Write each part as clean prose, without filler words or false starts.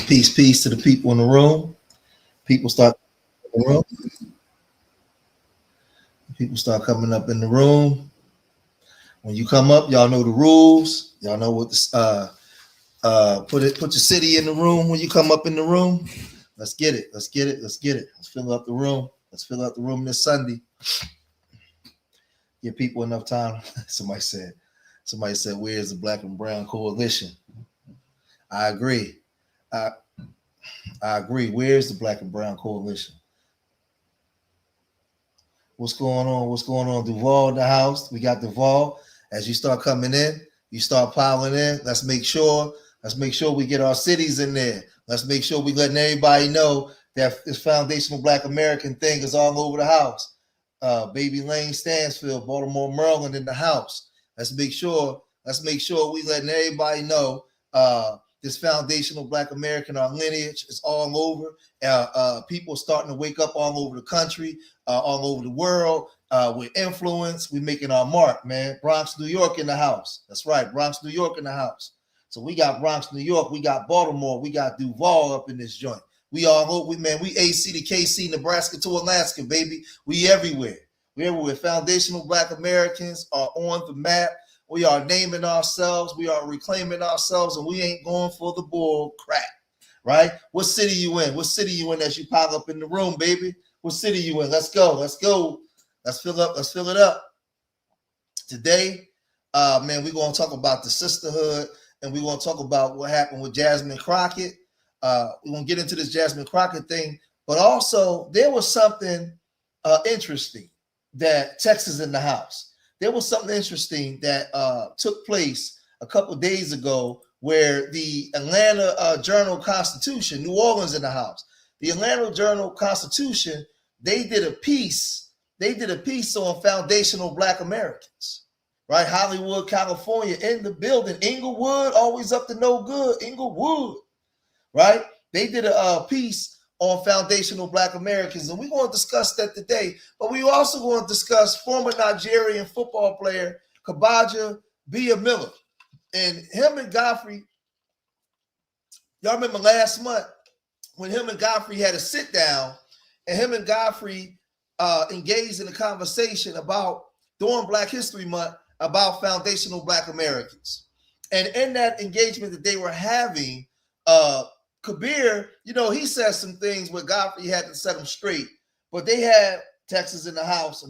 Peace to the people in the room. People start in the room. People start coming up in the room. When you come up, y'all know the rules. Y'all know what the put your city in the room when you come up in the room. Let's get it. Let's fill up the room. Let's fill up the room this Sunday. Give people enough time. Somebody said, where's the Black and Brown Coalition? I agree. I agree. Where's the Black and Brown Coalition? What's going on? Duval in the house. We got Duval. As you start coming in, you start piling in. Let's make sure we get our cities in there. Let's make sure we letting everybody know that this foundational Black American thing is all over the house. Baby Lane, Stansfield, Baltimore, Maryland in the house. Let's make sure we letting everybody know this foundational Black American, our lineage is all over. People starting to wake up all over the country, all over the world with influence. We're making our mark, man. Bronx, New York in the house. That's right. Bronx, New York in the house. So we got Bronx, New York. We got Baltimore. We got Duval up in this joint. We AC to KC, Nebraska to Alaska, baby. We everywhere. Foundational Black Americans are on the map. We are naming ourselves. We are reclaiming ourselves, and we ain't going for the bull crap, right? What city you in? What city you in as you pile up in the room, baby? What city you in? Let's go. Let's fill it up. Today, man, we're going to talk about the sisterhood, and we're going to talk about what happened with Jasmine Crockett. We're going to get into this Jasmine Crockett thing, but also there was something interesting that Texas in the house. There was something interesting that took place a couple of days ago where the Atlanta Journal-Constitution, New Orleans in the house, the Atlanta Journal-Constitution, they did a piece on foundational Black Americans, right? Hollywood, California in the building. Inglewood, always up to no good. Inglewood, right? They did a piece on foundational Black Americans, and we're going to discuss that today. But we also going to discuss former Nigerian football player Kabaja Bia-Miller, and him and Godfrey. Y'all remember last month when him and Godfrey had a sit down, and him and Godfrey engaged in a conversation about during Black History Month about foundational Black Americans, and in that engagement that they were having, Kabir, he said some things where Godfrey had to set them straight, but they had Texas in the house,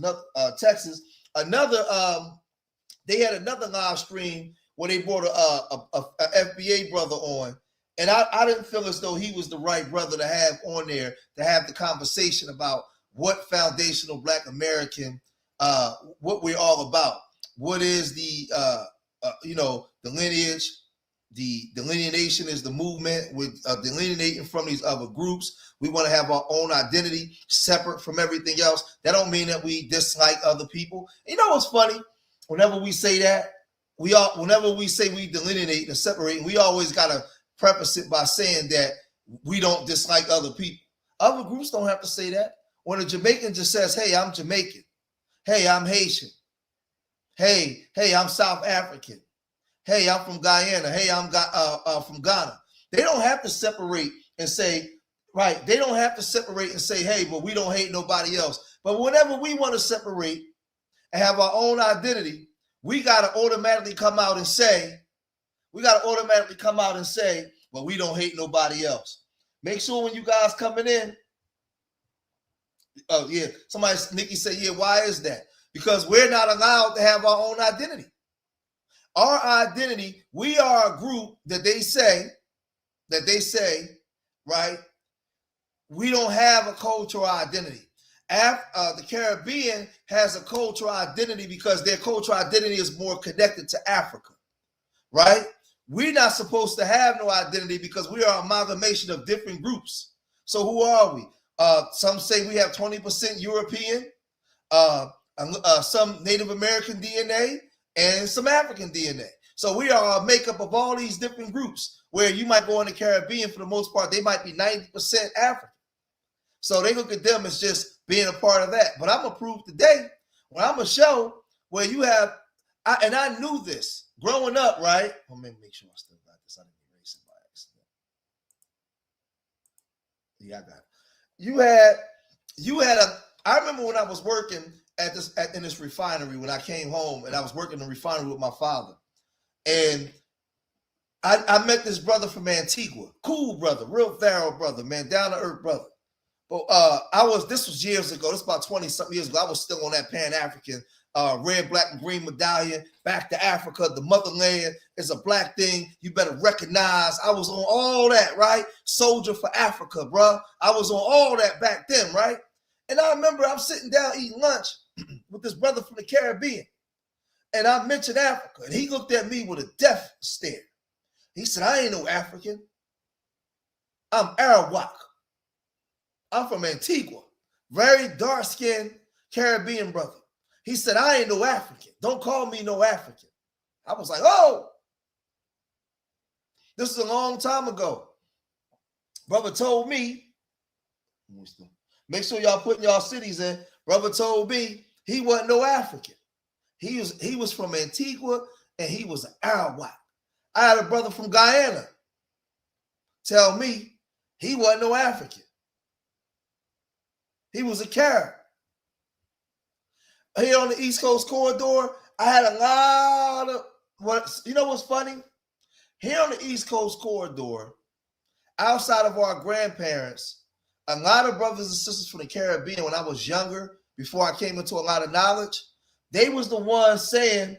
they had another live stream where they brought a FBA brother on, and I didn't feel as though he was the right brother to have on there to have the conversation about what foundational Black American, what we're all about. What is the lineage? The delineation is the movement with delineating from these other groups. We want to have our own identity separate from everything else. That don't mean that we dislike other people. You know what's funny? Whenever we say that, whenever we say we delineate and separate, we always got to preface it by saying that we don't dislike other people. Other groups don't have to say that. When a Jamaican just says, "Hey, I'm Jamaican. Hey, I'm Haitian. Hey, I'm South African. Hey, I'm from Guyana. Hey, I'm from Ghana." They don't have to separate and say, right? They don't have to separate and say, "Hey, but we don't hate nobody else." But whenever we want to separate and have our own identity, we got to automatically come out and say, "Well, we don't hate nobody else." Make sure when you guys coming in. Oh yeah, Nikki said, "Yeah, why is that?" Because we're not allowed to have our own identity. Our identity, we are a group that they say, right? We don't have a cultural identity. The Caribbean has a cultural identity because their cultural identity is more connected to Africa, right? We're not supposed to have no identity because we are an amalgamation of different groups. So who are we? Some say we have 20% European, some Native American DNA, and some African DNA. So we are a makeup of all these different groups where you might go in the Caribbean, for the most part, they might be 90% African. So they look at them as just being a part of that. But I'm going to prove today, when I'm going to show where you have, and I knew this growing up, right? Let me make sure I still got this. I didn't erase it by accident. Yeah, I got it. You had a. I remember when I was working in this refinery when I came home, and I was working in the refinery with my father, and I met this brother from Antigua, cool brother, real thorough brother, man, down to earth brother. But this was years ago. This was about 20 something years ago. I was still on that Pan African red, black, and green medallion. Back to Africa, the motherland is a black thing. You better recognize. I was on all that, right? Soldier for Africa, bro. I was on all that back then, right? And I remember I'm sitting down eating lunch with this brother from the Caribbean, and I mentioned Africa, and he looked at me with a death stare. He said, "I ain't no African. I'm Arawak. I'm from Antigua. Very dark-skinned Caribbean brother." He said, "I ain't no African. Don't call me no African." I was like, oh, this is a long time ago. Brother told me, make sure y'all putting y'all cities in. Brother told me he wasn't no African. He was from Antigua, and he was an Arawak. I had a brother from Guyana tell me he wasn't no African. He was a Carib. Here on the East Coast corridor, I had a lot of you know what's funny? Here on the East Coast corridor, outside of our grandparents, a lot of brothers and sisters from the Caribbean, when I was younger, before I came into a lot of knowledge, they was the ones saying,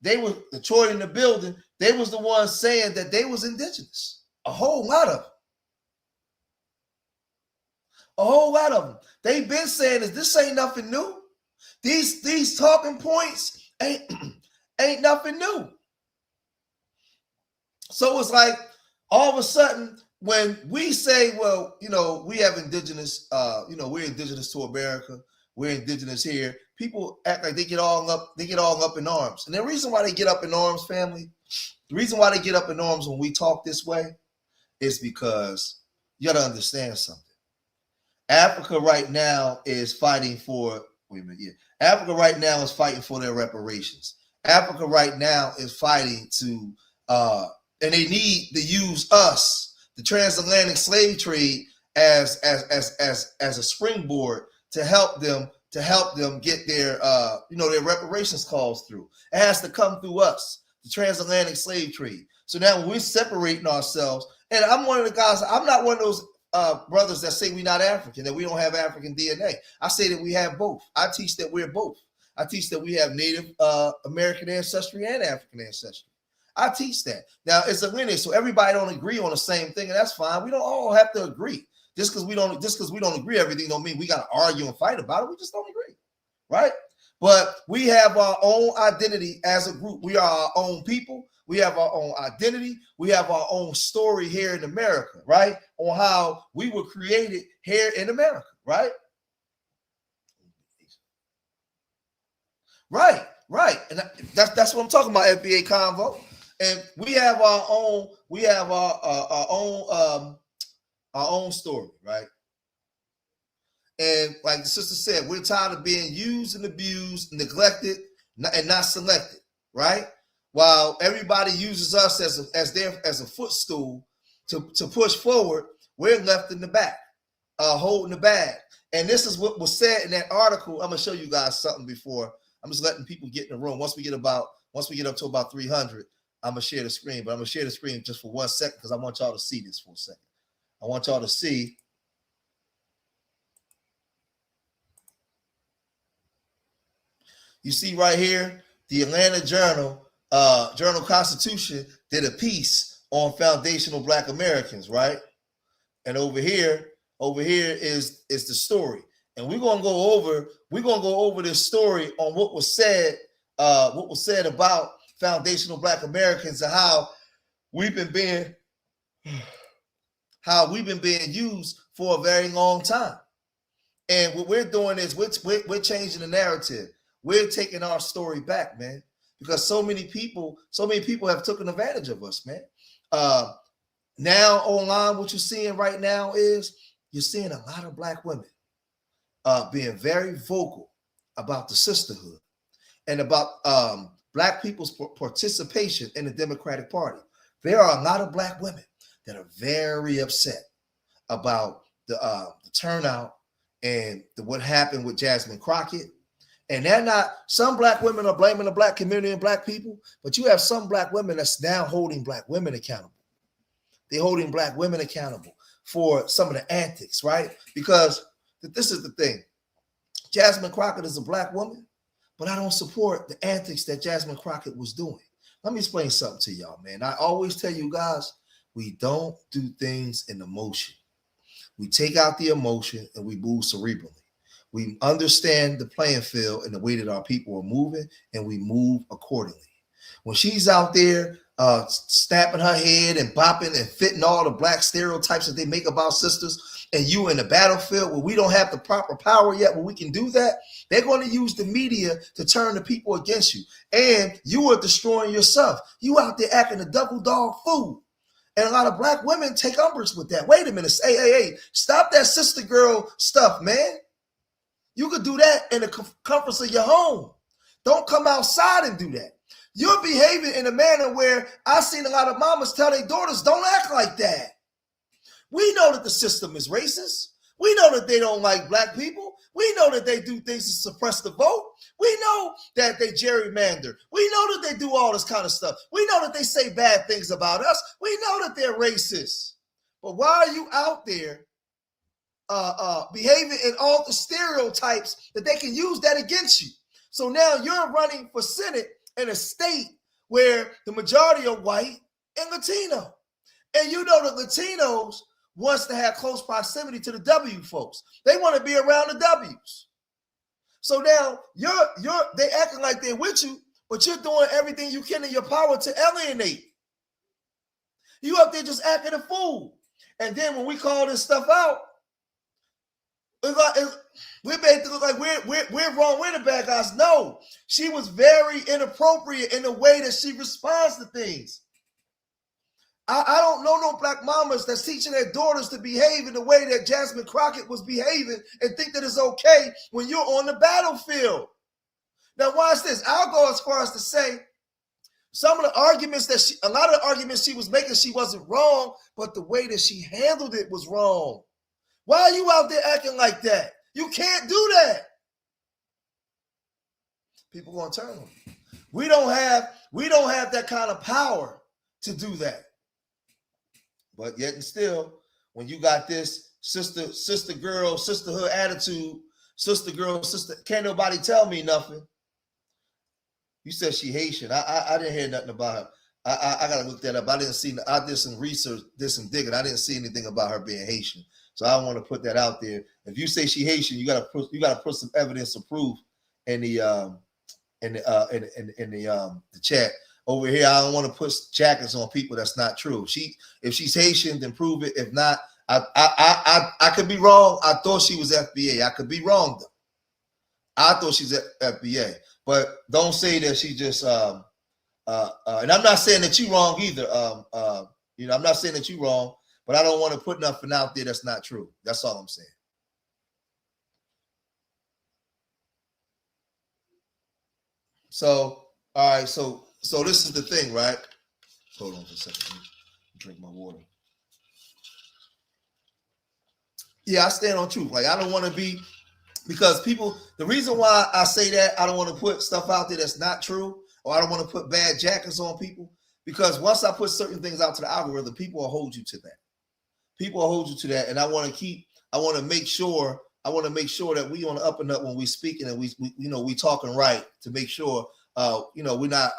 they were the Troy in the building, they was the ones saying that they was indigenous. A whole lot of them. A whole lot of them. They've been saying this ain't nothing new. These talking points ain't nothing new. So it's like all of a sudden when we say, well, we have indigenous, we're indigenous to America, we're indigenous here, people act like they get all up in arms. And the reason why they get up in arms, family, the reason why they get up in arms when we talk this way is because you got to understand something. Africa right now is fighting for, Africa right now is fighting for their reparations. Africa right now is fighting to, and they need to use us, the transatlantic slave trade, as a springboard to help them get their their reparations calls through. It has to come through us, the transatlantic slave trade. So now when we're separating ourselves, and I'm one of the guys, I'm not one of those brothers that say we're not African, that we don't have African DNA. I say that we have both. I teach that we're both. I teach that we have Native American ancestry and African ancestry. I teach that. Now it's a lineage, so everybody don't agree on the same thing, and that's fine. We don't all have to agree. Just because we don't agree everything don't mean we got to argue and fight about it. We just don't agree, right? But we have our own identity as a group. We are our own people. We have our own identity. We have our own story here in America, right? On how we were created here in America, right? Right. And that's what I'm talking about, FBA Convo. And we have our own story, right? And like the sister said, we're tired of being used and abused, neglected, and not selected, right? While everybody uses us as a footstool to push forward, we're left in the back, holding the bag. And this is what was said in that article. I'm gonna show you guys something before. I'm just letting people get in the room. Once we get up to about 300, I'm gonna share the screen. But I'm gonna share the screen just for 1 second because I want y'all to see this for a second. I want y'all to see. You see right here, the Atlanta Journal-Constitution did a piece on foundational Black Americans, right? And over here is the story. And we're gonna go over this story on what was said about foundational Black Americans and how we've been being used for a very long time. And what we're doing is we're changing the narrative. We're taking our story back, man, because so many people have taken advantage of us, man. Now online, what you're seeing right now is you're seeing a lot of Black women being very vocal about the sisterhood and about Black people's participation in the Democratic Party. There are a lot of Black women that are very upset about the turnout and what happened with Jasmine Crockett. And they're not, some black women are blaming the black community and black people, but you have some black women that's now holding black women accountable. They're holding black women accountable for some of the antics, right? Because this is the thing. Jasmine Crockett is a black woman, but I don't support the antics that Jasmine Crockett was doing. Let me explain something to y'all, man. I always tell you guys, we don't do things in emotion. We take out the emotion and we move cerebrally. We understand the playing field and the way that our people are moving, and we move accordingly. When she's out there snapping her head and bopping and fitting all the black stereotypes that they make about sisters, and you in the battlefield where we don't have the proper power yet where we can do that, they're going to use the media to turn the people against you. And you are destroying yourself. You out there acting a double dog fool. And a lot of black women take umbrage with that. Wait a minute. Hey, stop that sister girl stuff, man. You could do that in the comforts of your home. Don't come outside and do that. You're behaving in a manner where I've seen a lot of mamas tell their daughters, don't act like that. We know that the system is racist. We know that they don't like black people. We know that they do things to suppress the vote. We know that they gerrymander. We know that they do all this kind of stuff. We know that they say bad things about us. We know that they're racist. But why are you out there behaving in all the stereotypes that they can use that against you? So now you're running for Senate in a state where the majority are white and Latino. And you know that Latinos wants to have close proximity to the W folks. They want to be around the W's. So now they acting like they're with you, but you're doing everything you can in your power to alienate. You up there just acting a fool. And then when we call this stuff out, we made it look like we're wrong, we're the bad guys. No, she was very inappropriate in the way that she responds to things. I don't know no black mamas that's teaching their daughters to behave in the way that Jasmine Crockett was behaving and think that it's okay when you're on the battlefield. Now watch this. I'll go as far as to say some of the arguments a lot of the arguments she was making, she wasn't wrong, but the way that she handled it was wrong. Why are you out there acting like that? You can't do that. People gonna turn on you. We don't have that kind of power to do that. But yet and still, when you got this sister girl, sisterhood attitude, sister girl, sister, can't nobody tell me nothing. You said she Haitian. I didn't hear nothing about her. I gotta look that up. I did some research, did some digging. I didn't see anything about her being Haitian. So I want to put that out there. If you say she Haitian, you gotta put some evidence of proof in the chat. Over here, I don't want to put jackets on people. That's not true. If she's Haitian, then prove it. If not, I could be wrong. I thought she was FBA. I could be wrong though. I thought she's FBA, but don't say that she just and I'm not saying that you're wrong either. I'm not saying that you're wrong, but I don't want to put nothing out there that's not true. That's all I'm saying. So, all right, so this is the thing, right? Hold on for a second. Drink my water. Yeah, I stand on truth. Like, I don't want to be, because people, the reason why I say that, I don't want to put stuff out there that's not true, or I don't want to put bad jackets on people, because once I put certain things out to the algorithm, people will hold you to that. People will hold you to that, and I want to make sure that we on the up and up when we speaking, and we talking right, to make sure we're not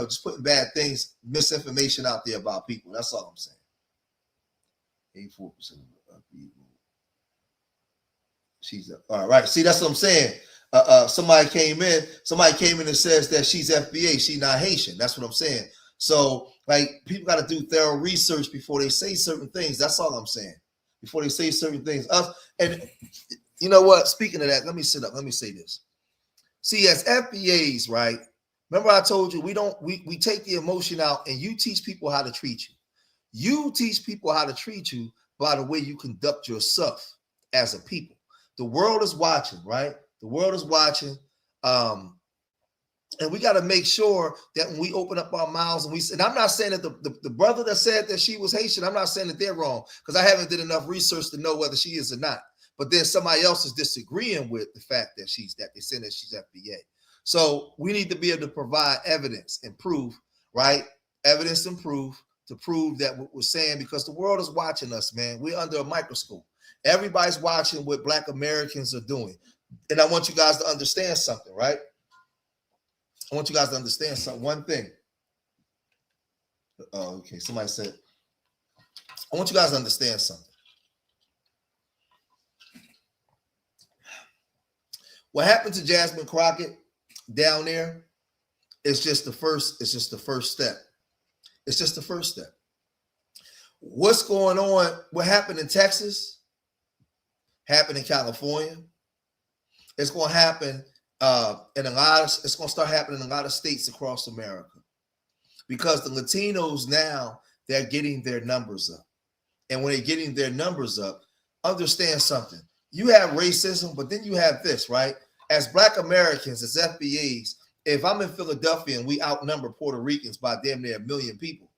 just putting bad things, misinformation out there about people. That's all I'm saying. 84% of people. She's all right. See, that's what I'm saying. Somebody came in and says that she's FBA, she's not Haitian. That's what I'm saying. So, like, people got to do thorough research before they say certain things. That's all I'm saying. Before they say certain things. And you know what? Speaking of that, let me sit up. Let me say this. See, as FBAs, right? Remember I told you we take the emotion out, and you teach people how to treat you. You teach people how to treat you by the way you conduct yourself as a people. The world is watching, right? The world is watching. And we got to make sure that when we open up our mouths and I'm not saying that the brother that said that she was Haitian, I'm not saying that they're wrong, because I haven't did enough research to know whether she is or not. But then somebody else is disagreeing with the fact that they're saying that she's FBA. So we need to be able to provide evidence and proof, right? Evidence and proof to prove that what we're saying, because the world is watching us, man. We're under a microscope. Everybody's watching what Black Americans are doing. And I want you guys to understand something, right? I want you guys to understand something. One thing. Oh, okay. Somebody said, I want you guys to understand something. What happened to Jasmine Crockett down there is just the first, it's just the first step. It's just the first step. What's going on? What happened in Texas happened in California. It's going to happen it's going to start happening in a lot of states across America, because the Latinos now, they're getting their numbers up. And when they're getting their numbers up, understand something. You have racism, but then you have this, right? As Black Americans, as FBAs, if I'm in Philadelphia and we outnumber Puerto Ricans by damn near 1 million people,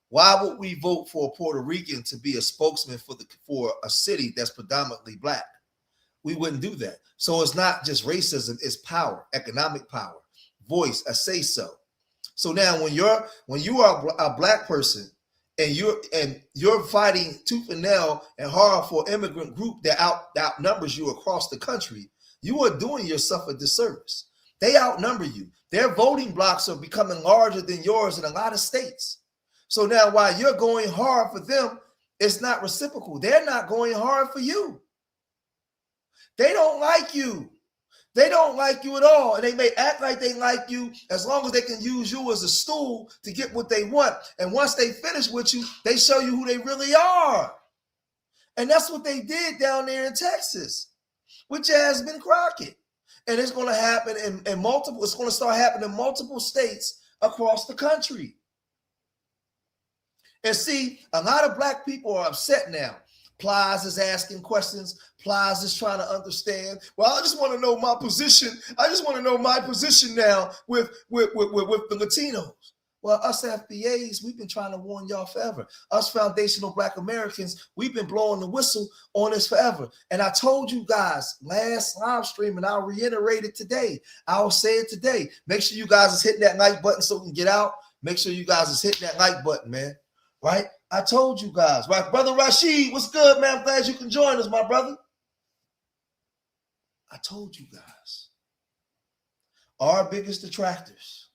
why would we vote for a Puerto Rican to be a spokesman for a city that's predominantly Black? We wouldn't do that. So it's not just racism, it's power, economic power, voice, a say so. So now when you are a Black person and you're fighting tooth and nail and hard for an immigrant group that outnumbers you across the country, you are doing yourself a disservice. They outnumber you. Their voting blocks are becoming larger than yours in a lot of states. So now while you're going hard for them, it's not reciprocal. They're not going hard for you. They don't like you. They don't like you at all. And they may act like they like you as long as they can use you as a stool to get what they want. And once they finish with you, they show you who they really are. And that's what they did down there in Texas with Jasmine Crockett. And it's going to happen in multiple, it's going to start happening in multiple states across the country. And see, a lot of Black people are upset now. Plies is asking questions. Plies is trying to understand. Well, I just want to know my position. I just want to know my position now with the Latinos. Well, us FBAs, we've been trying to warn y'all forever. Us foundational Black Americans, we've been blowing the whistle on this forever. And I told you guys last live stream, and I'll reiterate it today. I'll say it today. Make sure you guys is hitting that like button so we can get out. Make sure you guys is hitting that like button, man. Right? I told you guys, right? Brother Rashid, what's good, man? I'm glad you can join us, my brother. I told you guys. Our biggest detractors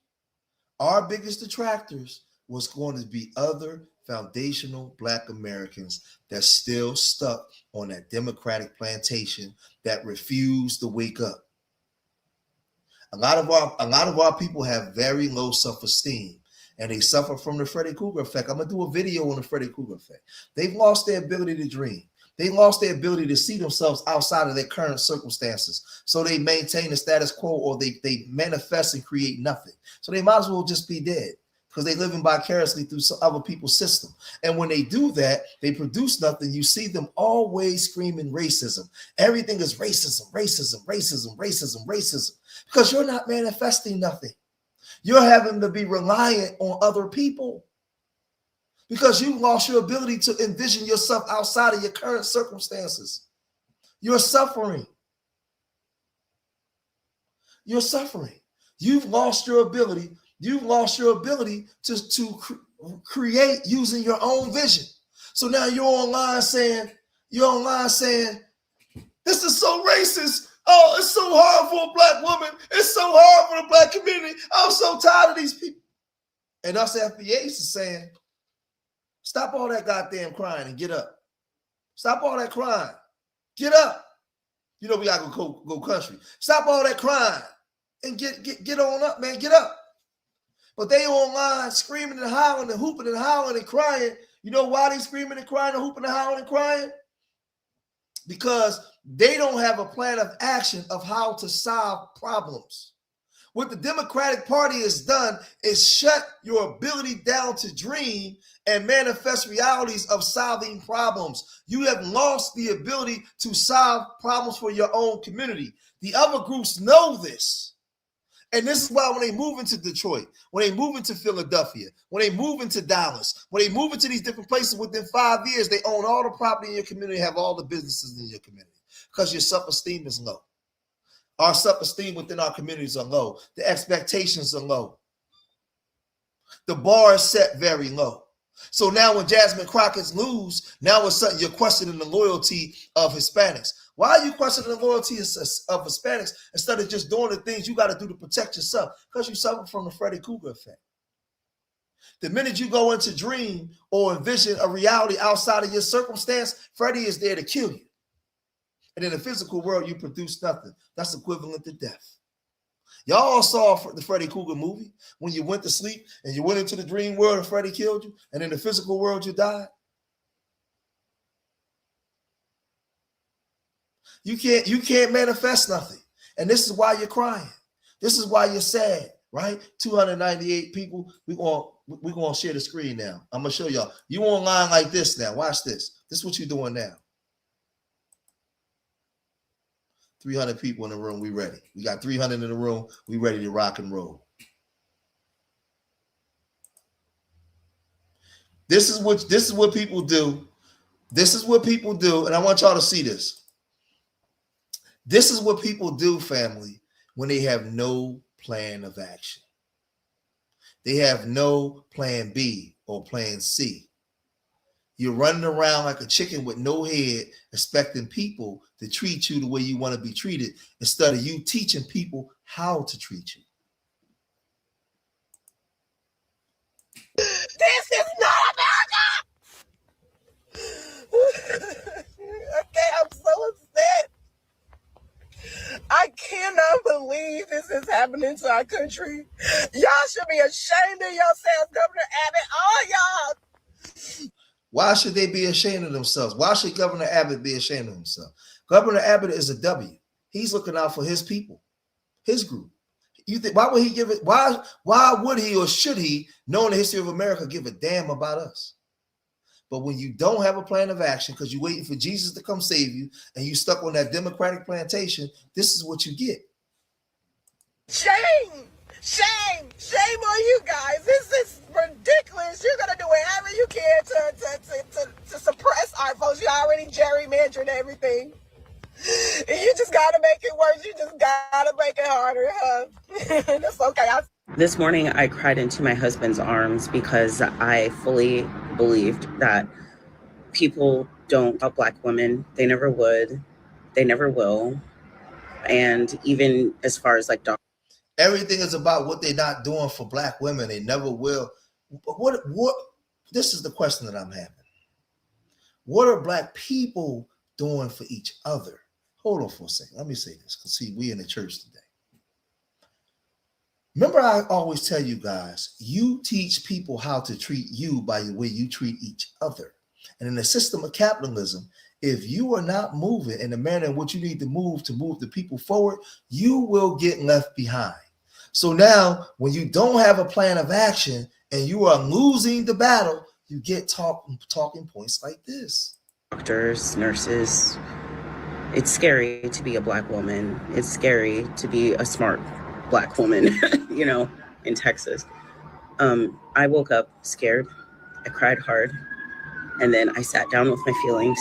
was going to be other foundational Black Americans that still stuck on that Democratic plantation that refused to wake up. A lot of our people have very low self-esteem. And they suffer from the Freddy Krueger effect. I'm going to do a video on the Freddy Krueger effect. They've lost their ability to dream. They lost their ability to see themselves outside of their current circumstances. So they maintain the status quo, or they manifest and create nothing. So they might as well just be dead, because they're living vicariously through some other people's system. And when they do that, they produce nothing. You see them always screaming racism. Everything is racism, racism, racism, racism, racism, because you're not manifesting nothing. You're having to be reliant on other people because you've lost your ability to envision yourself outside of your current circumstances. You're suffering. You're suffering. You've lost your ability. You've lost your ability to create using your own vision. So now you're online saying, this is so racist. Oh, it's so hard for a Black woman. It's so hard for the Black community. I'm so tired of these people. And us FBAs is saying, stop all that goddamn crying and get up. Stop all that crying. Get up. You know we gotta go country. Stop all that crying and get on up, man. Get up. But they online screaming and howling and hooping and howling and crying. You know why they screaming and crying and hooping and howling and crying? Because they don't have a plan of action of how to solve problems. What the Democratic Party has done is shut your ability down to dream and manifest realities of solving problems. You have lost the ability to solve problems for your own community. The other groups know this. And this is why when they move into Detroit, when they move into Philadelphia, when they move into Dallas, when they move into these different places, within 5 years, they own all the property in your community, have all the businesses in your community, because your self-esteem is low. Our self-esteem within our communities are low. The expectations are low. The bar is set very low. So now when Jasmine Crockett lose, now it's something you're questioning the loyalty of Hispanics. Why are you questioning the loyalty of Hispanics instead of just doing the things you got to do to protect yourself? Because you suffer from the Freddy Krueger effect. The minute you go into dream or envision a reality outside of your circumstance, Freddy is there to kill you. And in the physical world, you produce nothing. That's equivalent to death. Y'all all saw the Freddy Krueger movie when you went to sleep and you went into the dream world and Freddy killed you, and in the physical world you died. You can't manifest nothing. And this is why you're crying. This is why you're sad, right? 298 people. We're going to share the screen now. I'm going to show y'all. You online like this now. Watch this. This is what you're doing now. 300 people in the room. We ready. We got 300 in the room. We ready to rock and roll. This is what people do. This is what people do. And I want y'all to see this. This is what people do, family, when they have no plan of action. They have no plan B or plan C. You're running around like a chicken with no head, expecting people to treat you the way you want to be treated, instead of you teaching people how to treat you. This is not America! Okay, I'm so upset. I cannot believe this is happening to our country. Y'all should be ashamed of yourselves, Governor Abbott. All y'all. Why should they be ashamed of themselves? Why should Governor Abbott be ashamed of himself? Governor Abbott is a W. He's looking out for his people, his group. You think, why would he give it? Why would he or should he, knowing the history of America, give a damn about us? But when you don't have a plan of action because you're waiting for Jesus to come save you and you stuck on that Democratic plantation, this is what you get. Shame! Shame! Shame on you guys. This is ridiculous. You're going to do whatever you can to suppress our votes. You already gerrymandered everything. And you just got to make it worse. You just got to make it harder, huh? That's okay. This morning, I cried into my husband's arms because I fully believed that people don't help Black women. They never would. They never will. And even as far as like doctors. Everything is about what they're not doing for Black women. They never will. But what? This is the question that I'm having. What are Black people doing for each other? Hold on for a second. Let me say this, because see, we in the church today. Remember, I always tell you guys, you teach people how to treat you by the way you treat each other. And in the system of capitalism, if you are not moving in the manner in which you need to move the people forward, you will get left behind. So now, when you don't have a plan of action and you are losing the battle, you get talking points like this. Doctors, nurses. It's scary to be a Black woman. It's scary to be a smart Black woman, you know, in Texas. I woke up scared. I cried hard. And then I sat down with my feelings.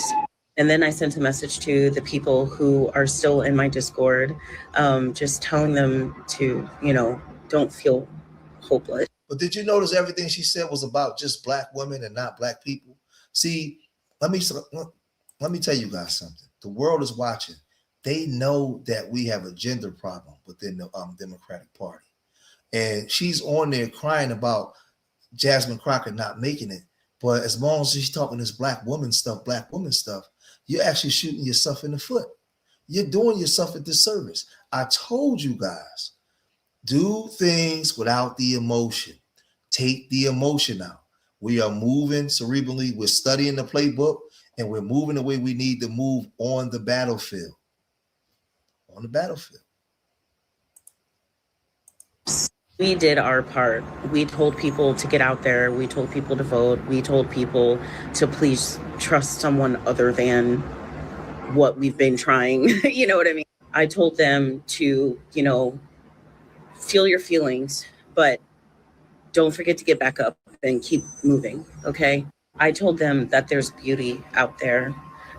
And then I sent a message to the people who are still in my Discord, just telling them to, you know, don't feel hopeless. But did you notice everything she said was about just Black women and not Black people? See, let me tell you guys something. The world is watching. They know that we have a gender problem within the Democratic Party. And she's on there crying about Jasmine Crockett not making it. But as long as she's talking this Black woman stuff, you're actually shooting yourself in the foot. You're doing yourself a disservice. I told you guys, do things without the emotion. Take the emotion out. We are moving cerebrally. We're studying the playbook, and we're moving the way we need to move on the battlefield. On the battlefield. We did our part. We told people to get out there. We told people to vote. We told people to please trust someone other than what we've been trying. You know what I mean? I told them to, you know, feel your feelings, but don't forget to get back up and keep moving, okay? I told them that there's beauty out there.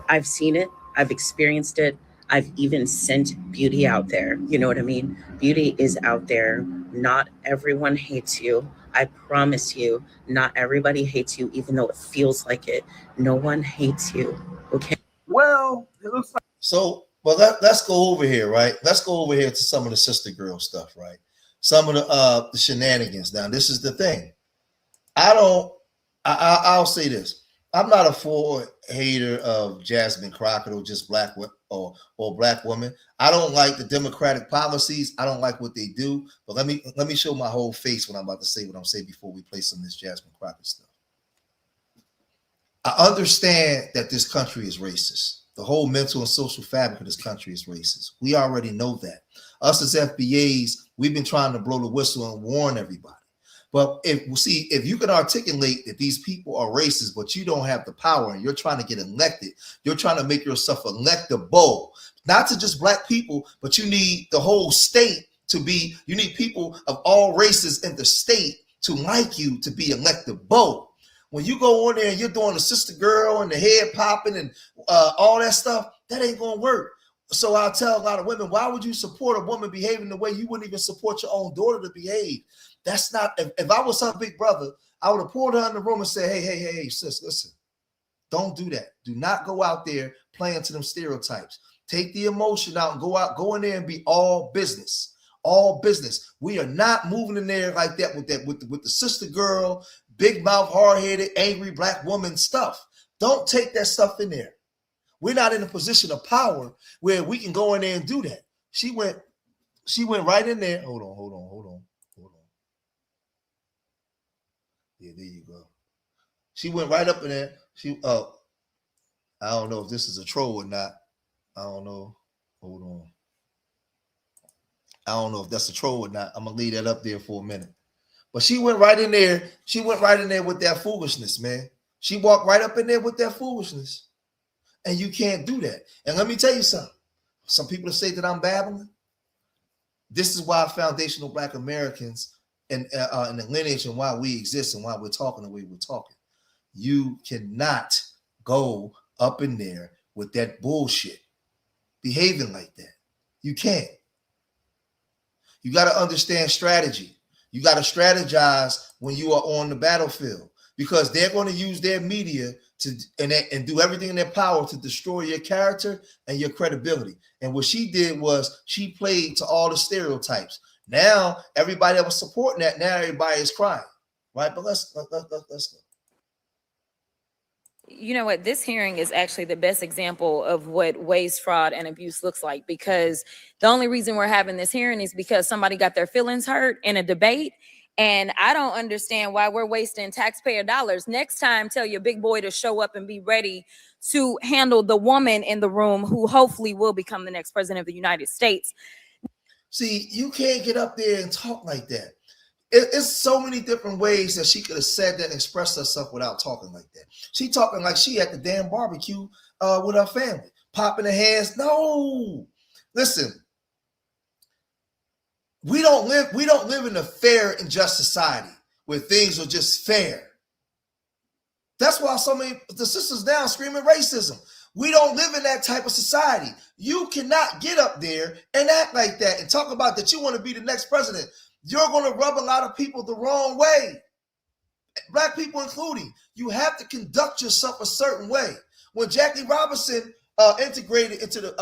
I've seen it, I've experienced it, I've even sent beauty out there. You know what I mean? Beauty is out there. Not everyone hates you. I promise you, not everybody hates you, even though it feels like it. No one hates you, okay? Well, it looks like So, well, let's go over here, right? Let's go over here to some of the sister girl stuff, right? Some of the shenanigans. Now, this is the thing. I'll say this. I'm not a full hater of Jasmine Crockett or just black or black women. I don't like the Democratic policies. I don't like what they do. But let me show my whole face when I'm about to say what I'm saying before we play some of this Jasmine Crockett stuff. I understand that this country is racist. The whole mental and social fabric of this country is racist. We already know that. Us as FBAs, we've been trying to blow the whistle and warn everybody. But if you can articulate that these people are racist, but you don't have the power and you're trying to get elected, you're trying to make yourself electable, not to just black people, but you need the whole state to be, you need people of all races in the state to like you to be electable. When you go on there and you're doing the sister girl and the head popping and all that stuff, that ain't going to work. So I'll tell a lot of women, why would you support a woman behaving the way you wouldn't even support your own daughter to behave? That's not, if I was her big brother, I would have pulled her in the room and said, hey, sis, listen, don't do that. Do not go out there playing to them stereotypes. Take the emotion out and go in there and be all business. All business. We are not moving in there like that with the sister girl, big mouth, hard-headed, angry black woman stuff. Don't take that stuff in there. We're not in a position of power where we can go in there and do that. She went right in there. Hold on. Yeah, there you go. She went right up in there. I don't know if this is a troll or not. I don't know. Hold on. I don't know if that's a troll or not. I'm gonna leave that up there for a minute. But she went right in there. She went right in there with that foolishness, man. She walked right up in there with that foolishness. And you can't do that. And let me tell you something. Some people say that I'm babbling. This is why foundational Black Americans and the lineage and why we exist and why we're talking the way we're talking. You cannot go up in there with that bullshit, behaving like that. You can't. You got to understand strategy. You got to strategize when you are on the battlefield because they're going to use their media and do everything in their power to destroy your character and your credibility. And what she did was she played to all the stereotypes. Now everybody that was supporting that, now everybody is crying, right? But let's go. You know what? This hearing is actually the best example of what waste, fraud, and abuse looks like, because the only reason we're having this hearing is because somebody got their feelings hurt in a debate. And I don't understand why we're wasting taxpayer dollars. Next time, tell your big boy to show up and be ready to handle the woman in the room who hopefully will become the next president of the United States. See, you can't get up there and talk like that. It's so many different ways that she could have said that and expressed herself without talking like that. She talking like she at the damn barbecue with her family, popping her hands. No, listen. We don't live in a fair and just society where things are just fair. That's why so many the sisters now screaming racism. We don't live in that type of society. You cannot get up there and act like that and talk about that you want to be the next president. You're going to rub a lot of people the wrong way, Black people including. You have to conduct yourself a certain way. When Jackie Robinson integrated into the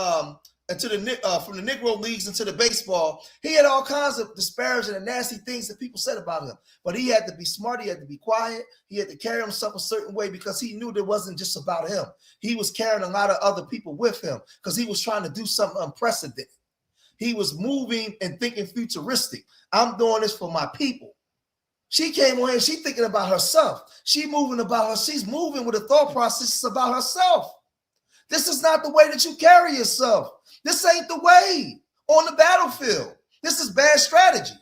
from the Negro leagues into the baseball, he had all kinds of disparaging and nasty things that people said about him. But he had to be smart. He had to be quiet. He had to carry himself a certain way because he knew that it wasn't just about him. He was carrying a lot of other people with him because he was trying to do something unprecedented. He was moving and thinking futuristic. I'm doing this for my people. She came on here, she's thinking about herself. She's moving with a thought process about herself. This is not the way that you carry yourself. This ain't the way on the battlefield. This is bad strategy.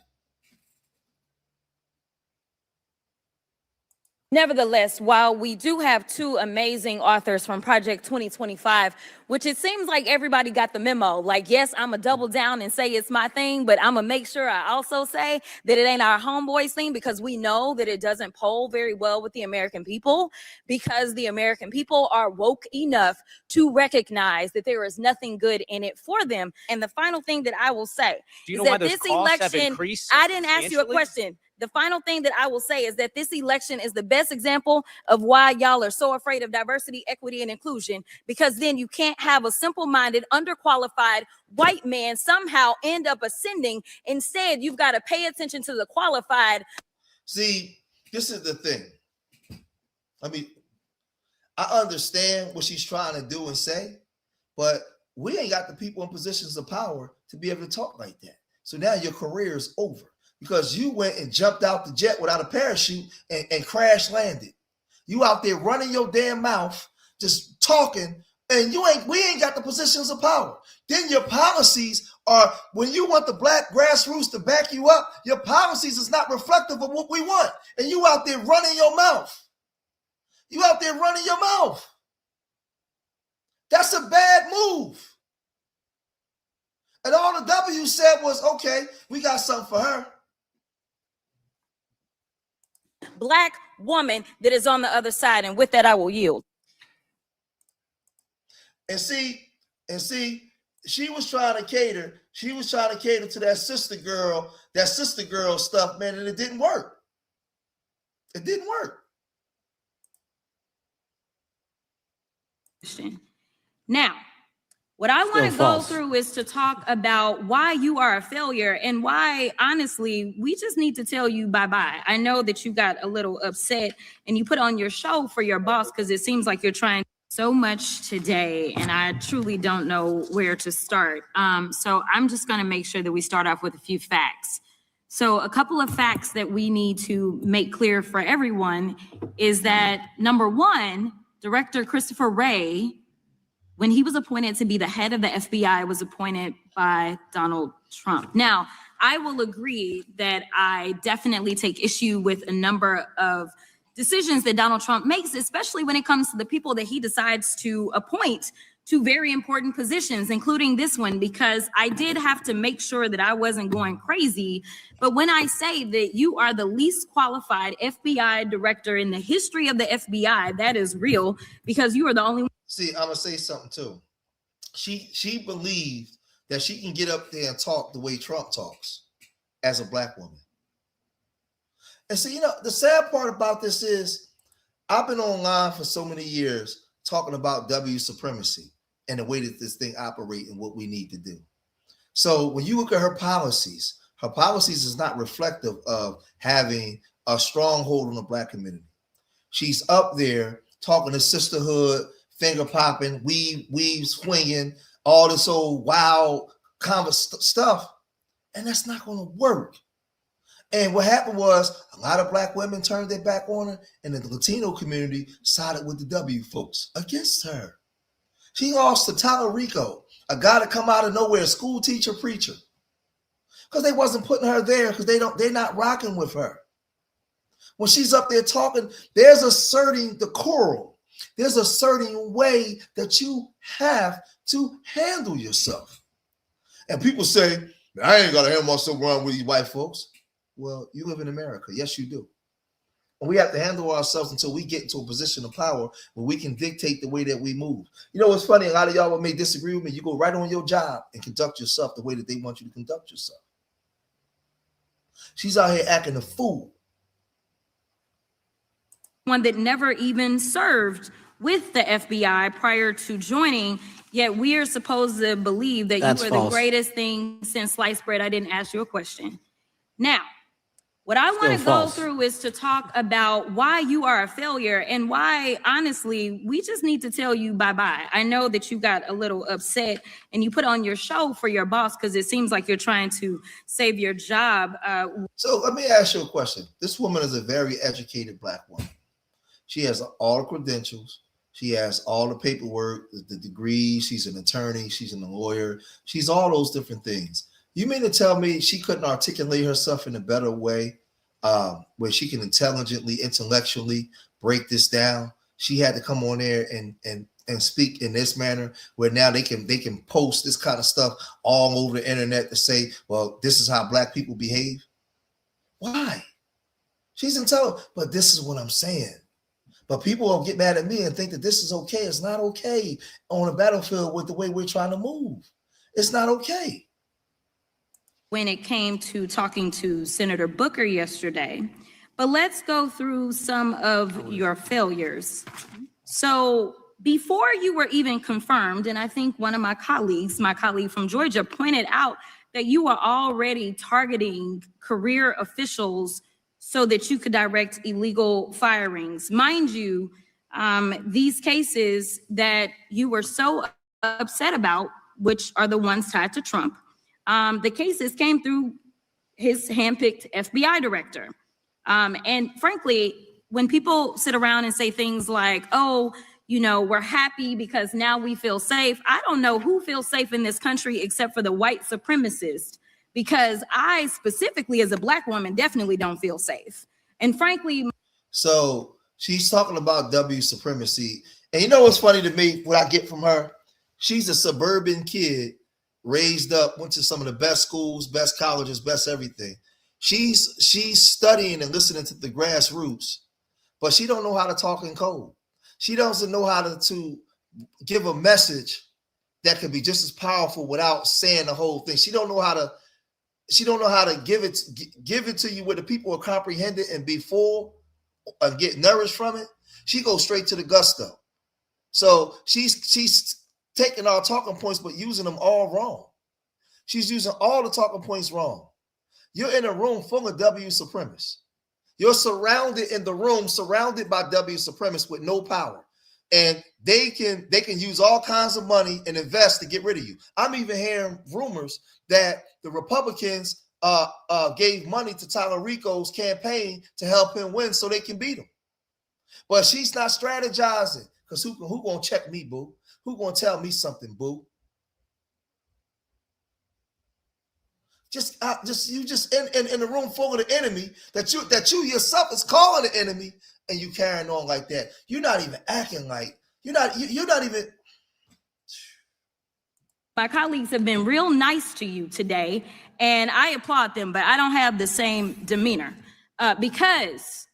Nevertheless, while we do have two amazing authors from Project 2025, which it seems like everybody got the memo. Like, yes, I'm a double down and say it's my thing, but I'm gonna make sure I also say that it ain't our homeboys thing, because we know that it doesn't poll very well with the American people, because the American people are woke enough to recognize that there is nothing good in it for them. And the final thing that I will say is that this election, I didn't ask you a question. The final thing that I will say is that this election is the best example of why y'all are so afraid of diversity, equity, and inclusion, because then you can't have a simple-minded, underqualified white man somehow end up ascending. Instead, you've got to pay attention to the qualified. See, this is the thing. I understand what she's trying to do and say, but we ain't got the people in positions of power to be able to talk like that. So now your career is over, because you went and jumped out the jet without a parachute and crash landed. You out there running your damn mouth, just talking, and we ain't got the positions of power. Then your policies are, when you want the black grassroots to back you up, your policies is not reflective of what we want. And you out there running your mouth. You out there running your mouth. That's a bad move. And all the W said was, okay, we got something for her. Black woman that is on the other side. And with that, I will yield. And see, she was trying to cater to that sister girl stuff, man, and it didn't work. It didn't work. Now, what I want to go through is to talk about why you are a failure, and why, honestly, we just need to tell you bye-bye. I know that you got a little upset and you put on your show for your boss, because it seems like you're trying so much today, and I truly don't know where to start. So I'm just going to make sure that we start off with a few facts. So a couple of facts that we need to make clear for everyone is that, number one, Director Christopher Wray, when he was appointed to be the head of the FBI, was appointed by Donald Trump. Now, I will agree that I definitely take issue with a number of decisions that Donald Trump makes, especially when it comes to the people that he decides to appoint to very important positions, including this one, because I did have to make sure that I wasn't going crazy. But when I say that you are the least qualified FBI director in the history of the FBI, that is real, because you are the only one. See, I'm gonna say something too. She believed that she can get up there and talk the way Trump talks as a black woman. And see, the sad part about this is I've been online for so many years talking about W supremacy and the way that this thing operates and what we need to do. So when you look at her policies is not reflective of having a stronghold on the black community. She's up there talking to sisterhood, finger popping, weave swinging, all this old wild stuff, and that's not going to work. And what happened was a lot of black women turned their back on her, and the Latino community sided with the W folks against her. She lost to Tyler Rico, a guy that come out of nowhere, a school teacher, preacher, because they wasn't putting her there, because they're not rocking with her. When she's up there talking, there's asserting decorum. There's a certain way that you have to handle yourself. And people say, I ain't got to handle myself around with these white folks. Well, you live in America. Yes, you do. And we have to handle ourselves until we get into a position of power where we can dictate the way that we move. You know what's funny? A lot of y'all may disagree with me. You go right on your job and conduct yourself the way that they want you to conduct yourself. She's out here acting a fool. One that never even served with the FBI prior to joining, yet we are supposed to believe that you are the greatest thing since sliced bread. I didn't ask you a question. Now, what I want to go through is to talk about why you are a failure, and why, honestly, we just need to tell you bye-bye. I know that you got a little upset and you put on your show for your boss, because it seems like you're trying to save your job. So let me ask you a question. This woman is a very educated black woman. She has all the credentials. She has all the paperwork, the degrees. She's an attorney. She's a lawyer. She's all those different things. You mean to tell me she couldn't articulate herself in a better way where she can intellectually break this down. She had to come on there and speak in this manner, where now they can post this kind of stuff all over the internet to say, well, this is how Black people behave. Why? She's intelligent, but this is what I'm saying. But people will get mad at me and think that this is okay. It's not okay on a battlefield with the way we're trying to move. It's not okay. When it came to talking to Senator Booker yesterday, but let's go through some of your failures. So before you were even confirmed, and I think one of my colleague from Georgia, pointed out that you were already targeting career officials so that you could direct illegal firings. Mind you, these cases that you were so upset about, which are the ones tied to Trump, the cases came through his handpicked FBI director. And frankly, when people sit around and say things like, oh, you know, we're happy because now we feel safe. I don't know who feels safe in this country except for the white supremacists, because I specifically as a Black woman definitely don't feel safe. And frankly, so she's talking about W supremacy. And you know what's funny to me, what I get from her? She's a suburban kid, raised up, went to some of the best schools, best colleges, best everything. She's studying and listening to the grassroots, but she don't know how to talk in code. She doesn't know how to give a message that could be just as powerful without saying the whole thing. She don't know how to give it to you where the people will comprehend it and be full and get nourished from it. She goes straight to the gusto. So she's taking our talking points, but using them all wrong. She's using all the talking points wrong. You're in a room full of W supremacists. You're surrounded by W supremacists with no power. And they can use all kinds of money and invest to get rid of you. I'm even hearing rumors that the Republicans gave money to Tyler Rico's campaign to help him win so they can beat him. But she's not strategizing, because who gonna check me, boo? Who gonna tell me something, boo? Just in a room full of the enemy that you yourself is calling the enemy, and you carrying on like that. You're not even acting like you're not even. my colleagues have been real nice to you today, and I applaud them, but I don't have the same demeanor because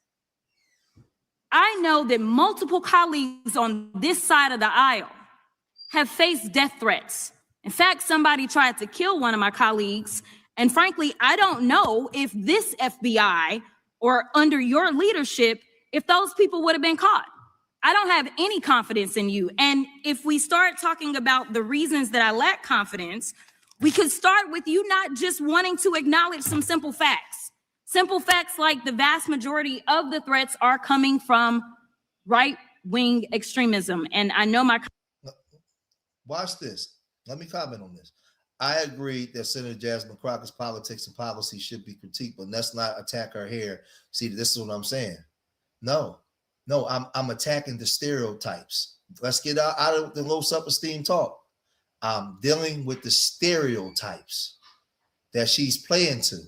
I know that multiple colleagues on this side of the aisle have faced death threats. In fact, somebody tried to kill one of my colleagues. And frankly, I don't know if this FBI or under your leadership, if those people would have been caught. I don't have any confidence in you. And if we start talking about the reasons that I lack confidence, we could start with you not just wanting to acknowledge some simple facts. Simple facts like the vast majority of the threats are coming from right-wing extremism. And I know my... Watch this. Let me comment on this. I agree that Senator Jasmine Crockett's politics and policy should be critiqued, but let's not attack her here. See, this is what I'm saying. No, I'm attacking the stereotypes. Let's get out of the low self-esteem talk. I'm dealing with the stereotypes that she's playing to.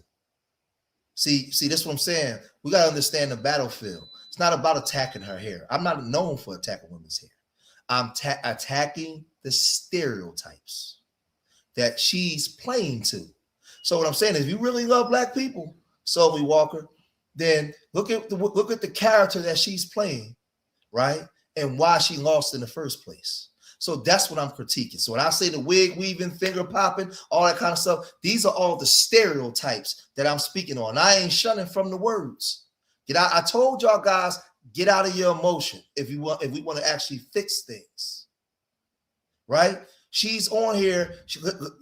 See, this is what I'm saying. We got to understand the battlefield. It's not about attacking her hair. I'm not known for attacking women's hair. I'm attacking the stereotypes that she's playing to. So what I'm saying is, if you really love Black people, Sylvie Walker, then look at the character that she's playing, right? And why she lost in the first place. So that's what I'm critiquing. So when I say the wig weaving, finger popping, all that kind of stuff, these are all the stereotypes that I'm speaking on. I ain't shunning from the words. Get out. I told y'all guys, get out of your emotion if we want to actually fix things, right? She's on here.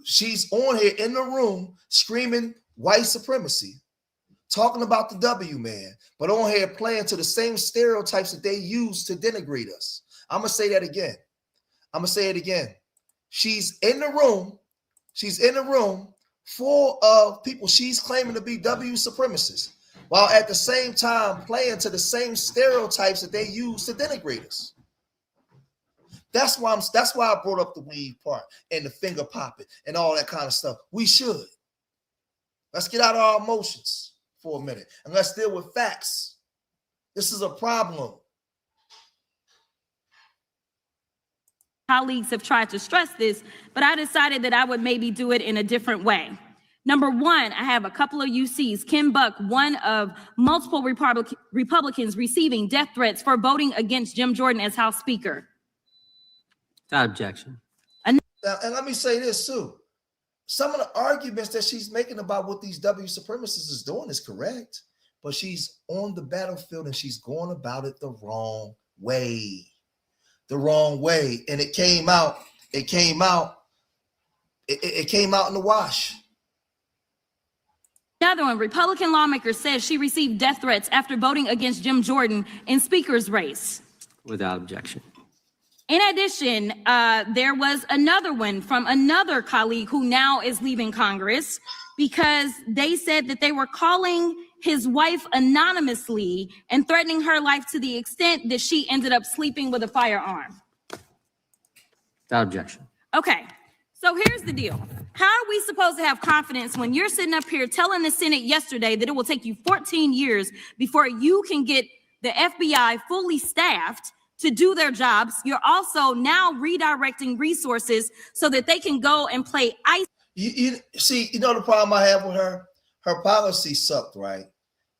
She's on here in the room screaming white supremacy, talking about the W man, but on here playing to the same stereotypes that they use to denigrate us. I'm gonna say that again. I'm gonna say it again. She's in the room. She's in the room full of people she's claiming to be W supremacists, while at the same time playing to the same stereotypes that they use to denigrate us. That's why I brought up the weave part and the finger popping and all that kind of stuff. We should. Let's get out of our emotions for a minute and let's deal with facts. This is a problem. Colleagues have tried to stress this, but I decided that I would maybe do it in a different way. Number one, I have a couple of UCs. Kim Buck, one of multiple Republicans receiving death threats for voting against Jim Jordan as House Speaker. Without objection. Now, and let me say this too. Some of the arguments that she's making about what these W supremacists is doing is correct, but she's on the battlefield and she's going about it the wrong way. The wrong way. And it came out in the wash. Another one, Republican lawmaker says she received death threats after voting against Jim Jordan in speaker's race. Without objection. In addition, there was another one from another colleague who now is leaving Congress because they said that they were calling his wife anonymously and threatening her life to the extent that she ended up sleeping with a firearm. Without objection. Okay, so here's the deal. How are we supposed to have confidence when you're sitting up here telling the Senate yesterday that it will take you 14 years before you can get the FBI fully staffed to do their jobs? You're also now redirecting resources so that they can go and play ice. You see, you know the problem I have with her? Her policy sucked, right?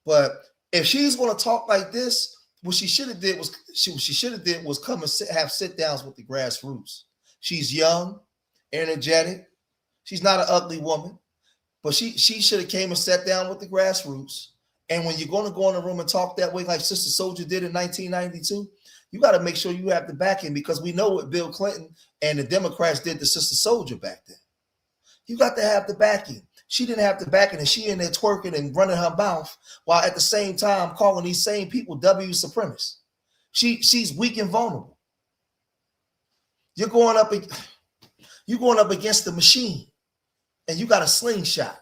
But if she's going to talk like this, what she should have did was come and have sit downs with the grassroots. She's young, energetic. She's not an ugly woman, but she should have came and sat down with the grassroots. And when you're going to go in the room and talk that way, like Sister Soldier did in 1992, you got to make sure you have the backing, because we know what Bill Clinton and the Democrats did to Sister Soldier back then. You got to have the backing. She didn't have the backing, and she in there twerking and running her mouth while at the same time calling these same people W supremacists. She's weak and vulnerable. You're going up against the machine, and you got a slingshot.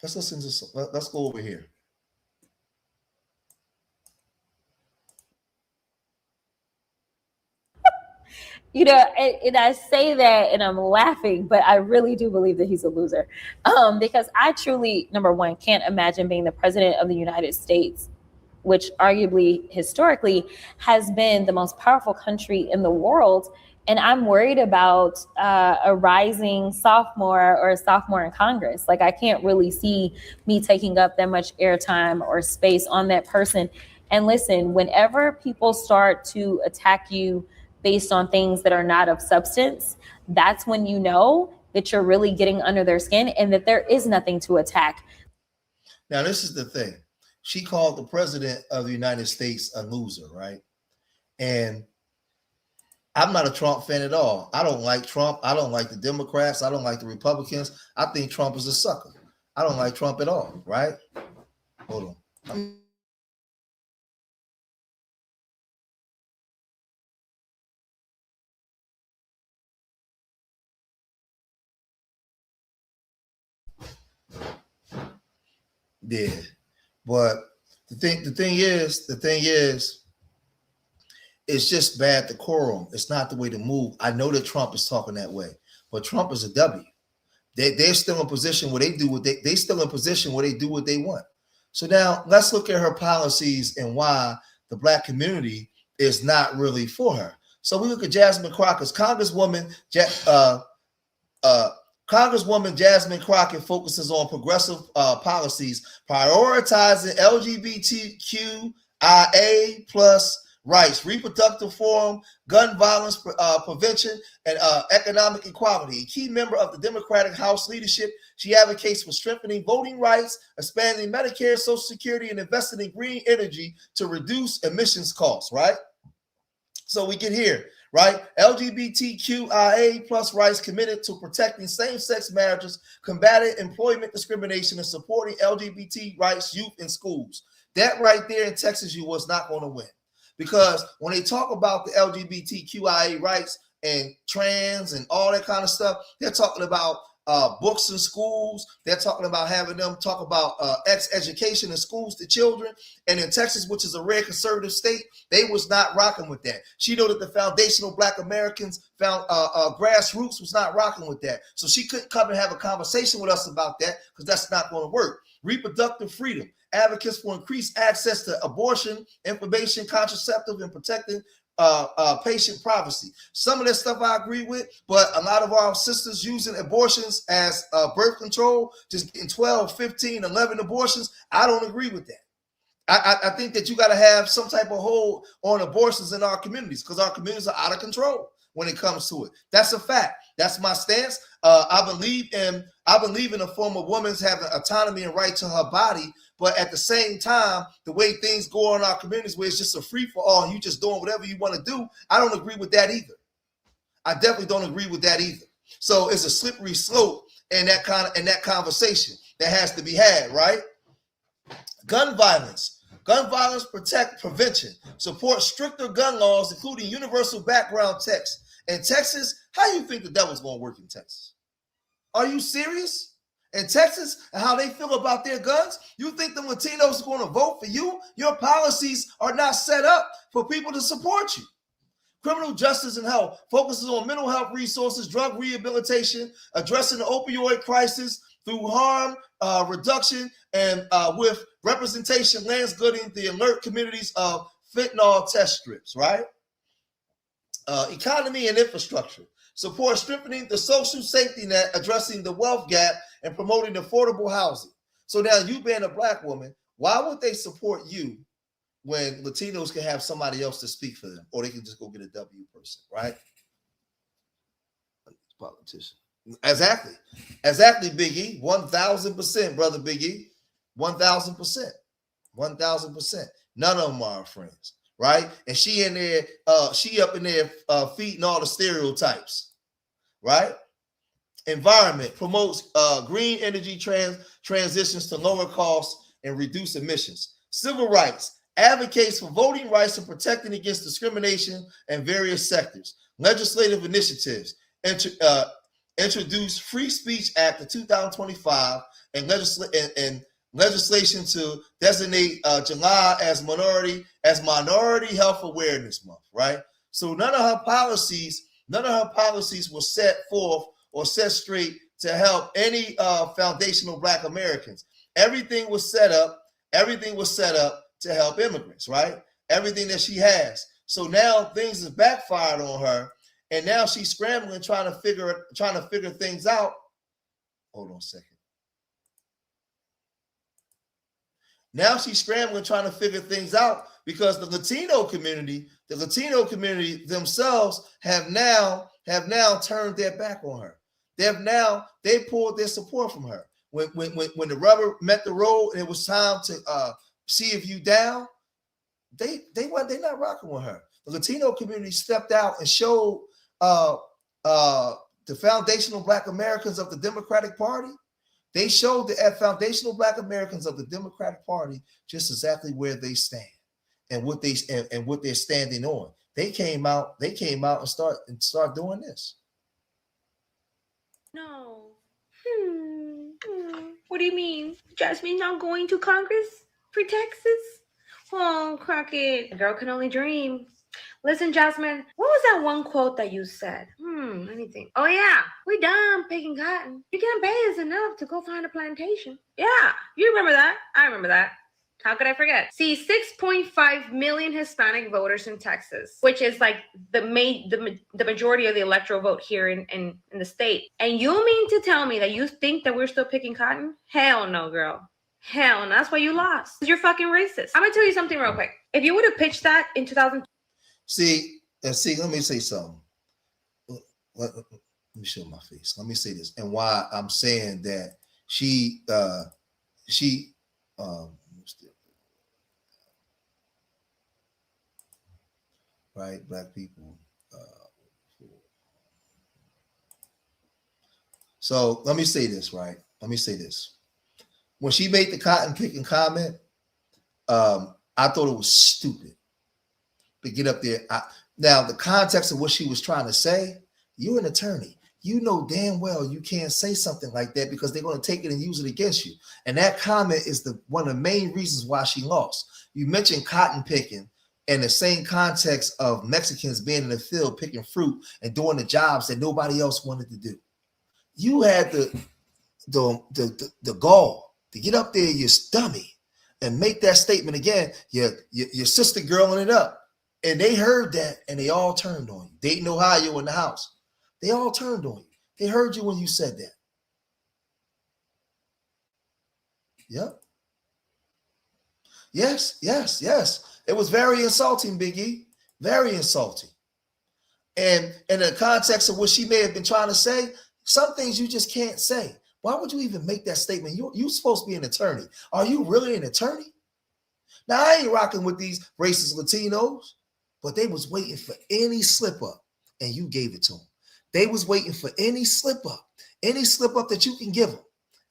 Let's go over here. You know, and I say that and I'm laughing, but I really do believe that he's a loser. Because I truly, number one, can't imagine being the president of the United States, which arguably historically has been the most powerful country in the world. And I'm worried about a rising sophomore or a sophomore in Congress. Like, I can't really see me taking up that much airtime or space on that person. And listen, whenever people start to attack you based on things that are not of substance, that's when you know that you're really getting under their skin and that there is nothing to attack. Now, this is the thing. She called the president of the United States a loser, right? And I'm not a Trump fan at all. I don't like Trump. I don't like the Democrats. I don't like the Republicans. I think Trump is a sucker. I don't like Trump at all, right? Hold on. Yeah, but the thing is, it's just bad decorum. It's not the way to move. I know that Trump is talking that way, but Trump is a W. They're still in position where they do what they still in position where they do what they want. So now let's look at her policies and why the Black community is not really for her. So we look at Jasmine Crockett's Congresswoman Jasmine Crockett focuses on progressive policies, prioritizing LGBTQIA plus rights, reproductive freedom, gun violence prevention, and economic equality. A key member of the Democratic House leadership, she advocates for strengthening voting rights, expanding Medicare, Social Security, and investing in green energy to reduce emissions costs, right? So we get here. Right? LGBTQIA plus rights, committed to protecting same-sex marriages, combating employment discrimination, and supporting LGBT rights youth in schools. That right there in Texas, you was not going to win. Because when they talk about the LGBTQIA rights and trans and all that kind of stuff, they're talking about books in schools. They're talking about having them talk about education in schools to children. And in Texas, which is a red conservative state, they was not rocking with that. She know that the foundational Black Americans found grassroots was not rocking with that. So she couldn't come and have a conversation with us about that because that's not going to work. Reproductive freedom. Advocates for increased access to abortion, information, contraceptive, and protecting patient privacy. Some of that stuff I agree with, but a lot of our sisters using abortions as birth control, just getting 12, 15, 11 abortions, I don't agree with that. I think that you got to have some type of hold on abortions in our communities because our communities are out of control when it comes to it. That's a fact. That's my stance. I believe in a form of women's having autonomy and right to her body, but at the same time, the way things go in our communities, where it's just a free for all, and you just doing whatever you want to do, I don't agree with that either. I definitely don't agree with that either. So it's a slippery slope in that conversation that has to be had, right? Gun violence. Gun violence prevention. Support stricter gun laws, including universal background checks. In Texas, how do you think that was going to work in Texas? Are you serious? In Texas, and how they feel about their guns? You think the Latinos are going to vote for you? Your policies are not set up for people to support you. Criminal justice and health focuses on mental health resources, drug rehabilitation, addressing the opioid crisis through harm reduction, and with representation, Lance Gooding, the alert communities of fentanyl test strips, right? Economy and infrastructure. Support strengthening the social safety net, addressing the wealth gap, and promoting affordable housing. So now, you being a Black woman, why would they support you when Latinos can have somebody else to speak for them, or they can just go get a W person, right? Politician. Exactly, Big E. 1,000%, brother Big E. 1,000%. 1,000%. None of them are our friends, right? And she in there, she up in there feeding all the stereotypes, right? Environment promotes green energy transitions to lower costs and reduce emissions. Civil rights advocates for voting rights and protecting against discrimination in various sectors. Legislative initiatives introduce Free Speech Act of 2025 and legislation to designate July as Minority Health Awareness Month, right? So none of her policies were set forth or set straight to help any foundational Black Americans. Everything was set up to help immigrants, right? Everything that she has. So now things is backfired on her, and now she's scrambling, trying to figure things out. Hold on a second. Now she's scrambling, trying to figure things out because the Latino community themselves have now turned their back on her. They pulled their support from her. When the rubber met the road and it was time to see if you down, they're not rocking with her. The Latino community stepped out and showed the foundational Black Americans of the Democratic Party. They showed the foundational Black Americans of the Democratic Party just exactly where they stand and what they're standing on. They came out and start doing this. No. What do you mean? Jasmine not going to Congress for Texas? Oh, Crockett, a girl can only dream. Listen, Jasmine, what was that one quote that you said? Let me think. Oh, yeah, we done picking cotton. You can't pay us enough to go find a plantation. Yeah, you remember that? I remember that. How could I forget? See, 6.5 million Hispanic voters in Texas, which is like the majority of the electoral vote here in the state. And you mean to tell me that you think that we're still picking cotton? Hell no, girl. Hell no. That's why you lost. You're fucking racist. I'm gonna tell you something real quick. If you would have pitched that in 2000. See, let me say something. Let me show my face. Let me say this, and why I'm saying that she right, Black people. So let me say this, right? Let me say this. When she made the cotton picking comment, I thought it was stupid to get up there. Now, the context of what she was trying to say, you're an attorney. you know damn well you can't say something like that because they're going to take it and use it against you. And that comment is one of the main reasons why she lost. You mentioned cotton picking in the same context of Mexicans being in the field picking fruit and doing the jobs that nobody else wanted to do. You had the gall to get up there, you dummy, and make that statement again. Your sister girling it up. And they heard that and they all turned on you. Dayton, Ohio in the house. They all turned on you. They heard you when you said that. Yep. Yes. It was very insulting, Big E. Very insulting. And in the context of what she may have been trying to say, some things you just can't say. Why would you even make that statement? You're supposed to be an attorney. Are you really an attorney? Now, I ain't rocking with these racist Latinos, but they was waiting for any slip up, and you gave it to them. They was waiting for any slip up that you can give them,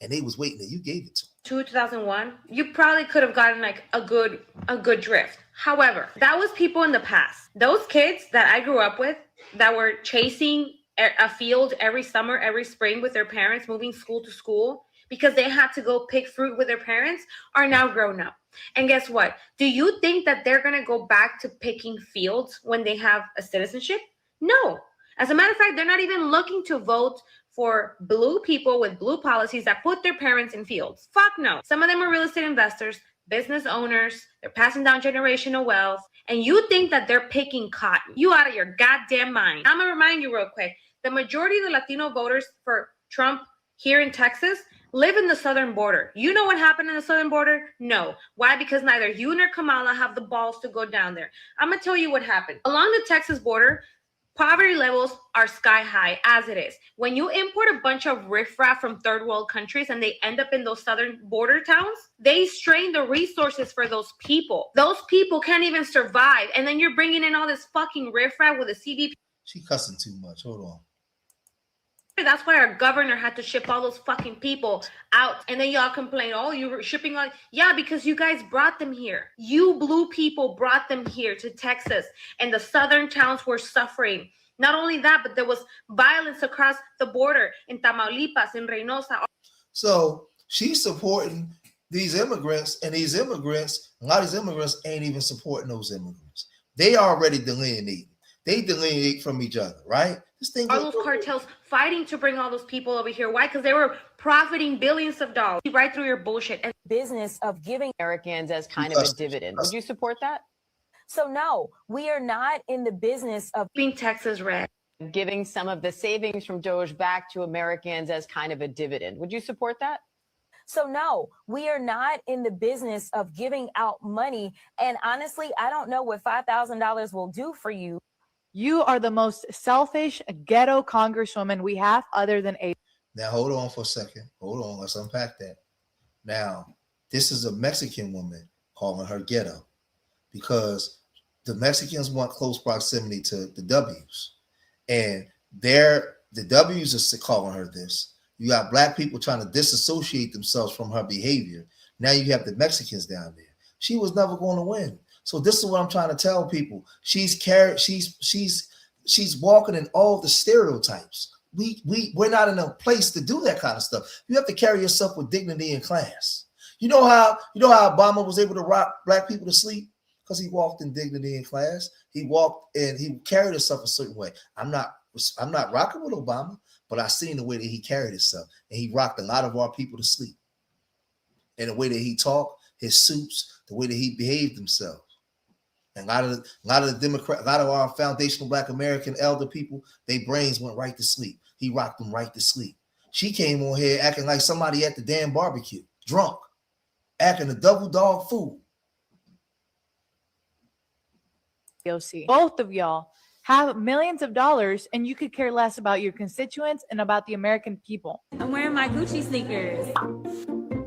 and they was waiting and you gave it to them. 2001, you probably could have gotten like a good drift. However, that was people in the past. Those kids that I grew up with that were chasing a field every summer, every spring with their parents, moving school to school because they had to go pick fruit with their parents, are now grown up. And guess what? Do you think that they're going to go back to picking fields when they have a citizenship? No. As a matter of fact, they're not even looking to vote for blue people with blue policies that put their parents in fields. Fuck no. Some of them are real estate investors, business owners. They're passing down generational wealth. And you think that they're picking cotton. You out of your goddamn mind. I'm going to remind you real quick. The majority of the Latino voters for Trump here in Texas live in the southern border. You know what happened in the southern border? No. Why? Because neither you nor Kamala have the balls to go down there. I'm going to tell you what happened. Along the Texas border, poverty levels are sky high as it is. When you import a bunch of riffraff from third world countries and they end up in those southern border towns, they strain the resources for those people. Those people can't even survive. And then you're bringing in all this fucking riffraff with a CBP. She cussing too much. Hold on. That's why our governor had to ship all those fucking people out. And then y'all complain, oh, you were shipping all. Yeah, because you guys brought them here. You blue people brought them here to Texas. And the southern towns were suffering. Not only that, but there was violence across the border in Tamaulipas, in Reynosa. So she's supporting these immigrants, and these immigrants, a lot of these immigrants ain't even supporting those immigrants. They already delineate. They delineate from each other, right? This thing. All those cartels fighting to bring all those people over here. Why? Because they were profiting billions of dollars right through your bullshit. And business of giving Americans as kind of a dividend. Would you support that? So no, we are not in the business of being Texas red. Giving some of the savings from Doge back to Americans as kind of a dividend. Would you support that? So no, we are not in the business of giving out money. And honestly, I don't know what $5,000 will do for you. You are the most selfish ghetto congresswoman we have other than a. Now, hold on for a second. Hold on. Let's unpack that. Now, this is a Mexican woman calling her ghetto because the Mexicans want close proximity to the W's. And the W's are calling her this. You got black people trying to disassociate themselves from her behavior. Now you have the Mexicans down there. She was never going to win. So this is what I'm trying to tell people. She's walking in all the stereotypes. We're not in a place to do that kind of stuff. You have to carry yourself with dignity and class. You know how Obama was able to rock black people to sleep? Because he walked in dignity and class. He walked and he carried himself a certain way. I'm not rocking with Obama, but I seen the way that he carried himself, and he rocked a lot of our people to sleep. And the way that he talked, his suits, the way that he behaved himself. And a lot of the Democrat, a lot of our foundational Black American elder people, their brains went right to sleep. He rocked them right to sleep. She came on here acting like somebody at the damn barbecue, drunk, acting a double dog fool. Both of y'all have millions of dollars, and you could care less about your constituents and about the American people. I'm wearing my Gucci sneakers.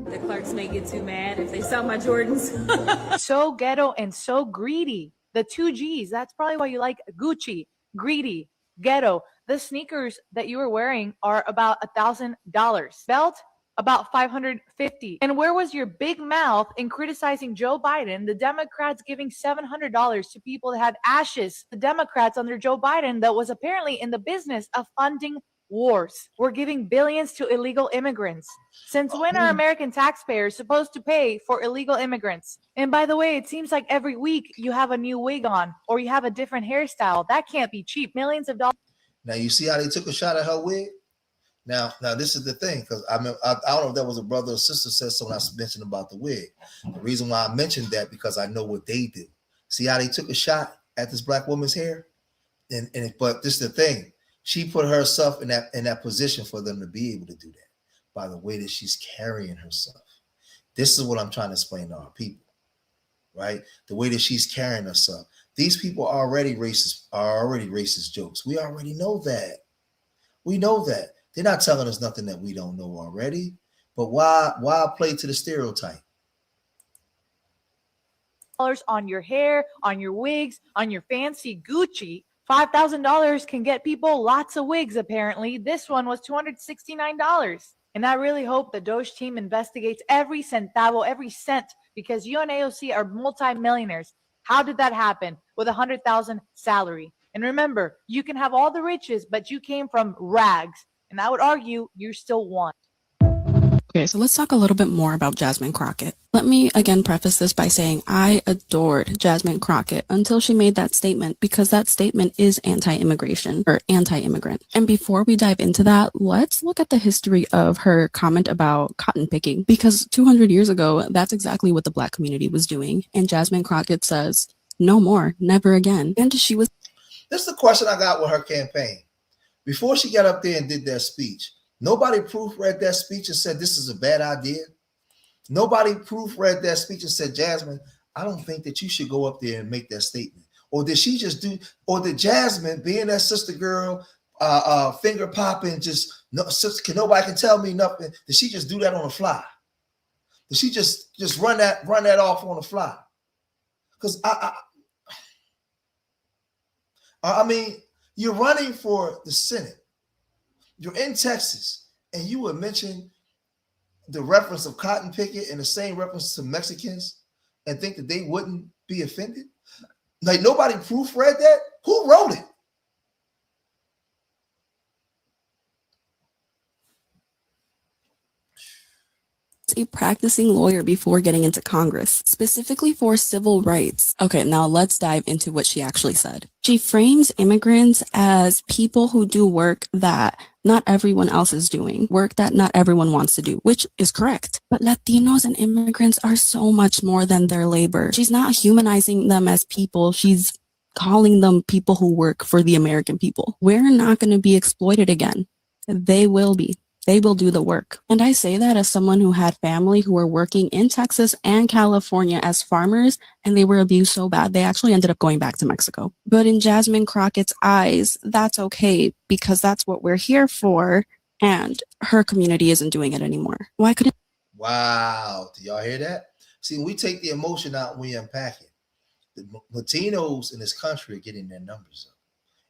The clerks may get too mad if they saw my Jordans. So ghetto and so greedy. The two G's. That's probably why you like Gucci, greedy, ghetto. The sneakers that you were wearing are about $1,000. Belt, about $550. And where was your big mouth in criticizing Joe Biden, the Democrats giving $700 to people that had ashes, the Democrats under Joe Biden that was apparently in the business of funding wars. We're giving billions to illegal immigrants. Since when are American taxpayers supposed to pay for illegal immigrants? And by the way, it seems like every week you have a new wig on or you have a different hairstyle. That can't be cheap. Millions of dollars. Now you see how they took a shot at her wig? Now this is the thing, because I don't know if that was a brother or sister said something I mentioned about the wig. The reason why I mentioned that, because I know what they do. See how they took a shot at this black woman's hair? But this is the thing. She put herself in that position for them to be able to do that by the way that she's carrying herself. This is what I'm trying to explain to our people, right? The way that she's carrying herself. These people are already racist jokes. We already know that. We know that. They're not telling us nothing that we don't know already. But why play to the stereotype? On your hair, on your wigs, on your fancy Gucci. $5,000 can get people lots of wigs, apparently. This one was $269. And I really hope the Doge team investigates every centavo, every cent, because you and AOC are multimillionaires. How did that happen with $100,000 salary? And remember, you can have all the riches, but you came from rags. And I would argue you're still one. Okay, so let's talk a little bit more about Jasmine Crockett. Let me again preface this by saying I adored Jasmine Crockett until she made that statement, because that statement is anti-immigration or anti-immigrant. And before we dive into that, let's look at the history of her comment about cotton picking, because 200 years ago, that's exactly what the Black community was doing. And Jasmine Crockett says, no more, never again. And she was... This is the question I got with her campaign. Before she got up there and did that speech, nobody proofread that speech and said this is a bad idea. Nobody proofread that speech and said, Jasmine, I don't think that you should go up there and make that statement. Or did she just do, or did Jasmine, being that sister girl, finger popping, just no, sister, nobody can tell me nothing? Did she just do that on the fly? Did she just run that off on the fly? Because I mean, you're running for the Senate. You're in Texas, and you would mention the reference of cotton picket and the same reference to Mexicans and think that they wouldn't be offended? Like, nobody proofread that? Who wrote it? A practicing lawyer before getting into Congress, specifically for civil rights. Okay, now let's dive into what she actually said. She frames immigrants as people who do work that not everyone else is doing, work that not everyone wants to do, which is correct. But Latinos and immigrants are so much more than their labor. She's not humanizing them as people. She's calling them people who work for the American people. We're not going to be exploited again. They will be. They will do the work. And I say that as someone who had family who were working in Texas and California as farmers, and they were abused so bad, they actually ended up going back to Mexico. But in Jasmine Crockett's eyes, that's okay, because that's what we're here for, and her community isn't doing it anymore. Why couldn't... Wow. Do y'all hear that? See, we take the emotion out and we unpack it. The Latinos in this country are getting their numbers up,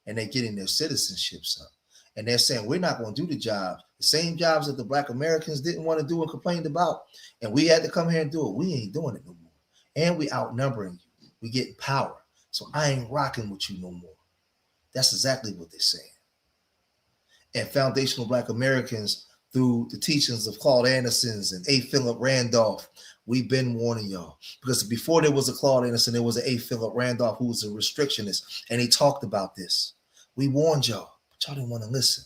and they're getting their citizenships up. And they're saying, we're not going to do the jobs, the same jobs that the Black Americans didn't want to do and complained about. And we had to come here and do it. We ain't doing it no more. And we outnumbering you. We getting power. So I ain't rocking with you no more. That's exactly what they're saying. And foundational Black Americans, through the teachings of Claude Anderson's and A. Philip Randolph, we've been warning y'all. Because before there was a Claude Anderson, there was an A. Philip Randolph who was a restrictionist. And he talked about this. We warned y'all. Y'all didn't want to listen.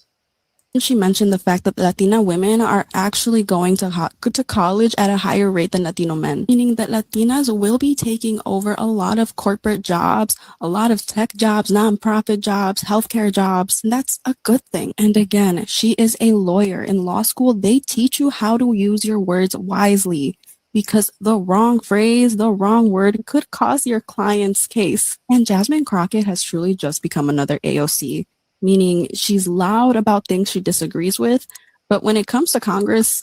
She mentioned the fact that Latina women are actually going to college at a higher rate than Latino men, meaning that Latinas will be taking over a lot of corporate jobs, a lot of tech jobs, nonprofit jobs, healthcare jobs. And that's a good thing. And again, she is a lawyer. In law school, they teach you how to use your words wisely, because the wrong phrase, the wrong word could cause your client's case. And Jasmine Crockett has truly just become another AOC. Meaning she's loud about things she disagrees with, but when it comes to Congress,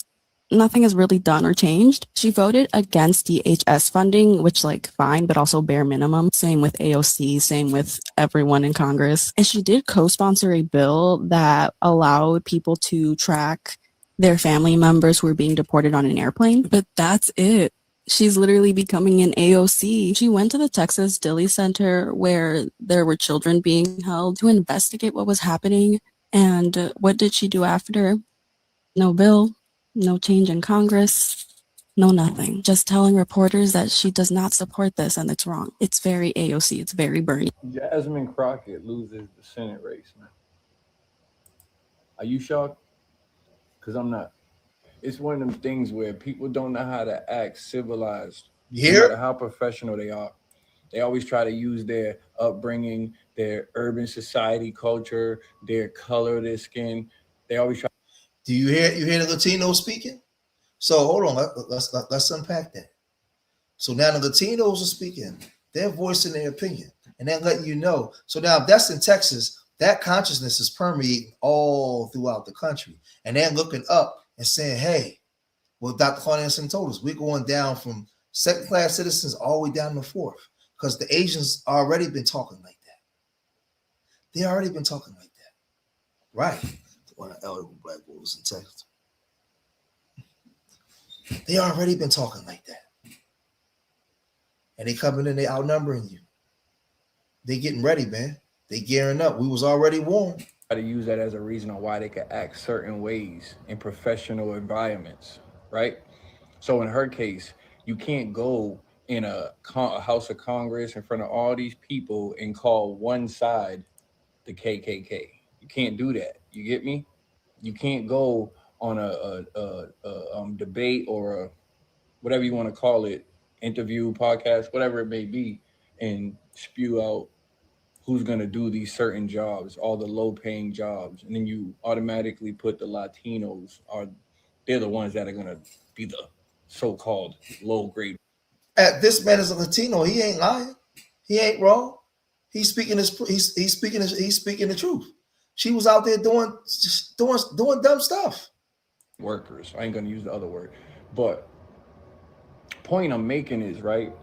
nothing is really done or changed. She voted against DHS funding, which, like, fine, but also bare minimum. Same with AOC, same with everyone in Congress. And she did co-sponsor a bill that allowed people to track their family members who were being deported on an airplane, but that's it. She's literally becoming an AOC. She went to the Texas Dilley Center where there were children being held to investigate what was happening. And what did she do after? No bill, no change in Congress, no nothing. Just telling reporters that she does not support this and it's wrong. It's very AOC. It's very Bernie. Jasmine Crockett loses the Senate race, man. Are you shocked? Because I'm not. It's one of them things where people don't know how to act civilized, no matter how professional they are. They always try to use their upbringing, their urban society culture, their color, their skin. They always try. Do you hear the Latino speaking? So hold on, let's unpack that. So now the Latinos are speaking, they're voicing their opinion, and they're letting you know. So now if that's in Texas, that consciousness is permeating all throughout the country, and they're looking up and saying, "Hey, well, Dr. Clarnson told us we're going down from second-class citizens all the way down to fourth, because the Asians already been talking like that. They already been talking like that, right? One of the eligible black voters in Texas. They already been talking like that. And they coming in, they outnumbering you. They getting ready, man. They gearing up. We was already warned. Try to use that as a reason on why they could act certain ways in professional environments, right? So in her case, you can't go in a House of Congress in front of all these people and call one side the KKK. You can't do that. You get me? You can't go on a debate or a whatever you want to call it, interview, podcast, whatever it may be, and spew out who's going to do these certain jobs, all the low-paying jobs, and then you automatically put the Latinos they're the ones that are going to be the so-called low-grade. This man is a Latino. He ain't lying. He ain't wrong. He's speaking the truth. She was out there doing dumb stuff. Workers. I ain't going to use the other word, but point I'm making is, right,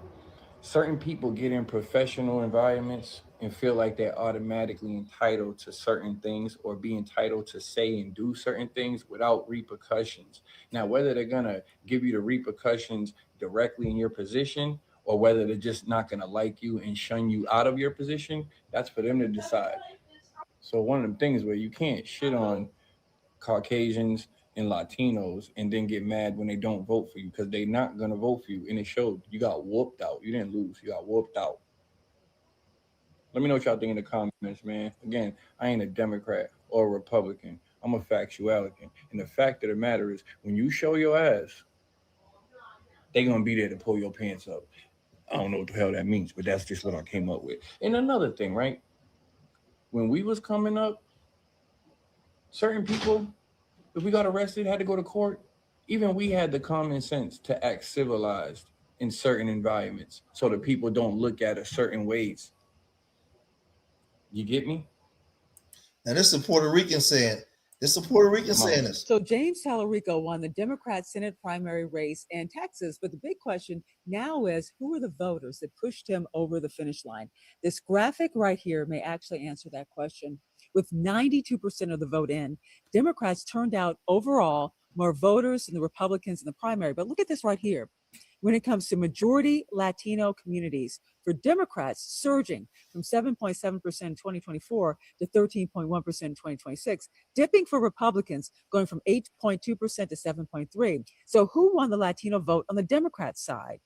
certain people get in professional environments and feel like they're automatically entitled to certain things or be entitled to say and do certain things without repercussions. Now, whether they're going to give you the repercussions directly in your position or whether they're just not going to like you and shun you out of your position, that's for them to decide. So one of them things where you can't shit on Caucasians and Latinos and then get mad when they don't vote for you, because they're not going to vote for you. And it showed. You got whooped out. You didn't lose. You got whooped out. Let me know what y'all think in the comments, man. Again, I ain't a Democrat or a Republican. I'm a factuality. And the fact of the matter is, when you show your ass, they're going to be there to pull your pants up. I don't know what the hell that means, but that's just what I came up with. And another thing, right? When we was coming up, certain people, if we got arrested, had to go to court, even we had the common sense to act civilized in certain environments so that people don't look at us certain ways. You get me? Now this is a Puerto Rican saying. This is a Puerto Rican saying this. So James Talarico won the Democrat Senate primary race in Texas, but the big question now is, who are the voters that pushed him over the finish line? This graphic right here may actually answer that question. With 92% of the vote in, Democrats turned out overall more voters than the Republicans in the primary. But look at this right here. When it comes to majority Latino communities, for Democrats surging from 7.7% in 2024 to 13.1% in 2026, dipping for Republicans going from 8.2% to 7.3%. So who won the Latino vote on the Democrat side?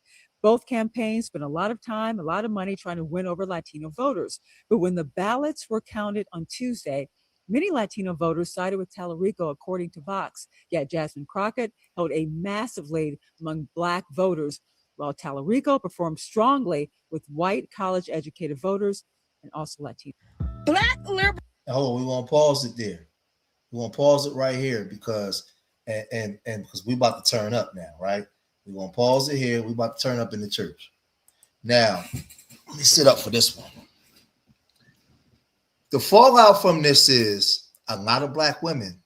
Both campaigns spent a lot of time, a lot of money trying to win over Latino voters. But when the ballots were counted on Tuesday, many Latino voters sided with Talarico, according to Vox. Yet Jasmine Crockett held a massive lead among Black voters, while Talarico performed strongly with white college-educated voters and also Latino. Black liberal. Hold on, we want to pause it there. We want to pause it right here because because we're about to turn up now, right? We're going to pause it here. We're about to turn up in the church. Now, let me sit up for this one. The fallout from this is a lot of Black women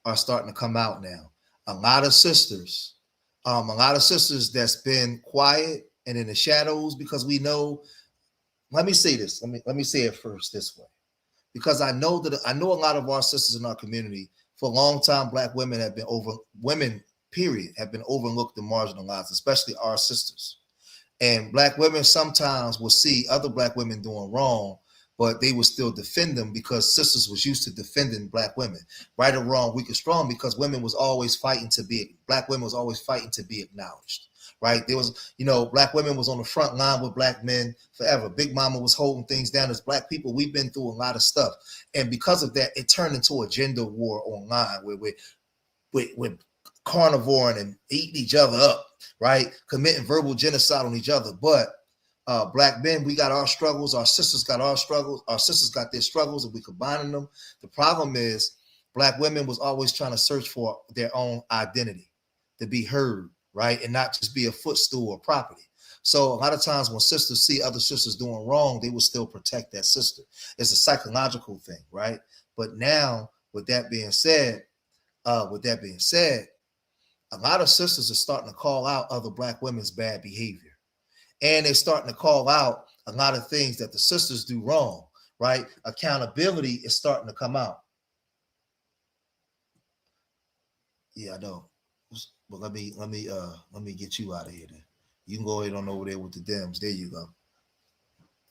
are starting to come out now. A lot of sisters that's been quiet and in the shadows, because we know. Let me say this. Let me say it first this way, because I know a lot of our sisters in our community for a long time. Black women have been have been overlooked and marginalized, especially our sisters. And Black women sometimes will see other Black women doing wrong, but they would still defend them because sisters was used to defending black women, right or wrong, weak or strong, because women was always fighting to be, black women was always fighting to be acknowledged, right? There was, you know, black women was on the front line with black men forever. Big Mama was holding things down. As black people, we've been through a lot of stuff. And because of that, it turned into a gender war online where we're carnivoring and eating each other up, right? Committing verbal genocide on each other. But black men, we got our struggles. Our sisters got our struggles. Our sisters got their struggles, and we combining them. The problem is black women was always trying to search for their own identity, to be heard, right? And not just be a footstool or property. So a lot of times when sisters see other sisters doing wrong, they will still protect that sister. It's a psychological thing, right? But now, with that being said, a lot of sisters are starting to call out other black women's bad behavior. And they're starting to call out a lot of things that the sisters do wrong, right? Accountability is starting to come out. Yeah, I know. But let me get you out of here then. You can go ahead on over there with the Dems. There you go.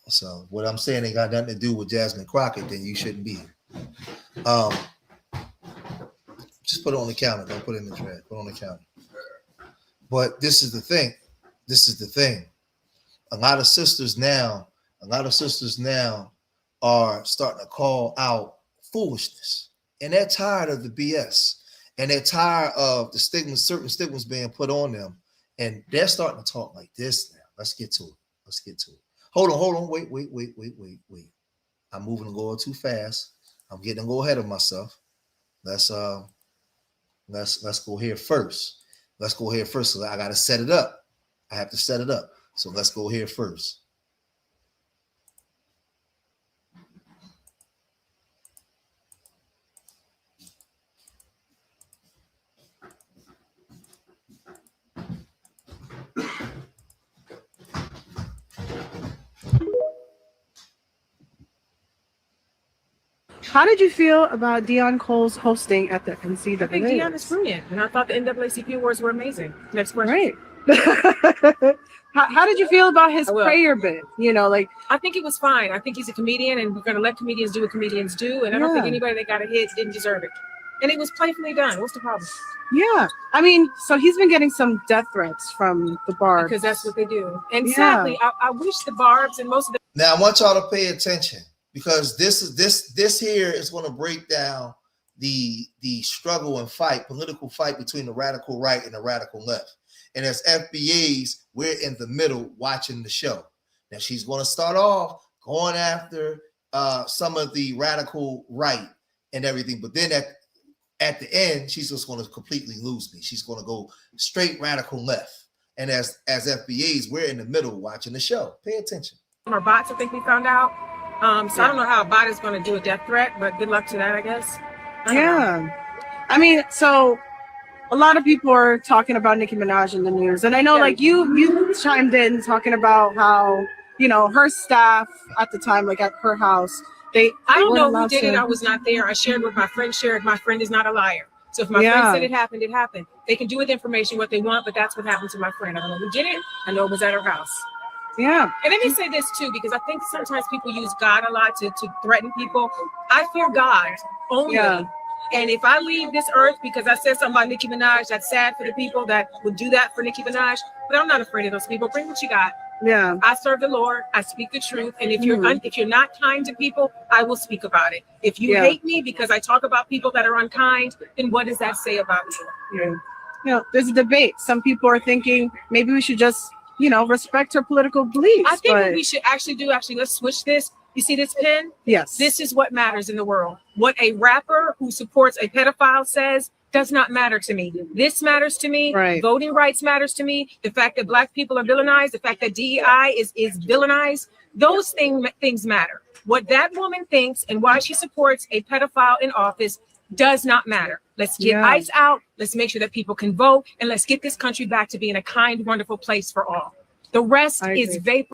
So what I'm saying ain't got nothing to do with Jasmine Crockett, then you shouldn't be here. Just put it on the counter. Don't put it in the trash. Put it on the counter. But this is the thing. A lot of sisters now are starting to call out foolishness. And they're tired of the BS. And they're tired of the stigmas, certain stigmas being put on them. And they're starting to talk like this now. Let's get to it. Hold on. Wait. I'm moving a little too fast. I'm getting a little ahead of myself. Let's go here first. So I gotta set it up. I have to set it up. So let's go here first. How did you feel about Dion Cole's hosting at the NCAA? I think Dion is brilliant, and I thought the NAACP awards were amazing. Next question. Right. How did you feel about his prayer bit? You know, like, I think it was fine. I think he's a comedian, and we're going to let comedians do what comedians do. And I don't think anybody that got a hit didn't deserve it. And it was playfully done. What's the problem? Yeah. I mean, so he's been getting some death threats from the Barbs. Because that's what they do. And sadly, I wish the Barbs and most of the... Now, I want y'all to pay attention, because this here is going to break down the struggle and political fight between the radical right and the radical left. And as FBAs, we're in the middle watching the show. Now, she's going to start off going after some of the radical right and everything. But then at the end, she's just going to completely lose me. She's going to go straight radical left. And as FBAs, we're in the middle watching the show. Pay attention. Our bots, I think we found out. So I don't know how a bot is going to do a death threat, but good luck to that, I guess. I mean, so a lot of people are talking about Nicki Minaj in the news. And I know, like, you chimed in talking about how, you know, her staff at the time, like at her house, I don't know who did it. I was not there. I shared what my friend shared. My friend is not a liar. So if my friend said it happened, it happened. They can do with information what they want, but that's what happened to my friend. I don't know who did it. I know it was at her house. Yeah. And let me say this too, because I think sometimes people use God a lot to threaten people. I fear God only. Yeah. And if I leave this earth because I said something about Nicki Minaj, that's sad for the people that would do that for Nicki Minaj. But I'm not afraid of those people. Bring what you got. Yeah. I serve the Lord. I speak the truth. And if you're not kind to people, I will speak about it. If you hate me because I talk about people that are unkind, then what does that say about you? Yeah. You know, there's a debate. Some people are thinking maybe we should just, you know, respect her political beliefs. I think what we should let's switch this. You see this pen? Yes. This is what matters in the world. What a rapper who supports a pedophile says does not matter to me. This matters to me. Right. Voting rights matters to me. The fact that Black people are villainized, the fact that DEI is villainized, those things matter. What that woman thinks and why she supports a pedophile in office does not matter. Let's get ICE out. Let's make sure that people can vote, and let's get this country back to being a kind, wonderful place for all. The rest is vapor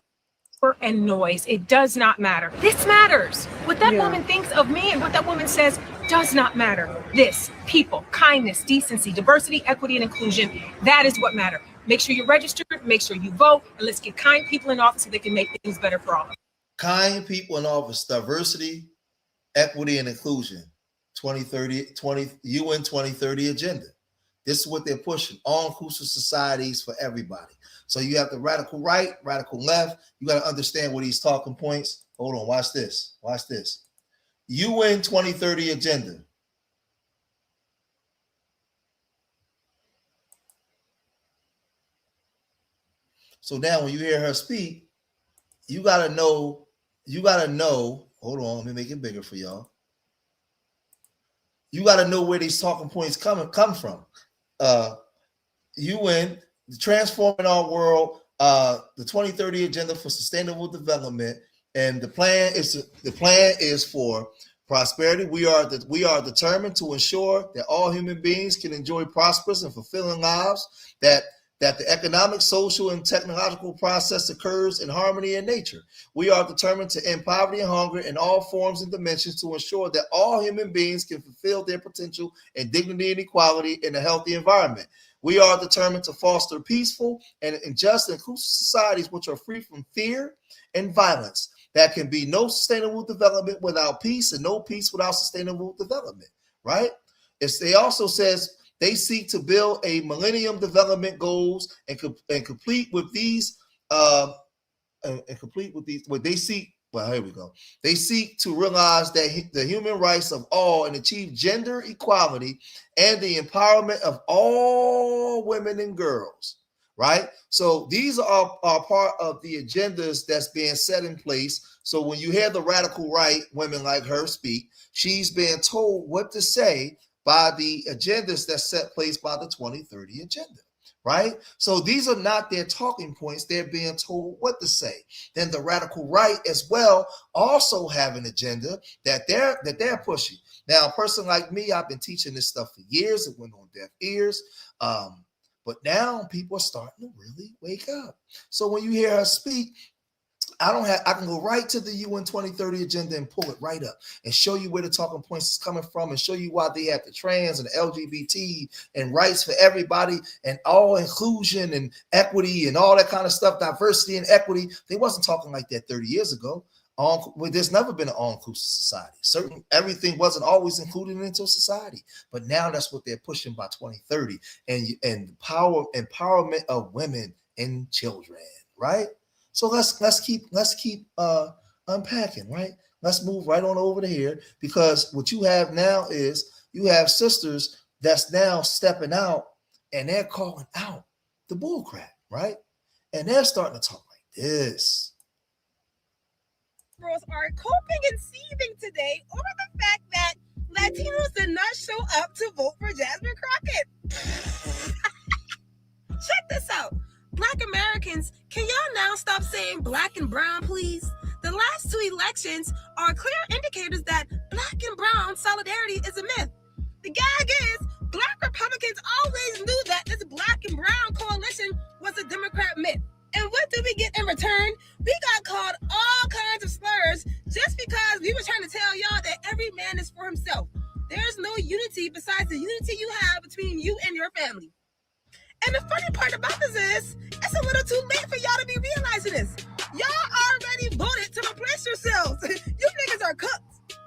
and noise. It does not matter. This matters. What that woman thinks of me and what that woman says does not matter. This, people, kindness, decency, diversity, equity, and inclusion, that is what matters. Make sure you're registered, make sure you vote, and let's get kind people in office so they can make things better for all. Kind people in office, diversity, equity, and inclusion. 2030, UN 2030 agenda. This is what they're pushing. All inclusive societies for everybody. So you have the radical right, radical left. You got to understand what these talking points. Hold on, watch this. Watch this. UN 2030 agenda. So now when you hear her speak, you gotta know, hold on, let me make it bigger for y'all. You gotta know where these talking points come from. UN, transforming our world, the 2030 agenda for sustainable development, and the plan is for prosperity. We are determined to ensure that all human beings can enjoy prosperous and fulfilling lives, that the economic, social, and technological process occurs in harmony in nature. We are determined to end poverty and hunger in all forms and dimensions to ensure that all human beings can fulfill their potential and dignity and equality in a healthy environment. We are determined to foster peaceful and just and inclusive societies which are free from fear and violence. There can be no sustainable development without peace and no peace without sustainable development, right? They also says they seek to build a Millennium Development Goals and complete with these what they seek. Well, here we go. They seek to realize that the human rights of all and achieve gender equality and the empowerment of all women and girls, right? So these are part of the agendas that's being set in place. So when you hear the radical right, women like her speak, she's being told what to say by the agendas that's set place by the 2030 agenda, right? So these are not their talking points. They're being told what to say. Then the radical right as well also have an agenda that they're pushing. Now, a person like me, I've been teaching this stuff for years. It went on deaf ears. But now people are starting to really wake up. So when you hear her speak, I can go right to the UN 2030 agenda and pull it right up and show you where the talking points is coming from and show you why they have the trans and the LGBT and rights for everybody and all inclusion and equity and all that kind of stuff, diversity and equity. They wasn't talking like that 30 years ago. There's never been an all-inclusive society. Everything wasn't always included into society, but now that's what they're pushing by 2030 and empowerment of women and children, right? So let's keep unpacking, right? Let's move right on over to here, because what you have now is you have sisters that's now stepping out and they're calling out the bullcrap, right? And they're starting to talk like this. Girls are coping and seething today over the fact that Latinos did not show up to vote for Jasmine Crockett. Check this out. Black Americans, can y'all now stop saying black and brown, please? The last two elections are clear indicators that black and brown solidarity is a myth. The gag is, Black Republicans always knew that this black and brown coalition was a Democrat myth. And what did we get in return? We got called all kinds of slurs just because we were trying to tell y'all that every man is for himself. There's no unity besides the unity you have between you and your family. And the funny part about this is, it's a little too late for y'all to be realizing this. Y'all already voted to replace yourselves. You niggas are cooked.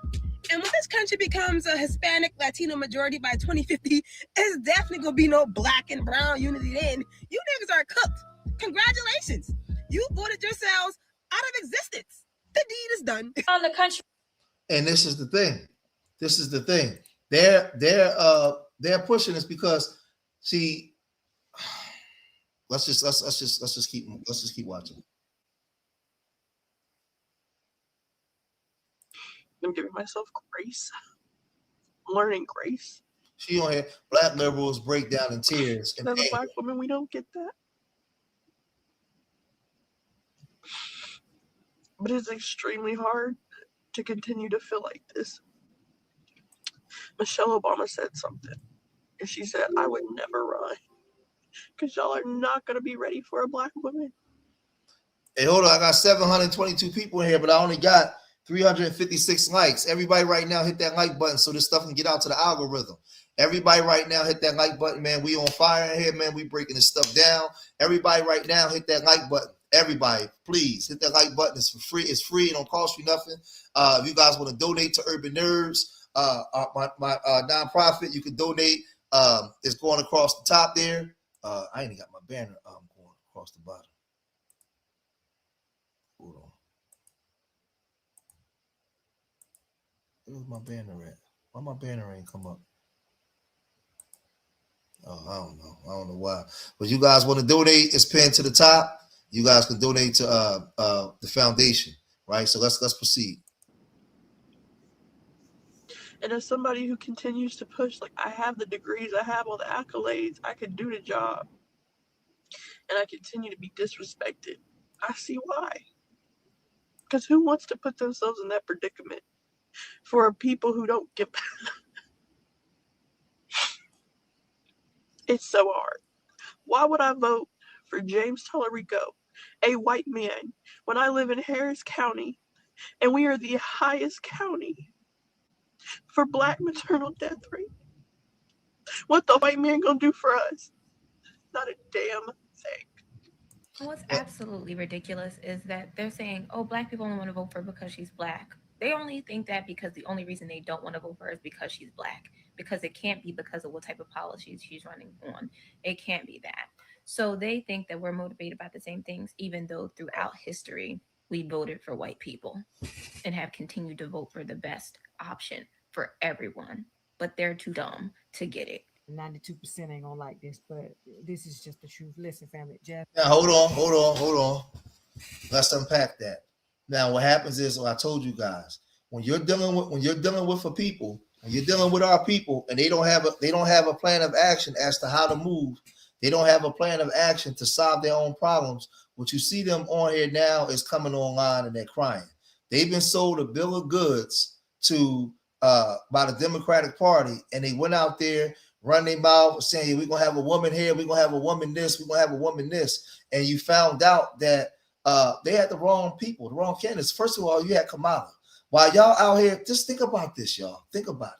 And when this country becomes a Hispanic Latino majority by 2050, it's definitely gonna be no black and brown unity then. You niggas are cooked. Congratulations. You voted yourselves out of existence. The deed is done. On the country. And this is the thing. This is the thing. They're pushing this because, see, let's just keep watching. I'm giving myself grace. I'm learning grace. She on here. Black liberals break down in tears. And as a black woman, we don't get that. But it's extremely hard to continue to feel like this. Michelle Obama said something. And she said, I would never run. Because y'all are not going to be ready for a black woman. Hey, hold on. I got 722 people in here, but I only got 356 likes. Everybody right now hit that like button so this stuff can get out to the algorithm. Everybody right now hit that like button, man. We on fire in here, man. We breaking this stuff down. Everybody right now hit that like button. Everybody, please hit that like button. It's for free. It's free. It don't cost you nothing. If you guys want to donate to Urban Nerds, my nonprofit, you can donate. It's going across the top there. I ain't even got my banner going across the bottom. Hold on. Where's my banner at? Why my banner ain't come up? Oh, I don't know. I don't know why. But you guys want to donate? It's pinned to the top. You guys can donate to the foundation, right? So let's proceed. And as somebody who continues to push, like, I have the degrees, I have all the accolades, I could do the job, and I continue to be disrespected, I see why. Because who wants to put themselves in that predicament for people who don't give? It's so hard. Why would I vote for James Tallarico, a white man, when I live in Harris County, and we are the highest county for Black maternal death rate? What the white man gonna do for us? Not a damn thing. What's absolutely ridiculous is that they're saying, oh, Black people only want to vote for her because she's Black. They only think that because the only reason they don't want to vote for her is because she's Black, because it can't be because of what type of policies she's running on. It can't be that. So they think that we're motivated by the same things, even though throughout history, we voted for white people and have continued to vote for the best option for everyone. But they're too dumb to get it. 92% ain't gonna like this, but this is just the truth. Listen, family, Jeff. Now hold on. Let's unpack that. Now what happens is, I told you guys, when you're dealing with a people, when you're dealing with our people, and they don't have a plan of action as to how to move, they don't have a plan of action to solve their own problems. What you see them on here now is coming online and they're crying. They've been sold a bill of goods to by the Democratic Party, and they went out there, run their mouth saying, we're gonna have a woman here, we're gonna have a woman this, we're gonna have a woman this. And you found out that they had the wrong people, the wrong candidates. First of all, you had Kamala. While y'all out here, just think about this, y'all. Think about it.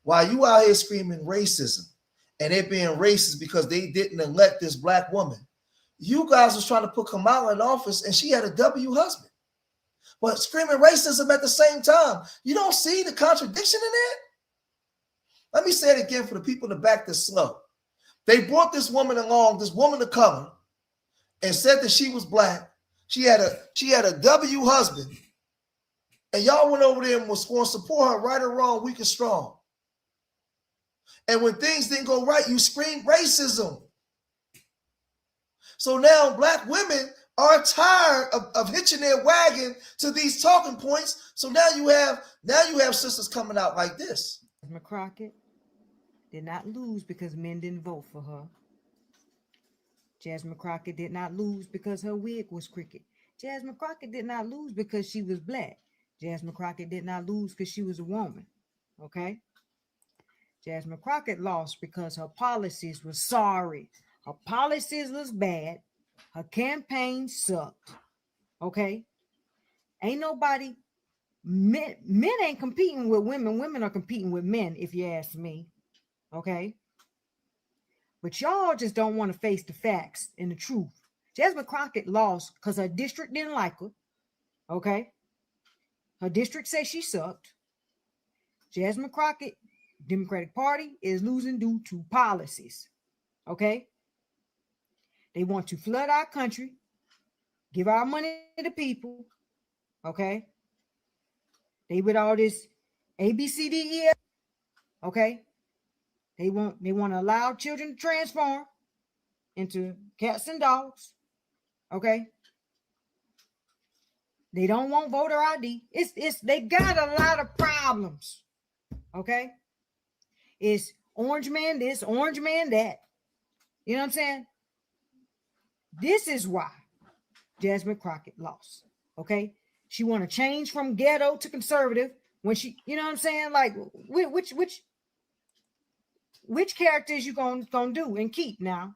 While you out here screaming racism, and they're being racist because they didn't elect this Black woman, you guys was trying to put Kamala in office, and she had a W husband. But screaming racism at the same time. You don't see the contradiction in that? Let me say it again for the people in the back that's slow. They brought this woman along, this woman of color, and said that she was Black. She had a W husband, and y'all went over there and was going to support her, right or wrong, weak or strong. And when things didn't go right, you screamed racism. So now Black women are tired of hitching their wagon to these talking points. So now you have sisters coming out like this. Jasmine Crockett did not lose because men didn't vote for her. Jasmine Crockett did not lose because her wig was crooked. Jasmine Crockett did not lose because she was Black. Jasmine Crockett did not lose because she was a woman. Okay? Jasmine Crockett lost because her policies were sorry. Her policies was bad. Her campaign sucked. Okay? Ain't nobody, men ain't competing with women. Women are competing with men, if you ask me. Okay? But y'all just don't want to face the facts and the truth. Jasmine Crockett lost because her district didn't like her. Okay? Her district said she sucked. Jasmine Crockett, Democratic Party, is losing due to policies. Okay? They want to flood our country, give our money to people. Okay? They with all this ABCDE. Okay? They want to allow children to transform into cats and dogs. Okay? They don't want voter ID. They got a lot of problems. Okay? It's orange man this, orange man that. You know what I'm saying? This is why Jasmine Crockett lost. Okay? She want to change from ghetto to conservative when she, you know what I'm saying? Like, which characters you gonna do and keep now?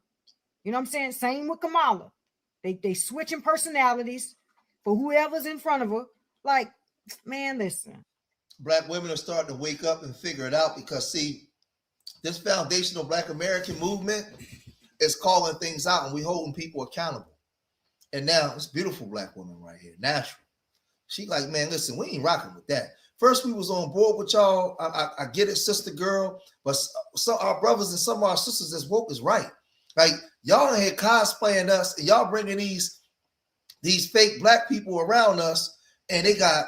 You know what I'm saying? Same with Kamala. They switching personalities for whoever's in front of her. Like, man, listen. Black women are starting to wake up and figure it out because, see, this foundational Black American movement is calling things out, and we holding people accountable. And now it's beautiful black woman right here, natural. She like, man, listen, we ain't rocking with that. First, we was on board with y'all. I get it, sister girl, but some our brothers and some of our sisters that's woke is right. Like y'all in here cosplaying us, and y'all bringing these fake black people around us, and they got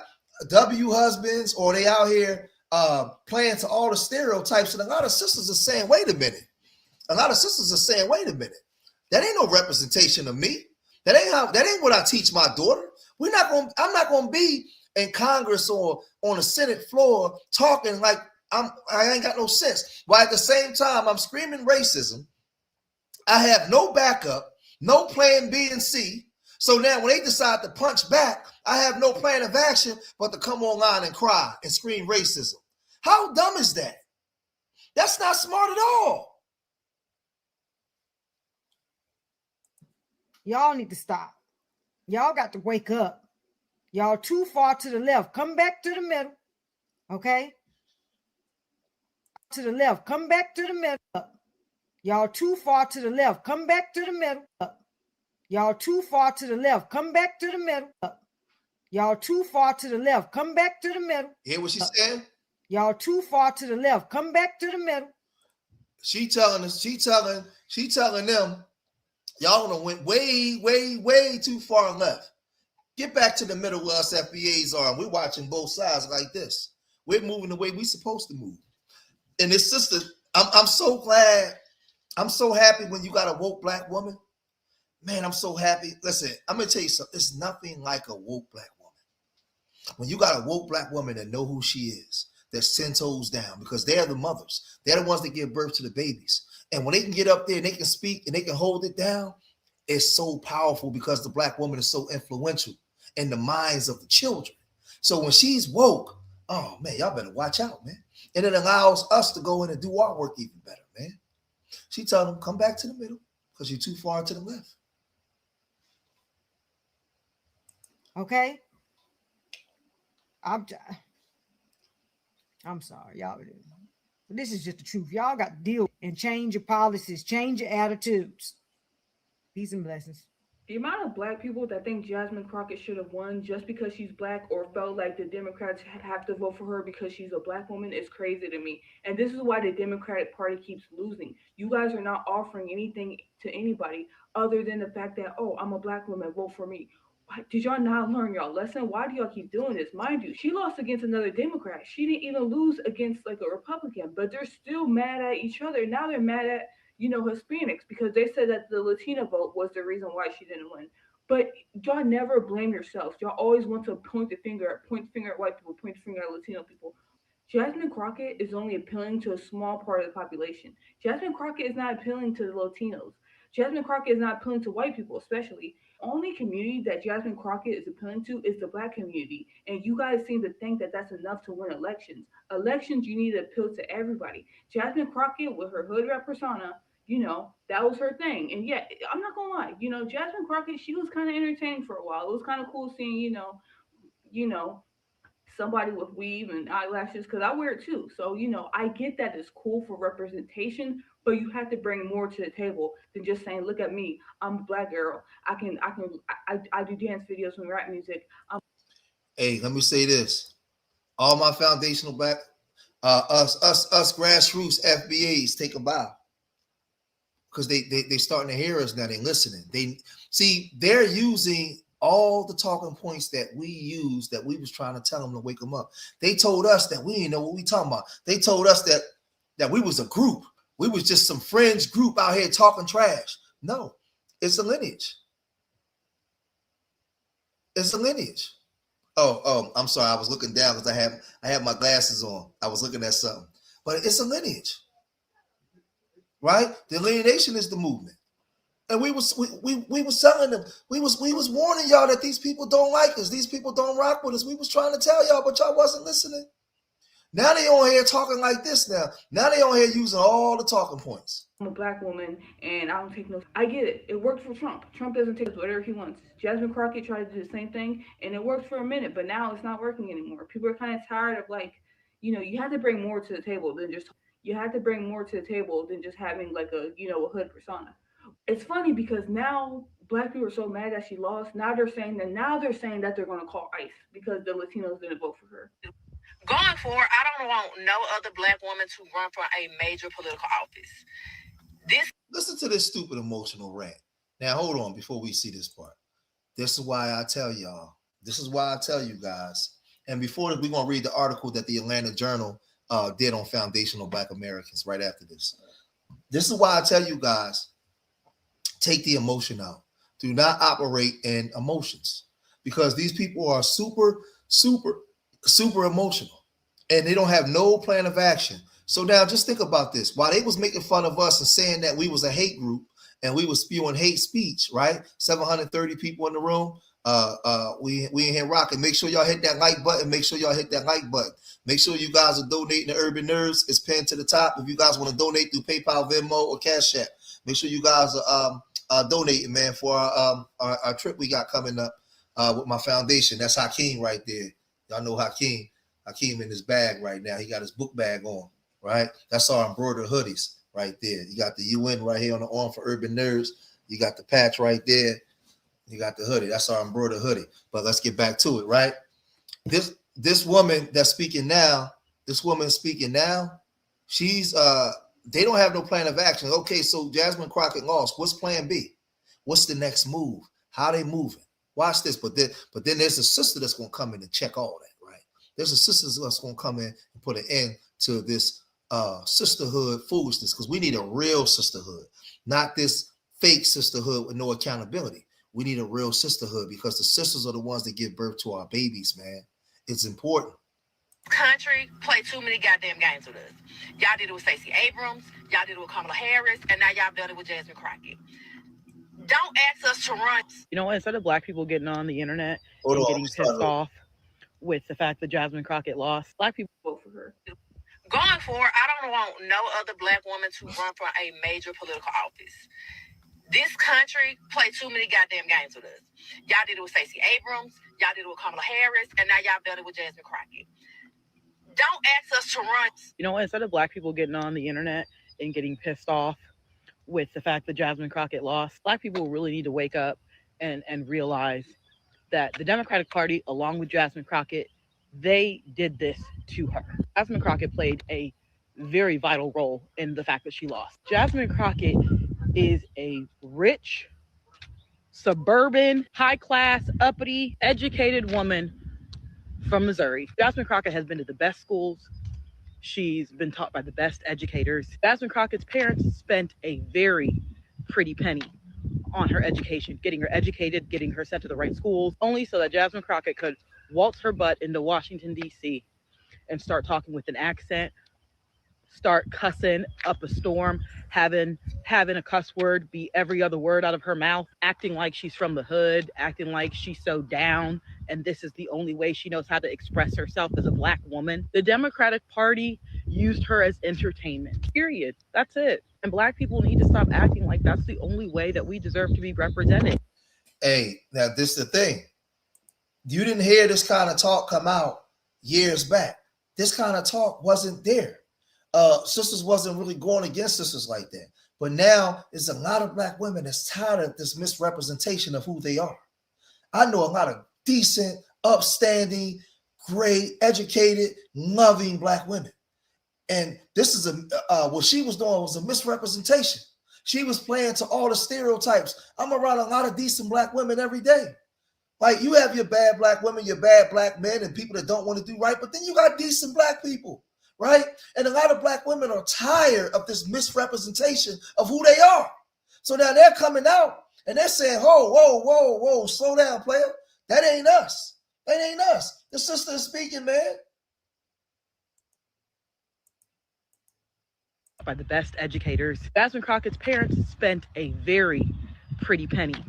W husbands, or they out here playing to all the stereotypes. And a lot of sisters are saying, wait a minute. A lot of sisters are saying, wait a minute. That ain't no representation of me. That ain't what I teach my daughter. I'm not gonna be in Congress or on the Senate floor talking like I ain't got no sense. While at the same time I'm screaming racism. I have no backup, no plan B and C. So now when they decide to punch back, I have no plan of action but to come online and cry and scream racism. How dumb is that? That's not smart at all. Y'all need to stop. Y'all got to wake up. Y'all too far to the left. Come back to the middle. Okay? To the left. Come back to the middle. Y'all too far to the left. Come back to the middle. Y'all too far to the left. Come back to the middle. Y'all too far to the left. Come back to the middle. Hear what she's saying? Y'all too far to the left. Come back to the middle. She telling them, y'all done went way too far left. Get back to the middle where us FBAs are. We're watching both sides like this. We're moving the way we're supposed to move. And this sister, I'm so glad. I'm so happy when you got a woke black woman. Man, I'm so happy. Listen, I'm going to tell you something. It's nothing like a woke black woman. When you got a woke black woman that know who she is, that's 10 toes down, because they're the mothers. They're the ones that give birth to the babies. And when they can get up there and they can speak and they can hold it down, it's so powerful because the black woman is so influential in the minds of the children. So when she's woke, oh man, y'all better watch out, man. And it allows us to go in and do our work even better, man. She told them, come back to the middle because you're too far to the left. Okay? I'm sorry, y'all. This is just the truth. Y'all got to deal and change your policies, change your attitudes. Peace and blessings. The amount of black people that think Jasmine Crockett should have won just because she's black, or felt like the Democrats have to vote for her because she's a black woman, is crazy to me. And this is why the Democratic Party keeps losing. You guys are not offering anything to anybody other than the fact that, oh, I'm a black woman, vote for me. Did y'all not learn y'all lesson? Why do y'all keep doing this? Mind you, she lost against another Democrat. She didn't even lose against like a Republican, but they're still mad at each other. Now they're mad at, Hispanics, because they said that the Latina vote was the reason why she didn't win. But y'all never blame yourselves. Y'all always want to point the finger at white people, point the finger at Latino people. Jasmine Crockett is only appealing to a small part of the population. Jasmine Crockett is not appealing to the Latinos. Jasmine Crockett is not appealing to white people, especially. Only community that Jasmine Crockett is appealing to is the black community. And you guys seem to think that that's enough to win elections. Elections, you need to appeal to everybody. Jasmine Crockett, with her hood rap persona, that was her thing. And yet, I'm not gonna lie, Jasmine Crockett, she was kind of entertaining for a while. It was kind of cool seeing, somebody with weave and eyelashes, because I wear it too. So, I get that it's cool for representation, but you have to bring more to the table than just saying, look at me, I'm a black girl. I do dance videos and rap music. Hey, let me say this. All my foundational black, us grassroots FBAs, take a bow. Because they starting to hear us now. They're listening. They're using all the talking points that we used, that we was trying to tell them to wake them up. They told us that we didn't know what we talking about. They told us that we was a group. We was just some fringe group out here talking trash. No, it's a lineage. It's a lineage. Oh, I'm sorry. I was looking down because I had my glasses on. I was looking at something. But it's a lineage. Right? The Lineage is the movement. And we was telling them, we was warning y'all that these people don't like us. These people don't rock with us. We was trying to tell y'all, but y'all wasn't listening. Now they on here talking like this now. Now they on here using all the talking points. I'm a black woman and I don't take no. I get it. It worked for Trump. Trump doesn't take whatever he wants. Jasmine Crockett tried to do the same thing and it worked for a minute, but now it's not working anymore. People are kind of tired of you have to bring more to the table than just having like a hood persona. It's funny because now black people are so mad that she lost. Now they're saying that they're going to call ICE because the Latinos didn't vote for her. Going forward, I don't want no other black woman to run for a major political office. Listen to this stupid emotional rant. Now, hold on before we see this part. This is why I tell y'all. This is why I tell you guys. And before we're going to read the article that the Atlanta Journal did on foundational Black Americans right after this. This is why I tell you guys, take the emotion out. Do not operate in emotions because these people are super emotional and they don't have no plan of action. So now just think about this. While they was making fun of us and saying that we was a hate group and we was spewing hate speech, right? 730 people in the room. We in here rocking. Make sure y'all hit that like button. Make sure y'all hit that like button. Make sure you guys are donating to Urban Nerds. It's pinned to the top. If you guys want to donate through PayPal, Venmo, or Cash App, make sure you guys are donating, man, for our trip we got coming up with my foundation. That's Hakeem right there. Y'all know Hakeem. Hakeem in his bag right now. He got his book bag on, right? That's our embroidered hoodies right there. You got the UN right here on the arm for Urban Nerds. You got the patch right there. You got the hoodie. That's our embroidered hoodie. But let's get back to it, right? This woman that's speaking now, she's they don't have no plan of action. Okay, so Jasmine Crockett lost. What's plan B? What's the next move? How they moving? Watch this. But then there's a sister that's gonna come in and check all that, right? There's a sister that's gonna come in and put an end to this sisterhood foolishness, because we need a real sisterhood, not this fake sisterhood with no accountability. We need a real sisterhood because the sisters are the ones that give birth to our babies, man. It's important. Country play too many goddamn games with us. Y'all did it with Stacey Abrams, y'all did it with Kamala Harris, and now y'all done it with Jasmine Crockett. Don't ask us to run. You know, instead of black people getting on the internet and getting pissed off with the fact that Jasmine Crockett lost, black people vote for her. Going forward, I don't want no other black woman to run for a major political office. This country play too many goddamn games with us. Y'all did it with Stacey Abrams, y'all did it with Kamala Harris, and now y'all done it with Jasmine Crockett. Don't ask us to run. You know, instead of black people getting on the internet and getting pissed off with the fact that Jasmine Crockett lost, black people really need to wake up and realize that the Democratic Party, along with Jasmine Crockett, they did this to her. Jasmine Crockett played a very vital role in the fact that she lost. Jasmine Crockett is a rich, suburban, high-class, uppity, educated woman from Missouri. Jasmine Crockett has been to the best schools. She's been taught by the best educators. Jasmine Crockett's parents spent a very pretty penny on her education, getting her educated, getting her sent to the right schools, only so that Jasmine Crockett could waltz her butt into Washington, D.C. and start talking with an accent, start cussing up a storm, having a cuss word be every other word out of her mouth, acting like she's from the hood, acting like she's so down, and this is the only way she knows how to express herself as a black woman. The Democratic Party used her as entertainment, period. That's it. And black people need to stop acting like that's the only way that we deserve to be represented. Hey, now this is the thing. You didn't hear this kind of talk come out years back. This kind of talk wasn't there. Sisters wasn't really going against sisters like that. But now there's a lot of black women that's tired of this misrepresentation of who they are. I know a lot of decent, upstanding, great, educated, loving black women. And this is what she was doing was a misrepresentation. She was playing to all the stereotypes. I'm around a lot of decent black women every day. Like, you have your bad black women, your bad black men, and people that don't want to do right, but then you got decent black people, right? And a lot of black women are tired of this misrepresentation of who they are. So now they're coming out and they're saying, whoa, slow down, player. That ain't us. That ain't us. The sister is speaking, man. By the best educators. Jasmine Crockett's parents spent a very pretty penny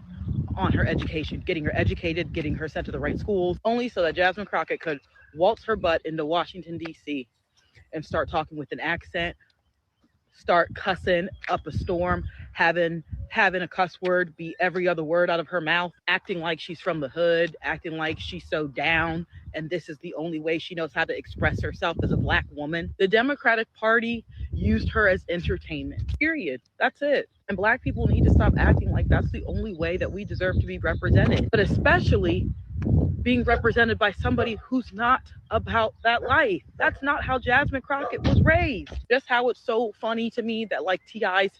on her education, getting her educated, getting her sent to the right schools, only so that Jasmine Crockett could waltz her butt into Washington, D.C. and start talking with an accent, start cussing up a storm, having a cuss word be every other word out of her mouth, acting like she's from the hood, acting like she's so down, and this is the only way she knows how to express herself as a Black woman. The Democratic Party used her as entertainment, period. That's it. And Black people need to stop acting like that's the only way that we deserve to be represented, but especially being represented by somebody who's not about that life. That's not how Jasmine Crockett was raised. Just how it's so funny to me that like T.I.'s,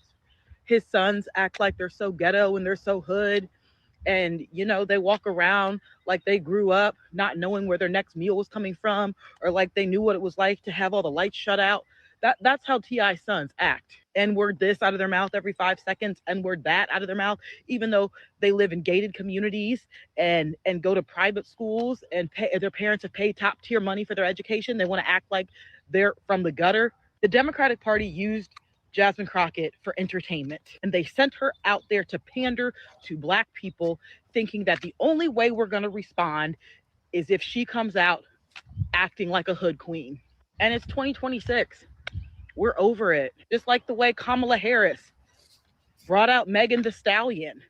his sons act like they're so ghetto and they're so hood. And, you know, they walk around like they grew up not knowing where their next meal was coming from, or like they knew what it was like to have all the lights shut out. That's how T.I.'s sons act. N-word this out of their mouth every 5 seconds, N-word that out of their mouth, even though they live in gated communities and go to private schools and their parents have paid top tier money for their education. They want to act like they're from the gutter. The Democratic Party used Jasmine Crockett for entertainment, and they sent her out there to pander to Black people, thinking that the only way we're going to respond is if she comes out acting like a hood queen. And it's 2026. We're over it. Just like the way Kamala Harris brought out Megan Thee Stallion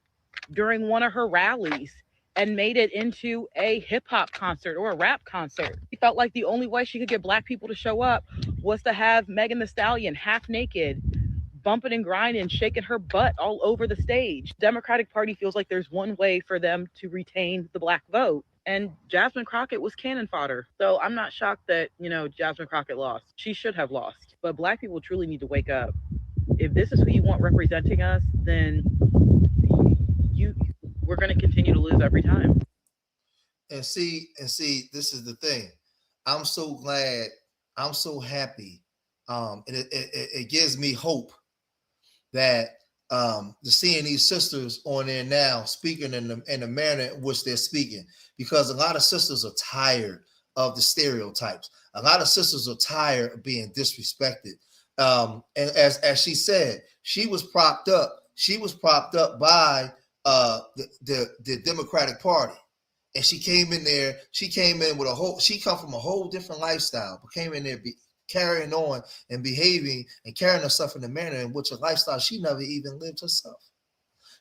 during one of her rallies and made it into a hip hop concert or a rap concert. She felt like the only way she could get Black people to show up was to have Megan Thee Stallion half naked, bumping and grinding, shaking her butt all over the stage. Democratic Party feels like there's one way for them to retain the Black vote. And Jasmine Crockett was cannon fodder. So I'm not shocked that, you know, Jasmine Crockett lost. She should have lost. But Black people truly need to wake up. If this is who you want representing us, then we're going to continue to lose every time. And see, this is the thing. I'm so glad. I'm so happy. And it gives me hope that seeing these sisters on there now speaking in the manner in which they're speaking, because a lot of sisters are tired of the stereotypes. A lot of sisters are tired of being disrespected. And as she said, she was propped up. She was propped up by the Democratic Party. And she came in there, she came in with she come from a whole different lifestyle, but came in there carrying on and behaving and carrying herself in a manner in which a lifestyle she never even lived herself.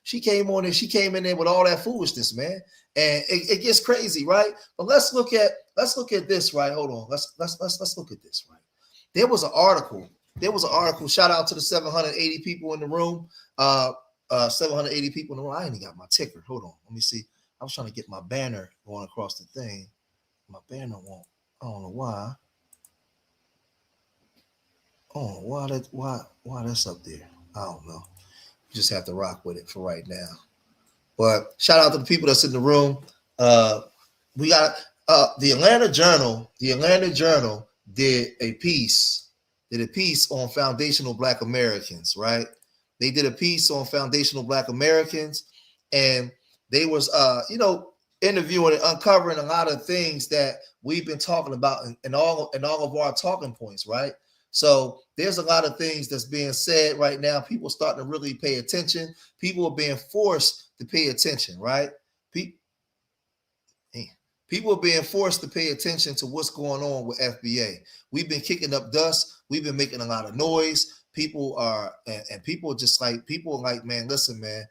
She came in there with all that foolishness, man. And it gets crazy, right? But let's look at this, right? Hold on. Let's look at this, right? There was an article. Shout out to the 780 people in the room. 780 people in the room. I ain't even got my ticker. Hold on. Let me see. I was trying to get my banner going across the thing. My banner won't. I don't know why. Oh, why that's up there? I don't know. You just have to rock with it for right now. But shout out to the people that's in the room. We got the Atlanta Journal. The Atlanta Journal did a piece on foundational Black Americans, right? They did a piece on foundational Black Americans, and they was interviewing and uncovering a lot of things that we've been talking about in all of our talking points, right? So there's a lot of things that's being said right now. People are starting to really pay attention. People are being forced to pay attention, right? People are being forced to pay attention to what's going on with FBA. We've been kicking up dust. We've been making a lot of noise. People are like, man, listen, man.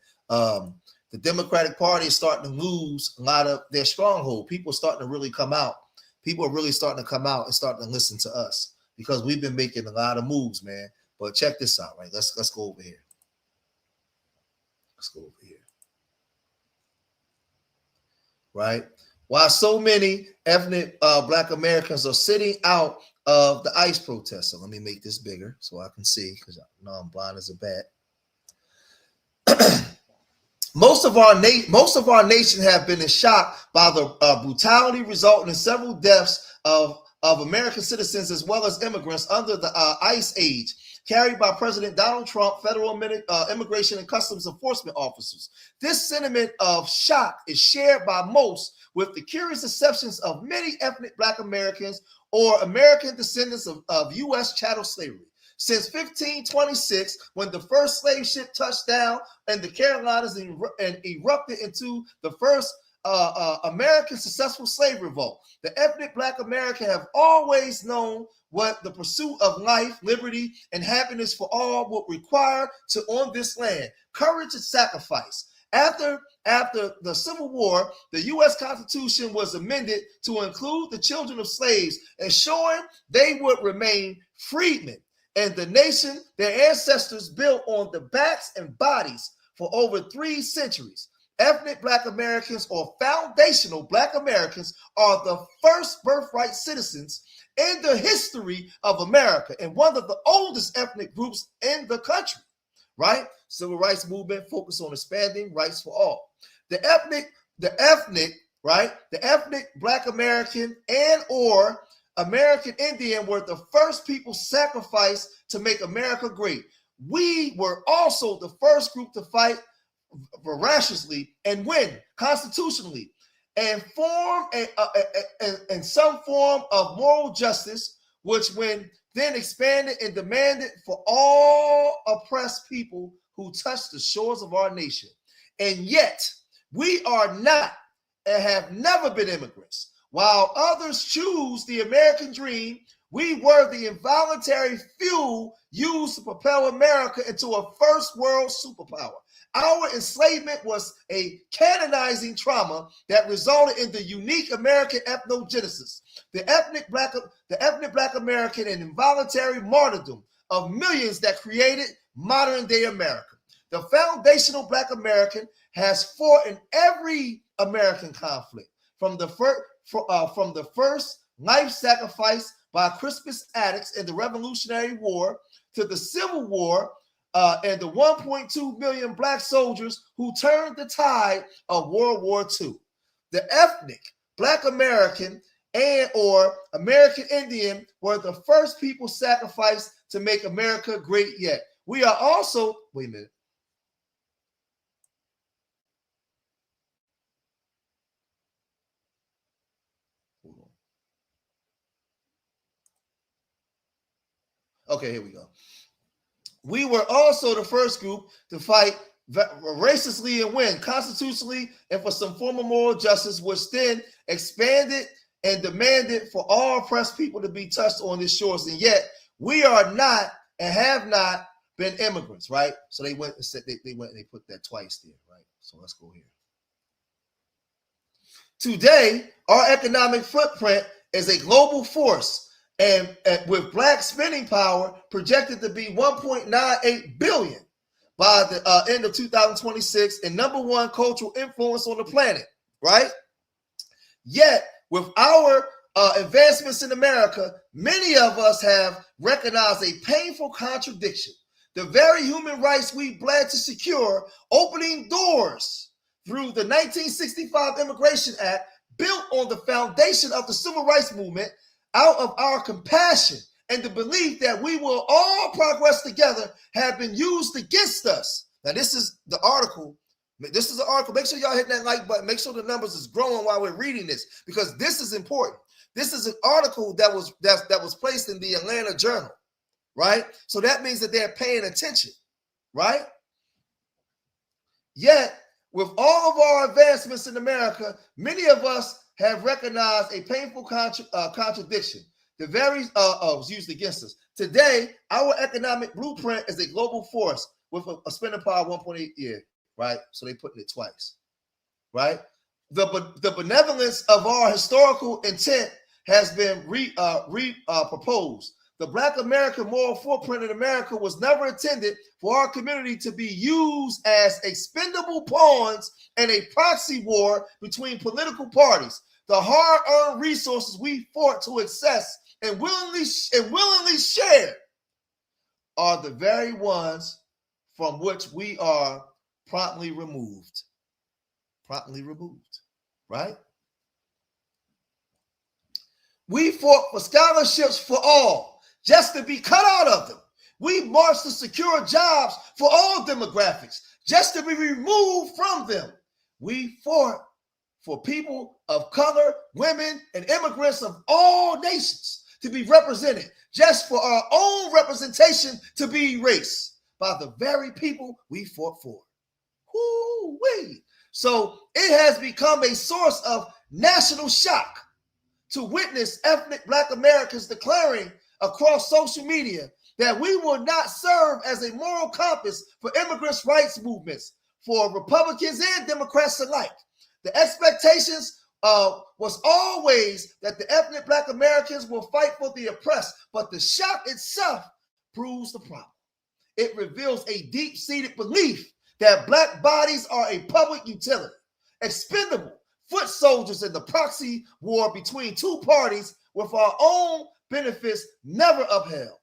The Democratic Party is starting to lose a lot of their stronghold. People are starting to really come out. People are really starting to come out and starting to listen to us, because we've been making a lot of moves, man. But check this out, right? Let's go over here. Right? While so many ethnic Black Americans are sitting out of the ICE protest. So let me make this bigger so I can see, because I know I'm blind as a bat. Most of our nation have been in shock by the brutality resulting in several deaths of American citizens as well as immigrants under the ICE age, carried by President Donald Trump, federal immigration and customs enforcement officers. This sentiment of shock is shared by most, with the curious exceptions of many ethnic Black Americans or American descendants of U.S. chattel slavery. Since 1526, when the first slave ship touched down in the Carolinas and erupted into the first American successful slave revolt, the ethnic Black American have always known what the pursuit of life, liberty, and happiness for all would require on this land: courage and sacrifice. After the Civil War, the U.S. Constitution was amended to include the children of slaves, ensuring they would remain freedmen and the nation their ancestors built on the backs and bodies for over 3 centuries. Ethnic Black Americans, or foundational Black Americans, are the first birthright citizens in the history of America and one of the oldest ethnic groups in the country, right? Civil rights movement focused on expanding rights for all. The ethnic Black American and or American Indian were the first people sacrificed to make America great. We were also the first group to fight voraciously and win constitutionally and form and some form of moral justice, which when then expanded and demanded for all oppressed people who touch the shores of our nation. And yet we are not and have never been immigrants. While others choose the American dream, we were the involuntary fuel used to propel America into a first world superpower. Our enslavement was a canonizing trauma that resulted in the unique American ethnogenesis, the ethnic Black American and involuntary martyrdom of millions that created modern day America. The foundational Black American has fought in every American conflict, from the first life sacrifice by Crispus Attucks in the Revolutionary War to the Civil War and the 1.2 million Black soldiers who turned the tide of World War II. The ethnic Black American and or American Indian were the first people sacrificed to make America great yet. We are also, wait a minute. Okay, here we go. We were also the first group to fight racistly and win constitutionally and for some form of moral justice, which then expanded and demanded for all oppressed people to be touched on these shores. And yet we are not and have not been immigrants, right? So they went and said they went and they put that twice there, right? So let's go here. Today, our economic footprint is a global force. And with Black spending power projected to be 1.98 billion by the end of 2026 and #1 cultural influence on the planet, right? Yet, with our advancements in America, many of us have recognized a painful contradiction. The very human rights we bled to secure, opening doors through the 1965 Immigration Act, built on the foundation of the Civil Rights Movement, out of our compassion and the belief that we will all progress together, have been used against us. Now, this is the article. This is the article. Make sure y'all hit that like button. Make sure the numbers is growing while we're reading this, because this is important. This is an article that was placed in the Atlanta Journal, right? So that means that they're paying attention, right? Yet, with all of our advancements in America, many of us have recognized a painful contradiction. The very was used against us. Today, our economic blueprint is a global force with a spending power of 1.8 year, right? So they put it twice, right? The benevolence of our historical intent has been proposed. The Black American moral footprint in America was never intended for our community to be used as expendable pawns in a proxy war between political parties. The hard-earned resources we fought to access and willingly share are the very ones from which we are promptly removed. Promptly removed, right? We fought for scholarships for all, just to be cut out of them. We marched to secure jobs for all demographics, just to be removed from them. We fought for people of color, women, and immigrants of all nations to be represented, just for our own representation to be erased by the very people we fought for. Woo-wee. So it has become a source of national shock to witness ethnic Black Americans declaring across social media that we will not serve as a moral compass for immigrants' rights movements. for Republicans and Democrats alike. The expectations was always that the ethnic Black Americans will fight for the oppressed, but the shock itself proves the problem. It reveals a deep-seated belief that Black bodies are a public utility, expendable foot soldiers in the proxy war between two parties with our own benefits never upheld.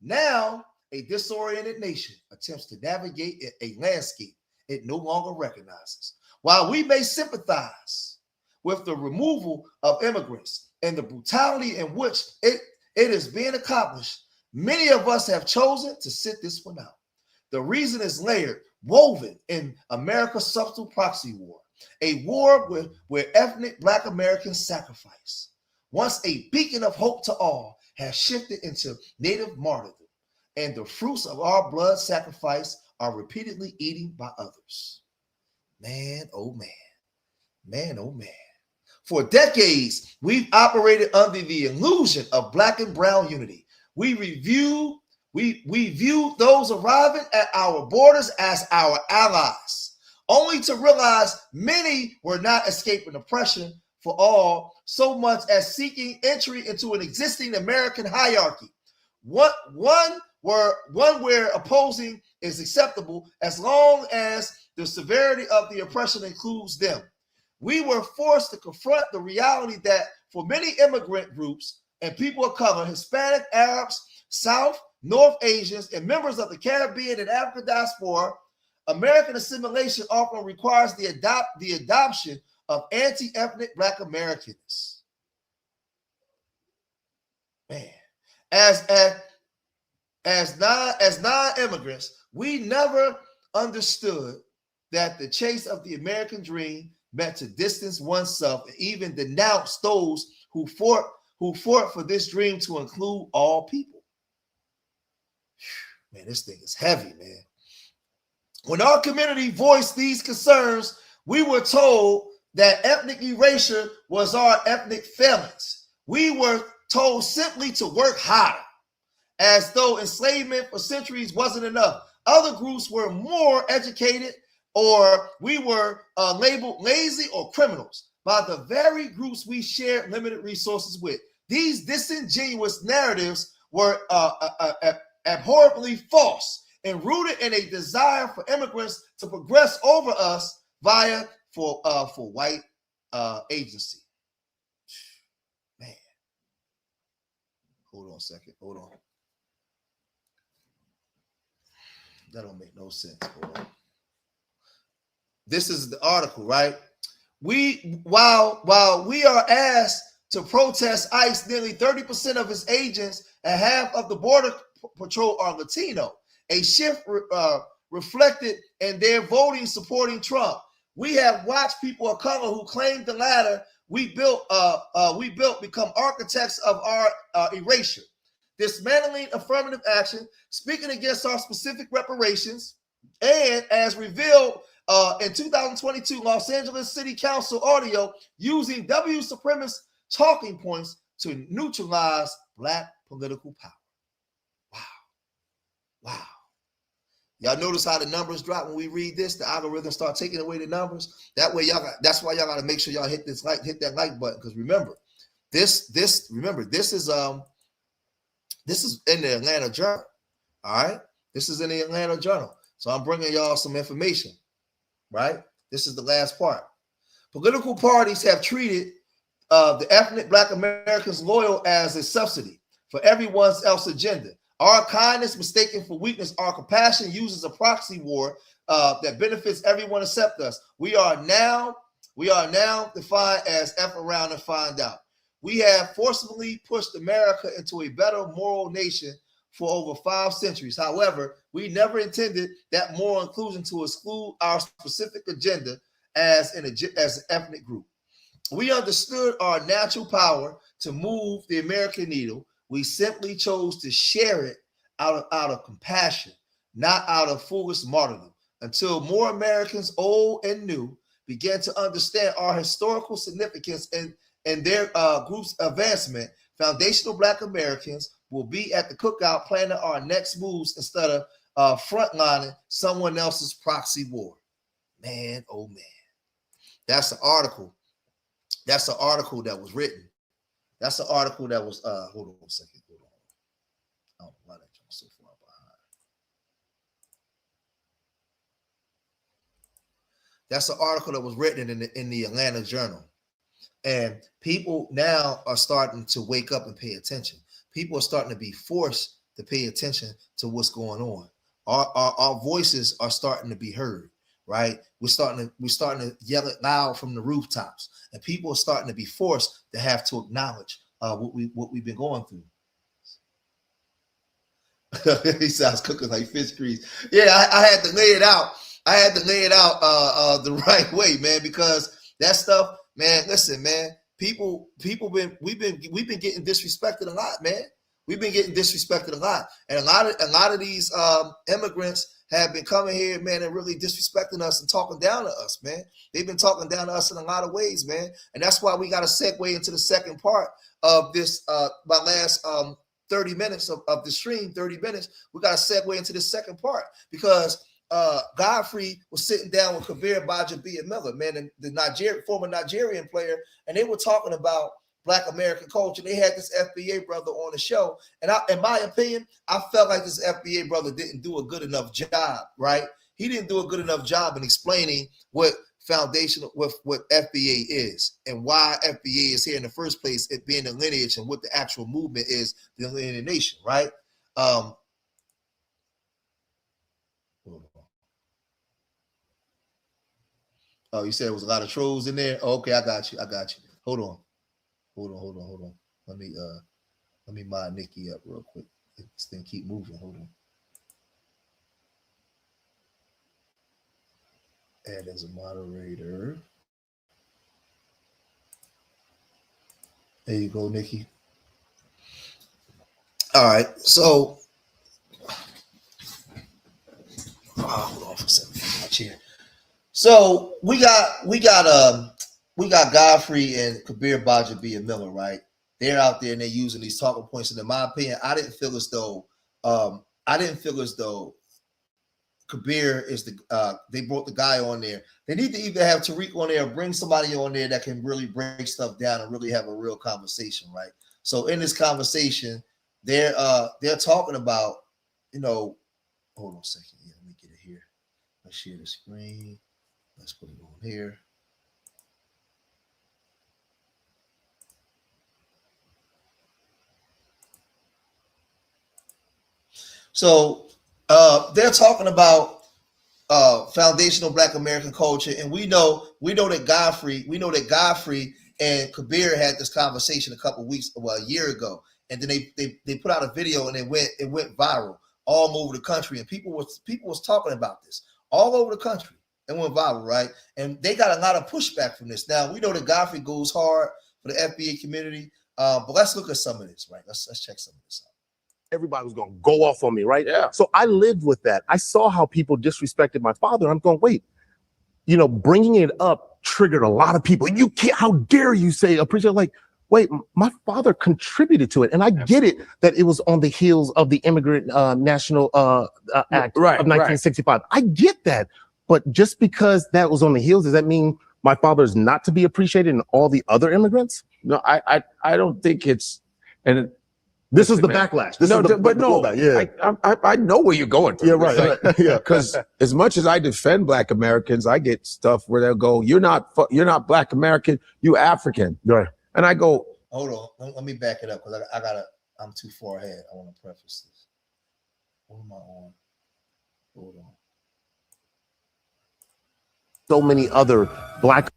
Now, a disoriented nation attempts to navigate a landscape it no longer recognizes. While we may sympathize with the removal of immigrants and the brutality in which it is being accomplished, many of us have chosen to sit this one out. The reason is layered, woven in America's subtle proxy war, a war where ethnic Black Americans sacrifice. Once a beacon of hope to all has shifted into native martyrdom, and the fruits of our blood sacrifice are repeatedly eaten by others. Man, oh man. Man, oh man. For decades, we've operated under the illusion of Black and brown unity. We viewed those arriving at our borders as our allies, only to realize many were not escaping oppression for all so much as seeking entry into an existing American hierarchy. One where opposing is acceptable as long as the severity of the oppression includes them. We were forced to confront the reality that for many immigrant groups and people of color, Hispanic, Arabs, South, North Asians, and members of the Caribbean and African diaspora, American assimilation often requires the adoption of anti-ethnic Black Americans. Man, as non-immigrants, we never understood that the chase of the American dream meant to distance oneself and even denounce those who fought for this dream to include all people. Man, this thing is heavy, man. When our community voiced these concerns, we were told that ethnic erasure was our ethnic failings. We were told simply to work harder, as though enslavement for centuries wasn't enough. Other groups were more educated, or we were labeled lazy or criminals by the very groups we shared limited resources with. These disingenuous narratives were abhorrently false and rooted in a desire for immigrants to progress over us via for white agency. Man, hold on a second. Hold on. That don't make no sense. Hold on. This is the article, right? While we are asked to protest ICE, nearly 30% of its agents and half of the Border Patrol are Latino, a shift reflected in their voting supporting Trump. We have watched people of color who claim the latter we built become architects of our erasure. Dismantling affirmative action, speaking against our specific reparations, and as revealed in 2022 Los Angeles City Council audio, using W supremacist talking points to neutralize Black political power. Wow. Y'all notice how the numbers drop when we read this? The algorithm start taking away the numbers. That way, that's why y'all got to make sure y'all hit that like button. Because remember, this is in the Atlanta Journal. All right, this is in the Atlanta Journal. So I'm bringing y'all some information. Right, this is the last part. Political parties have treated the ethnic Black Americans loyal as a subsidy for everyone else's agenda. Our kindness mistaken for weakness, our compassion uses a proxy war that benefits everyone except us. We are now defined as F around and find out. We have forcibly pushed America into a better moral nation for over 5 centuries. However, we never intended that moral inclusion to exclude our specific agenda as an ethnic group. We understood our natural power to move the American needle. We simply chose to share it out of compassion, not out of foolish martyrdom, until more Americans, old and new, began to understand our historical significance and their group's advancement. Foundational Black Americans will be at the cookout planning our next moves instead frontlining someone else's proxy war. Man, oh man. That's the article. That's the article that was written. That's the article that was, hold on a second. Hold on. I don't know why that jumped so far behind. That's the article that was written in the Atlanta Journal. And people now are starting to wake up and pay attention. People are starting to be forced to pay attention to what's going on. Our voices are starting to be heard, right? We're starting to yell it loud from the rooftops, and people are starting to be forced to have to acknowledge what we've been going through. He sounds cooking like fish grease. Yeah, I had to lay it out. I had to lay it out the right way, man, because that stuff, man. Listen, man. We've been getting disrespected a lot, man. We've been getting disrespected a lot, and a lot of these immigrants have been coming here, man, and really disrespecting us and talking down to us, man. They've been talking down to us in a lot of ways, man, and that's why we got to segue into the second part of this. My last 30 minutes of the stream, 30 minutes, we got to segue into the second part because Godfrey was sitting down with Kabir Bajabiamila, man, and the former Nigerian player, and they were talking about Black American culture. They had this FBA brother on the show, and in my opinion, I felt like this FBA brother didn't do a good enough job, right? He didn't do a good enough job in explaining what foundational, what FBA is and why FBA is here in the first place, it being the lineage and what the actual movement is, the Lineage Nation, right? Oh, you said there was a lot of trolls in there? Oh, okay, I got you. Hold on. Let me mod Nikki up real quick. This thing keep moving. Hold on. Add as a moderator. There you go, Nikki. All right, so hold on for a second. My chair. So we got Godfrey and Kabir Bajabiamila, right? They're out there and they're using these talking points. And in my opinion, I didn't feel as though Kabir is they brought the guy on there. They need to either have Tariq on there or bring somebody on there that can really break stuff down and really have a real conversation, right? So in this conversation, they're talking about, hold on a second. Yeah, let me get it here. Let's share the screen. Let's put it on here. So they're talking about foundational Black American culture, and we know that Godfrey and Kabir had this conversation a year ago, and then they put out a video and it went viral all over the country, and people was talking about this all over the country. It went viral, right? And they got a lot of pushback from this. Now we know that Godfrey goes hard for the FBA community, but let's look at some of this, right? Let's check some of this out. Everybody was going to go off on me, right? Yeah. So I lived with that. I saw how people disrespected my father. I'm going, wait, bringing it up triggered a lot of people. You can't, how dare you say appreciate? Like, wait, my father contributed to it. And I get it that it was on the heels of the Immigrant National Act of 1965. Right. I get that. But just because that was on the heels, does that mean my father is not to be appreciated in all the other immigrants? No, I don't think it's, and this is the backlash. I know where you're going to. Yeah, right. Yeah, because as much as I defend Black Americans, I get stuff where they'll go, "You're not Black American, you African." Right. And I go, hold on, let me back it up because I'm too far ahead. I want to preface this. What am I on? Hold on. So many other Black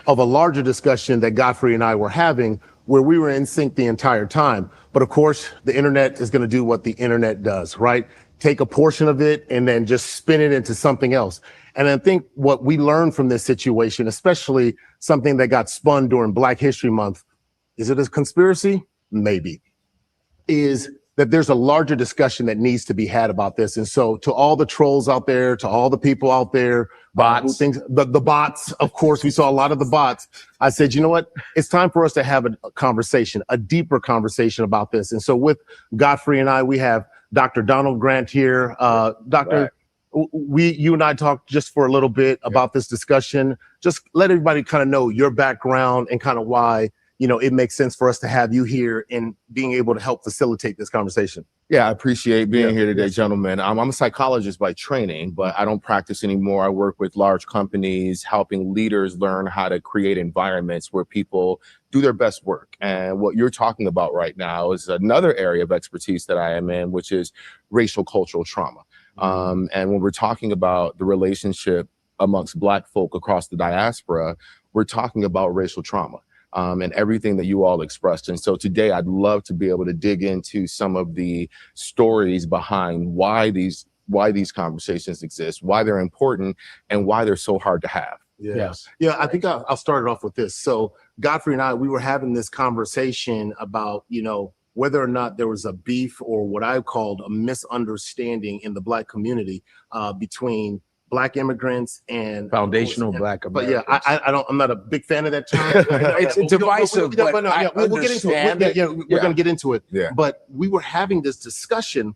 of a larger discussion that Godfrey and I were having where we were in sync the entire time. But of course, the internet is going to do what the internet does, right? Take a portion of it and then just spin it into something else. And I think what we learned from this situation, especially something that got spun during Black History Month, is it a conspiracy? Maybe. Is that there's a larger discussion that needs to be had about this. And so to all the trolls out there, to all the people out there, bots, the bots, of course, we saw a lot of the bots. I said, you know what? It's time for us to have a conversation, a deeper conversation about this. And so with Godfrey and I, we have Dr. Donald Grant here. Doctor, you and I talked just for a little bit about this discussion. Just let everybody kind of know your background and kind of why, you know, it makes sense for us to have you here and being able to help facilitate this conversation. Yeah, I appreciate being here today, gentlemen. I'm a psychologist by training, but I don't practice anymore. I work with large companies, helping leaders learn how to create environments where people do their best work. And what you're talking about right now is another area of expertise that I am in, which is racial cultural trauma. And when we're talking about the relationship amongst Black folk across the diaspora, we're talking about racial trauma. And everything that you all expressed. And so today I'd love to be able to dig into some of the stories behind why these conversations exist, why they're important, and why they're so hard to have. Yeah, I think I'll start it off with this. So Godfrey and I, we were having this conversation about, you know, whether or not there was a beef or what I called a misunderstanding in the Black community between Black immigrants and foundational Black Americans. But yeah, I'm not a big fan of that term. It's divisive, but we'll get into it. We're going to get into it. Yeah. But we were having this discussion.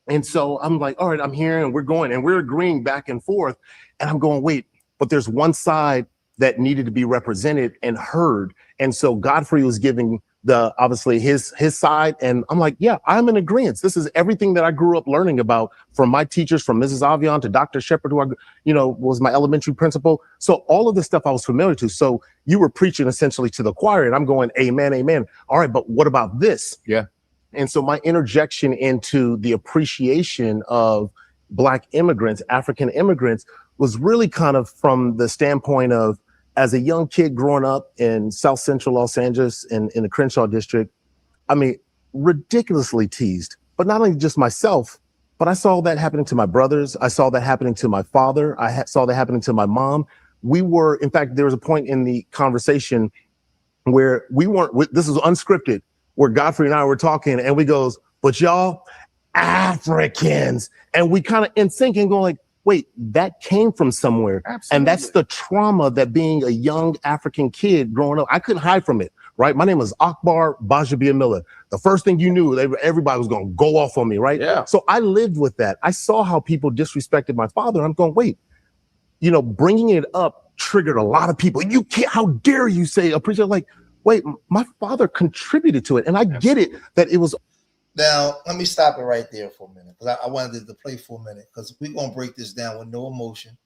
And so I'm like, all right, I'm here and we're going and we're agreeing back and forth. And I'm going, wait, but there's one side that needed to be represented and heard. And so Godfrey was giving obviously his side, and I'm like, yeah, I'm in agreement. This is everything that I grew up learning about from my teachers, from Mrs. Avion to Dr. Shepard, who was my elementary principal. So all of this stuff I was familiar to. So you were preaching essentially to the choir, and I'm going, amen, amen. All right, but what about this? Yeah. And so my interjection into the appreciation of Black immigrants, African immigrants, was really kind of from the standpoint of, as a young kid growing up in South Central Los Angeles in the Crenshaw district, I mean, ridiculously teased, but not only just myself, but I saw that happening to my brothers. I saw that happening to my father. I saw that happening to my mom. In fact, there was a point in the conversation where this was unscripted, where Godfrey and I were talking and we goes, but y'all Africans. And we kind of in sync and going like, wait, that came from somewhere. Absolutely. And that's the trauma that being a young African kid growing up, I couldn't hide from it, right? My name was Akbar Bajabiamila. The first thing you knew, everybody was going to go off on me, right? Yeah. So I lived with that. I saw how people disrespected my father. I'm going, wait, you know, bringing it up triggered a lot of people. You can't, how dare you say, appreciate, like, wait, my father contributed to it. And I get it that it was. Now, let me stop it right there for a minute, because I wanted to play for a minute, because we're going to break this down with no emotion.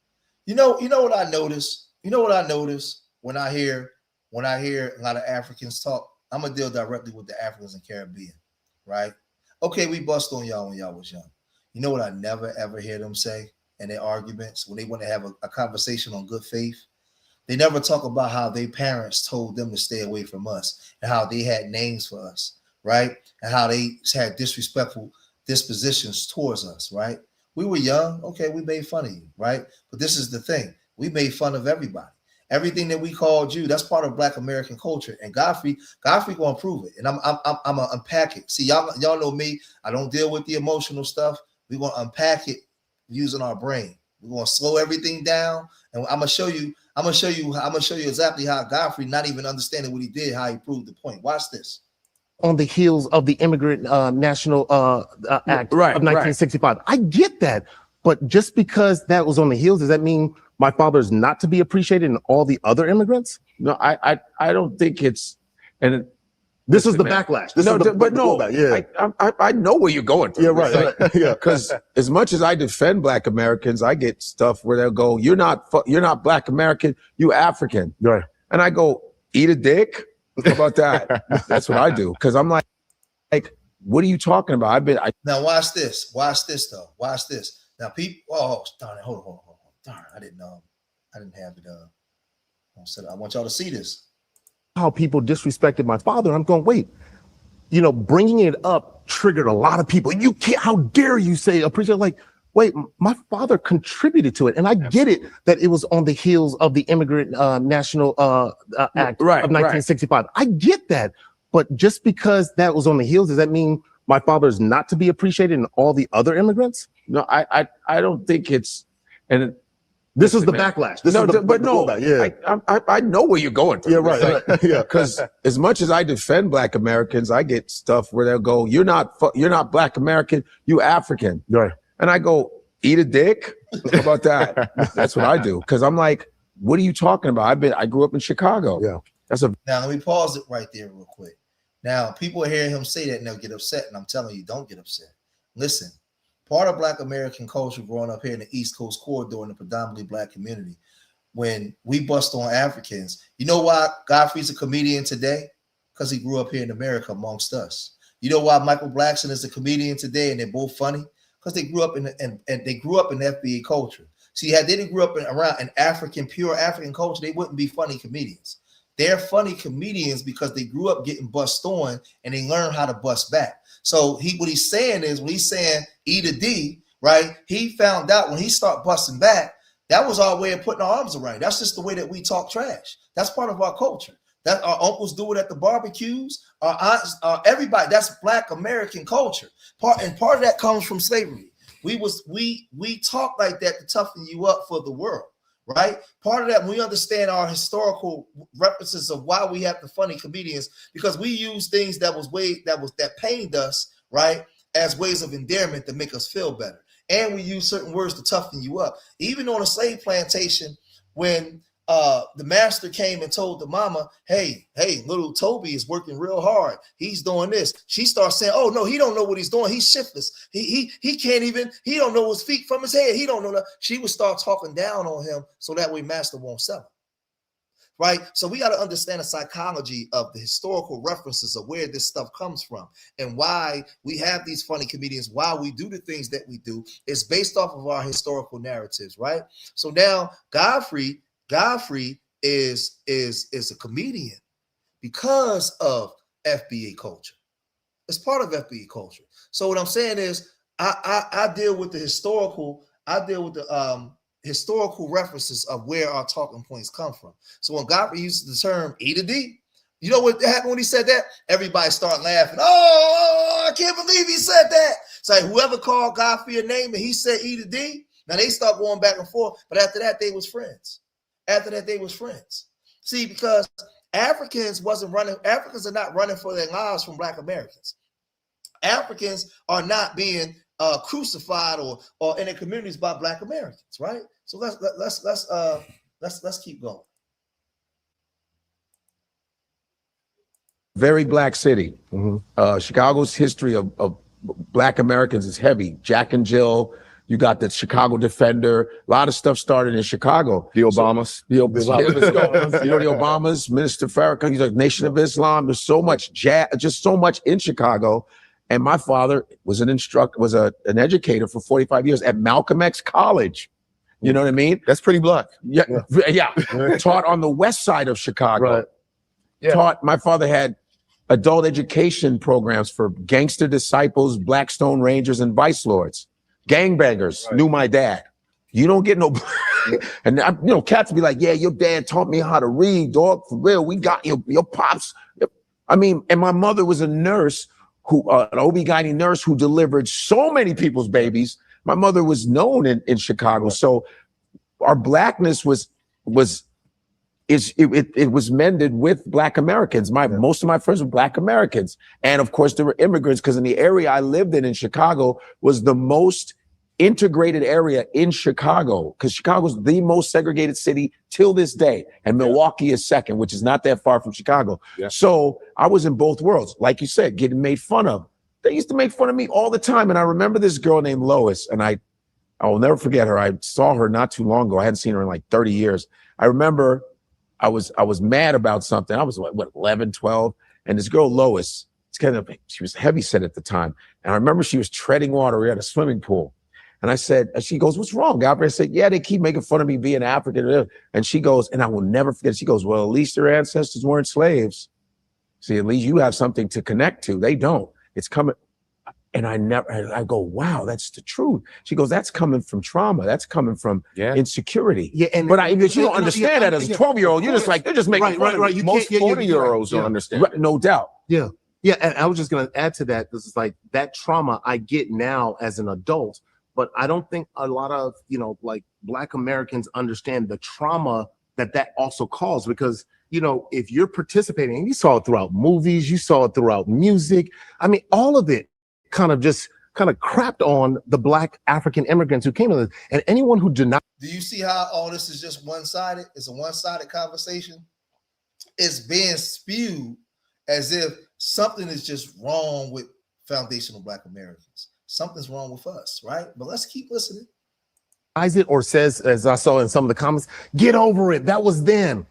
You know what I notice? You know what I notice when I hear a lot of Africans talk? I'm going to deal directly with the Africans and Caribbean, right? Okay, we bust on y'all when y'all was young. You know what I never, ever hear them say in their arguments when they want to have a conversation on good faith? They never talk about how their parents told them to stay away from us and how they had names for us, right? And how they had disrespectful dispositions towards us, right? We were young. Okay, we made fun of you, right? But this is the thing. We made fun of everybody. Everything that we called you, that's part of Black American culture. And Godfrey gonna prove it. And I'm gonna unpack it. See, y'all know me. I don't deal with the emotional stuff. We're gonna unpack it using our brain. We're gonna slow everything down, and I'm gonna show you exactly how Godfrey, not even understanding what he did, how he proved the point. Watch this. On the heels of the Immigrant National Act of 1965. I get that. But just because that was on the heels, does that mean my father's not to be appreciated in all the other immigrants? No, I don't think it's, and this is the backlash. I know where you're going through. Yeah, right. Yeah, because as much as I defend Black Americans, I get stuff where they'll go, you're not Black American, you African. Right. And I go, eat a dick? How about that? That's what I do. Because I'm like, what are you talking about? Now watch this. Watch this though. Watch this. Now people, oh darn it, hold on. Darn, I didn't have it. I want y'all to see this. How people disrespected my father. I'm going, wait, you know, bringing it up triggered a lot of people. You can't, how dare you say, appreciate, like, wait, my father contributed to it. And I get it that it was on the heels of the Immigrant National Act of 1965. I get that. But just because that was on the heels, does that mean my father's not to be appreciated in all the other immigrants? No, I don't think it's, and this is listen, the man. backlash. This No, is the but no, blowback. Yeah. I know where you're going through. Yeah, right. Yeah. Because as much as I defend Black Americans, I get stuff where they'll go, "You're not Black American, you African." Right. And I go, "Eat a dick." How about that? That's what I do. Because I'm like, what are you talking about? I grew up in Chicago. Yeah. That's a. Now let me pause it right there real quick. Now people hear him say that and they'll get upset, and I'm telling you, don't get upset. Listen, part of Black American culture growing up here in the East Coast corridor in the predominantly Black community, when we bust on Africans, you know why Godfrey's a comedian today? Because he grew up here in America amongst us. You know why Michael Blackson is a comedian today and they're both funny? Because they grew up in they grew up in FBA culture. See, had they grew up around an pure African culture, they wouldn't be funny comedians. They're funny comedians because they grew up getting bust on and they learned how to bust back. So what he's saying is, when he's saying E to D, right? He found out when he started busting back, that was our way of putting our arms around. That's just the way that we talk trash. That's part of our culture. That our uncles do it at the barbecues, our aunts, everybody. That's Black American culture. Part of that comes from slavery. We talk like that to toughen you up for the world, right? Part of that, when we understand our historical references of why we have the funny comedians, because we use things that pained us, right, as ways of endearment to make us feel better. And we use certain words to toughen you up. Even on a slave plantation, when the master came and told the mama, hey, little Toby is working real hard. He's doing this. She starts saying, oh no, he don't know what he's doing. He's shiftless. He can't even, he don't know his feet from his head. He don't know that. She would start talking down on him so that way master won't sell him. Right? So we got to understand the psychology of the historical references of where this stuff comes from and why we have these funny comedians, why we do the things that we do. It's based off of our historical narratives, right? So now Godfrey is a comedian because of FBA culture. It's part of FBA culture. So what I'm saying is I deal with the historical references of where our talking points come from. So when Godfrey uses the term E to D, you know what happened when he said that? Everybody start laughing. Oh, I can't believe he said that. It's like whoever called Godfrey a name and he said E to D, now they start going back and forth. But after that, they was friends. See, because Africans are not running for their lives from Black Americans. Africans are not being crucified or in their communities by Black Americans, right? So let's keep going. Very Black city. Chicago's history of Black Americans is heavy. Jack and Jill. You got the Chicago Defender. A lot of stuff started in Chicago. The Obamas. The Obamas, Minister Farrakhan, he's like Nation of Islam. There's so much just so much in Chicago. And my father was an educator for 45 years at Malcolm X College. You know what I mean? That's pretty Black. Yeah. Taught on the west side of Chicago. Right. Yeah. My father had adult education programs for gangster disciples, Blackstone Rangers, and Vice Lords. Gangbangers knew my dad. You don't get no, and cats be like, yeah, your dad taught me how to read, dog. For real, we got your pops. I mean, and my mother was a nurse an OB-GYN nurse who delivered so many people's babies. My mother was known in Chicago. So our Blackness was mended with Black Americans. Most of my friends were Black Americans. And of course there were immigrants, because in the area I lived in Chicago was the most integrated area in Chicago, because Chicago's the most segregated city till this day. And Milwaukee is second, which is not that far from Chicago. Yeah. So I was in both worlds, like you said, getting made fun of. They used to make fun of me all the time. And I remember this girl named Lois, and I will never forget her. I saw her not too long ago. I hadn't seen her in like 30 years. I remember I was mad about something. I was what 11, 12. And this girl, Lois, she was heavyset at the time. And I remember she was treading water. We had a swimming pool. And I said, she goes, what's wrong, Godfrey? I said, yeah, they keep making fun of me being African. And she goes, and I will never forget, she goes, well, at least their ancestors weren't slaves. See, at least you have something to connect to. They don't. It's coming. And I go, wow, that's the truth. She goes, that's coming from trauma. That's coming from insecurity. Yeah, but you don't understand that as a 12-year-old. You're just like, they're just making fun of me. Most 40-year-olds don't understand. No doubt. Yeah. Yeah, and I was just going to add to that. This is like that trauma I get now as an adult, but I don't think a lot of, like Black Americans understand the trauma that also caused, because, if you're participating, and you saw it throughout movies, you saw it throughout music. I mean, all of it kind of crapped on the Black African immigrants who came to this, and anyone who denied. Do you see how all this is just one-sided? It's a one-sided conversation. It's being spewed as if something is just wrong with foundational Black Americans. Something's wrong with us, right? But let's keep listening. It or says, as I saw in some of the comments, get over it. That was then.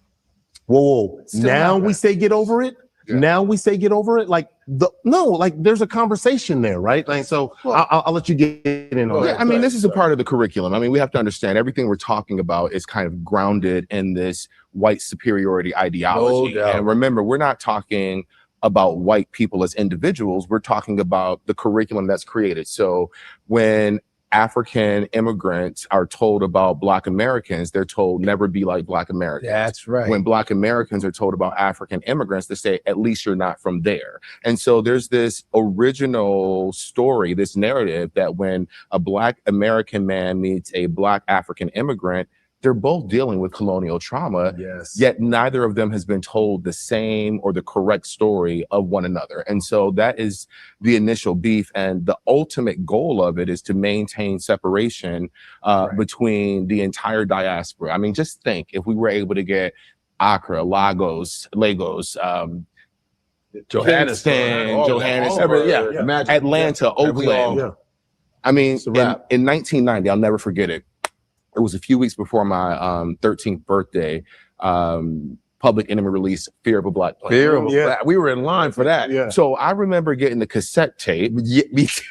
Whoa. Now we say get over it. Yeah. Now we say get over it. Like there's a conversation there, right? Like, so I'll let you get in on that. I mean, this is a part of the curriculum. I mean, we have to understand everything we're talking about is kind of grounded in this white superiority ideology. And remember, we're not talking about white people as individuals. We're talking about the curriculum that's created. So when African immigrants are told about Black Americans, they're told never be like Black Americans. That's right. When Black Americans are told about African immigrants, they say, at least you're not from there. And so there's this original story, this narrative that when a Black American man meets a Black African immigrant, they're both dealing with colonial trauma, yet neither of them has been told the same or the correct story of one another. And so that is the initial beef. And the ultimate goal of it is to maintain separation between the entire diaspora. I mean, just think if we were able to get Accra, Lagos, Johannesburg, Atlanta, Oakland. I mean, in 1990, I'll never forget it. It was a few weeks before my 13th birthday. Public Enemy released Fear of a Black Planet. We were in line for that. Yeah. So I remember getting the cassette tape. Me too.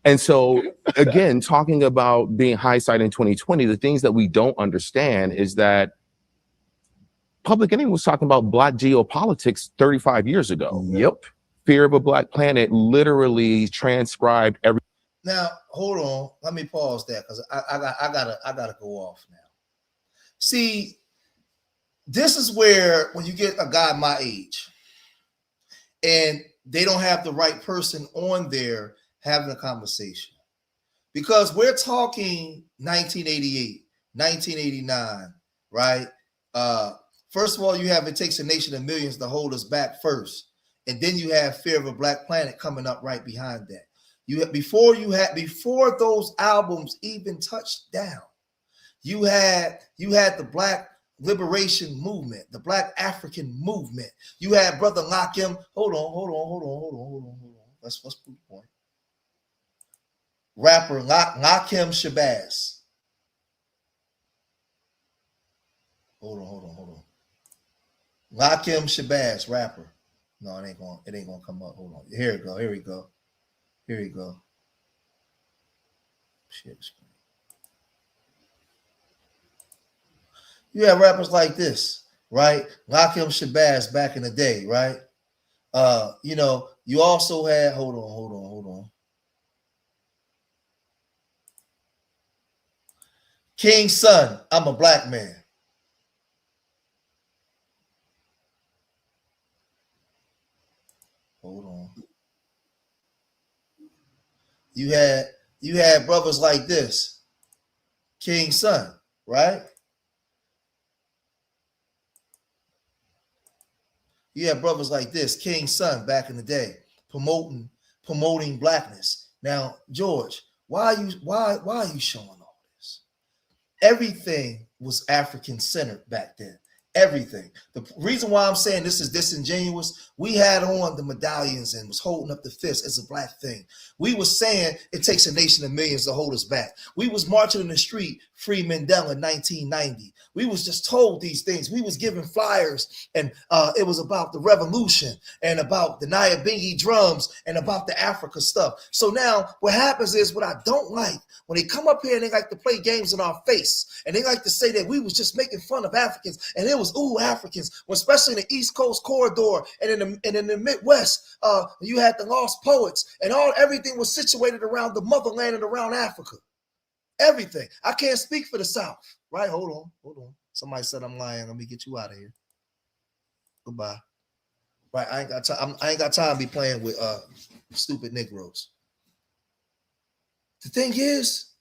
And so, again, talking about being hindsight in 2020, the things that we don't understand is that Public Enemy was talking about Black geopolitics 35 years ago. Yep. Fear of a Black Planet literally transcribed every. Now, hold on. Let me pause that because I gotta go off now. See, this is where when you get a guy my age and they don't have the right person on there having a conversation, because we're talking 1988, 1989, right? First of all, you have It Takes a Nation of Millions to Hold Us Back first, and then you have Fear of a Black Planet coming up right behind that. Before those albums even touched down, you had the Black Liberation Movement, the Black African Movement. You had Brother Lakim. Hold on. Let's prove the point. Rapper Lakim Shabazz. Hold on. Lakim Shabazz, rapper. No, it ain't gonna come up. Hold on. Here we go. Shit. You have rappers like this, right? Lakim Shabazz back in the day, right? You also had, hold on. King's Son, I'm a Black Man. Hold on. You had brothers like this, King's Son, right? You had brothers like this, King's Son, back in the day, promoting blackness. Now, George, why are you showing all this? Everything was African centered back then. Everything. The reason why I'm saying this is disingenuous, we had on the medallions and was holding up the fist as a Black thing. We was saying it takes a nation of millions to hold us back. We was marching in the street, Free Mandela in 1990. We was just told these things. We was given flyers, and it was about the revolution and about the Nyabingi drums and about the Africa stuff. So now what happens is, what I don't like, when they come up here and they like to play games in our face, and they like to say that we was just making fun of Africans, and it was Africans, especially in the East Coast corridor and in the Midwest, you had the Lost Poets, and everything was situated around the motherland and around Africa. Everything. I can't speak for the South, right? Hold on. Somebody said I'm lying. Let me get you out of here. Goodbye. Right? I ain't got time. I ain't got time to be playing with stupid Negroes. The thing is,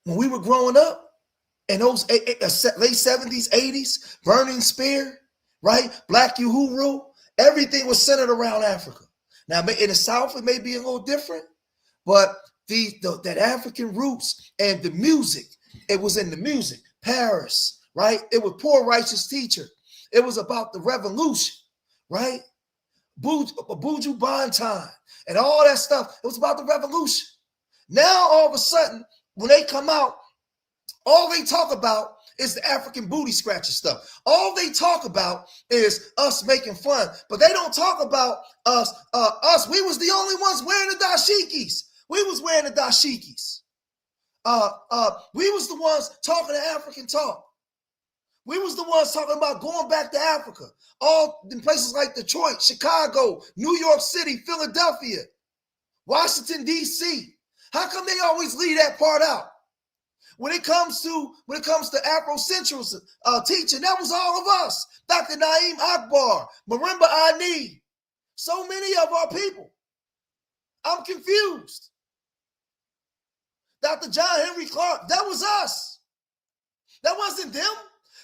when we were growing up in those late 70s, 80s, Burning Spear, right? Black Uhuru, everything was centered around Africa. Now, in the South, it may be a little different, but that African roots and the music, it was in the music. Paris, right? It was Poor Righteous Teacher. It was about the revolution, right? Buju Banton and all that stuff. It was about the revolution. Now, all of a sudden, when they come out, all they talk about is the African booty scratcher stuff. All they talk about is us making fun, but they don't talk about us. We was the only ones wearing the dashikis. We was wearing the dashikis. We was the ones talking to African talk. We was the ones talking about going back to Africa. All in places like Detroit, Chicago, New York City, Philadelphia, Washington, D.C. How come they always leave that part out? When it comes to Afrocentrals teaching, that was all of us. Dr. Naeem Akbar, Marimba Ani, so many of our people. I'm confused. Dr. John Henry Clark, that was us. That wasn't them.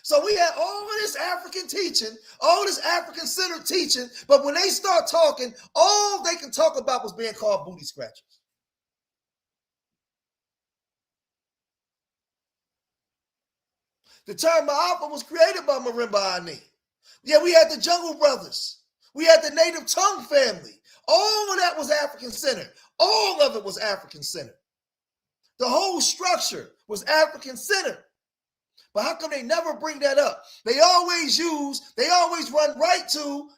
So we had all of this African teaching, all this African-centered teaching, but when they start talking, all they can talk about was being called booty scratchers. The term Ma'afa was created by Marimba Ani. Yeah, we had the Jungle Brothers. We had the Native Tongue family. All of that was African-centered. All of it was African-centered. The whole structure was African-centered. But how come they never bring that up? They always run right to,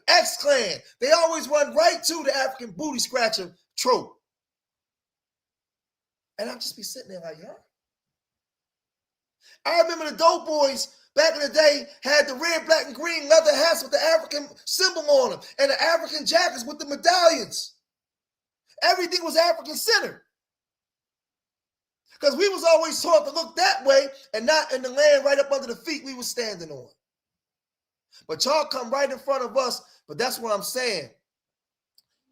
X-Clan. They always run right to the African booty scratcher trope. And I'll just be sitting there like, yeah. I remember the Dope Boys back in the day had the red, black, and green leather hats with the African symbol on them and the African jackets with the medallions. Everything was African-centered. Because we was always taught to look that way and not in the land right up under the feet we were standing on. But y'all come right in front of us. But that's what I'm saying.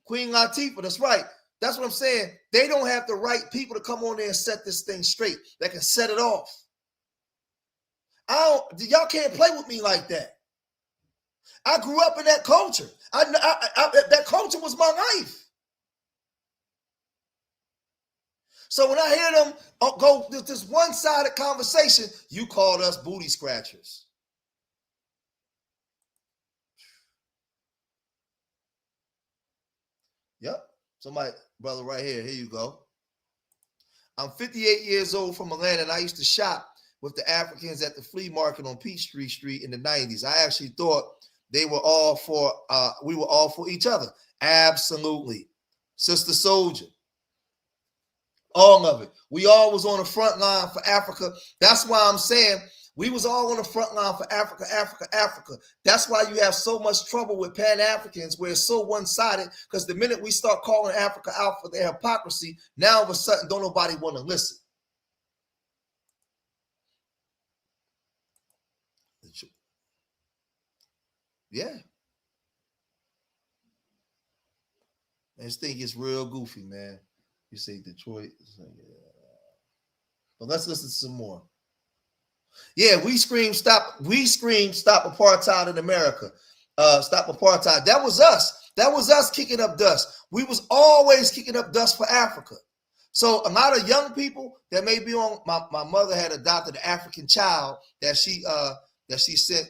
Queen Latifah, that's right. That's what I'm saying. They don't have the right people to come on there and set this thing straight. That can set it off. Y'all can't play with me like that. I grew up in that culture. That culture was my life. So when I hear them go this one-sided conversation, you called us booty scratchers. Yep. Somebody, brother, right here. Here you go. I'm 58 years old from Atlanta, and I used to shop with the Africans at the flea market on Peachtree Street in the 90s. I actually thought we were all for each other. Absolutely. Sister Soldier. All of it. We all was on the front line for Africa. That's why I'm saying we was all on the front line for Africa, Africa, Africa. That's why you have so much trouble with Pan-Africans where it's so one-sided, because the minute we start calling Africa out for their hypocrisy, now all of a sudden don't nobody want to listen. Yeah. And this thing gets real goofy, man. You say Detroit. But let's listen to some more. Yeah, we scream stop apartheid in America. Stop apartheid. That was us. That was us kicking up dust. We was always kicking up dust for Africa. So a lot of young people that may be on, my mother had adopted an African child that she sent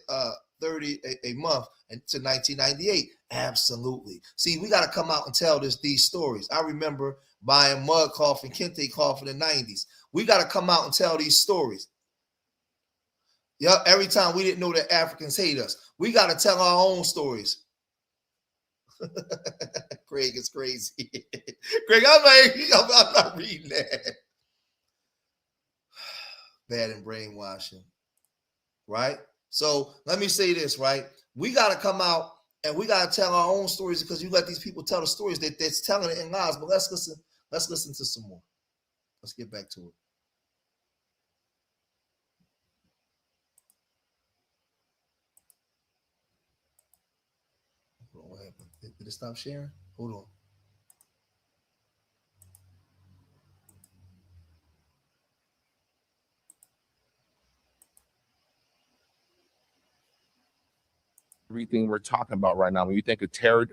30 a month to 1998. Absolutely. See, we got to come out and tell these stories. I remember buying mud cloth and kente cloth in the 90s. We got to come out and tell these stories. Yep, every time we didn't know that Africans hate us. We got to tell our own stories. Craig is crazy. Craig, I'm not reading that. Bad and brainwashing. Right? So let me say this, right? We got to come out and we got to tell our own stories, because you let these people tell the stories that's telling it in lies. But let's listen to some more. Let's get back to it. Go ahead, Did it stop sharing? Hold on. Everything we're talking about right now, when you think of terror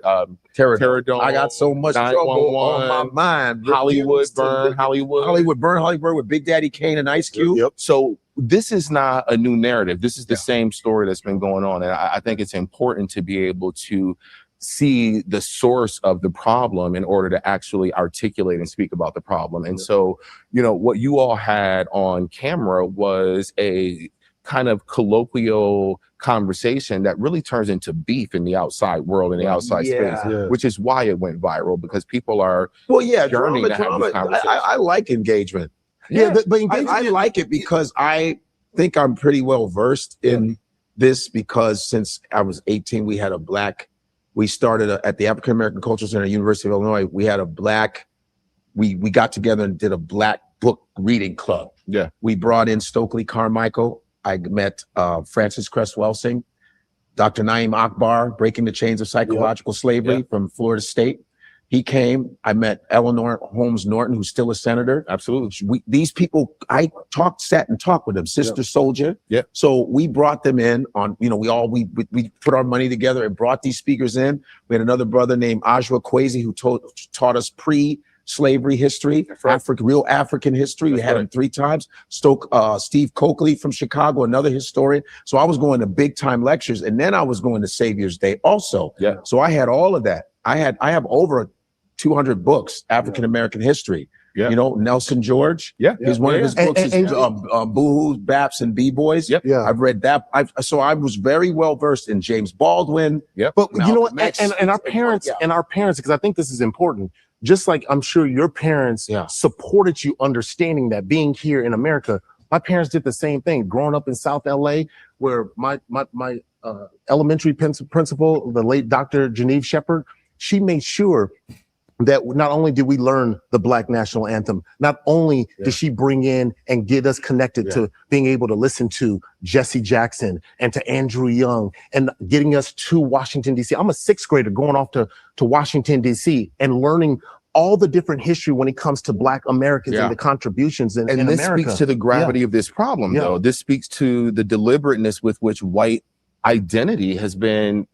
Terror. I got so much trouble on my 911, mind. Hollywood burn, Hollywood with Big Daddy Kane and Ice Cube. Yep. So this is not a new narrative. This is the same story that's been going on. And I think it's important to be able to see the source of the problem in order to actually articulate and speak about the problem. And so, you know, what you all had on camera was a kind of colloquial conversation that really turns into beef in the outside world, in the outside space, which is why it went viral, because people are yearning to have this conversation. I like engagement. But I like it because I think I'm pretty well versed in this, because since I was 18, we started at the African American Cultural Center at University of Illinois. We had we got together and did a Black book reading club. Yeah. We brought in Stokely Carmichael. I met Francis Cress Welsing, Dr. Naeem Akbar, Breaking the Chains of Psychological Slavery from Florida State. He came. I met Eleanor Holmes Norton, who's still a senator. Absolutely. These people, I sat and talked with them, Sister Soldier. Yeah. So we brought them in on, you know, we put our money together and brought these speakers in. We had another brother named Ajwa Kwesi who taught us pre-slavery history, real African history. We had him 3 times. Steve Coakley from Chicago, another historian. So I was going to big time lectures, and then I was going to Savior's Day also. Yeah. So I had all of that. I have over 200 books, African American history. Yeah. You know, Nelson George. He's one of his books is Boo-Hoos, Baps, and B-Boys. I've read that. So I was very well versed in James Baldwin. But you know what? And our parents, because I think this is important. Just like I'm sure your parents supported you understanding that being here in America, my parents did the same thing. Growing up in South LA, where my elementary principal, the late Dr. Genevieve Shepard, she made sure that not only did we learn the Black national anthem, not only did she bring in and get us connected to being able to listen to Jesse Jackson and to Andrew Young and getting us to Washington, D.C. I'm a 6th grader going off to Washington, D.C. and learning all the different history when it comes to Black Americans and the contributions in this America. speaks to the gravity of this problem, though. This speaks to the deliberateness with which white identity has been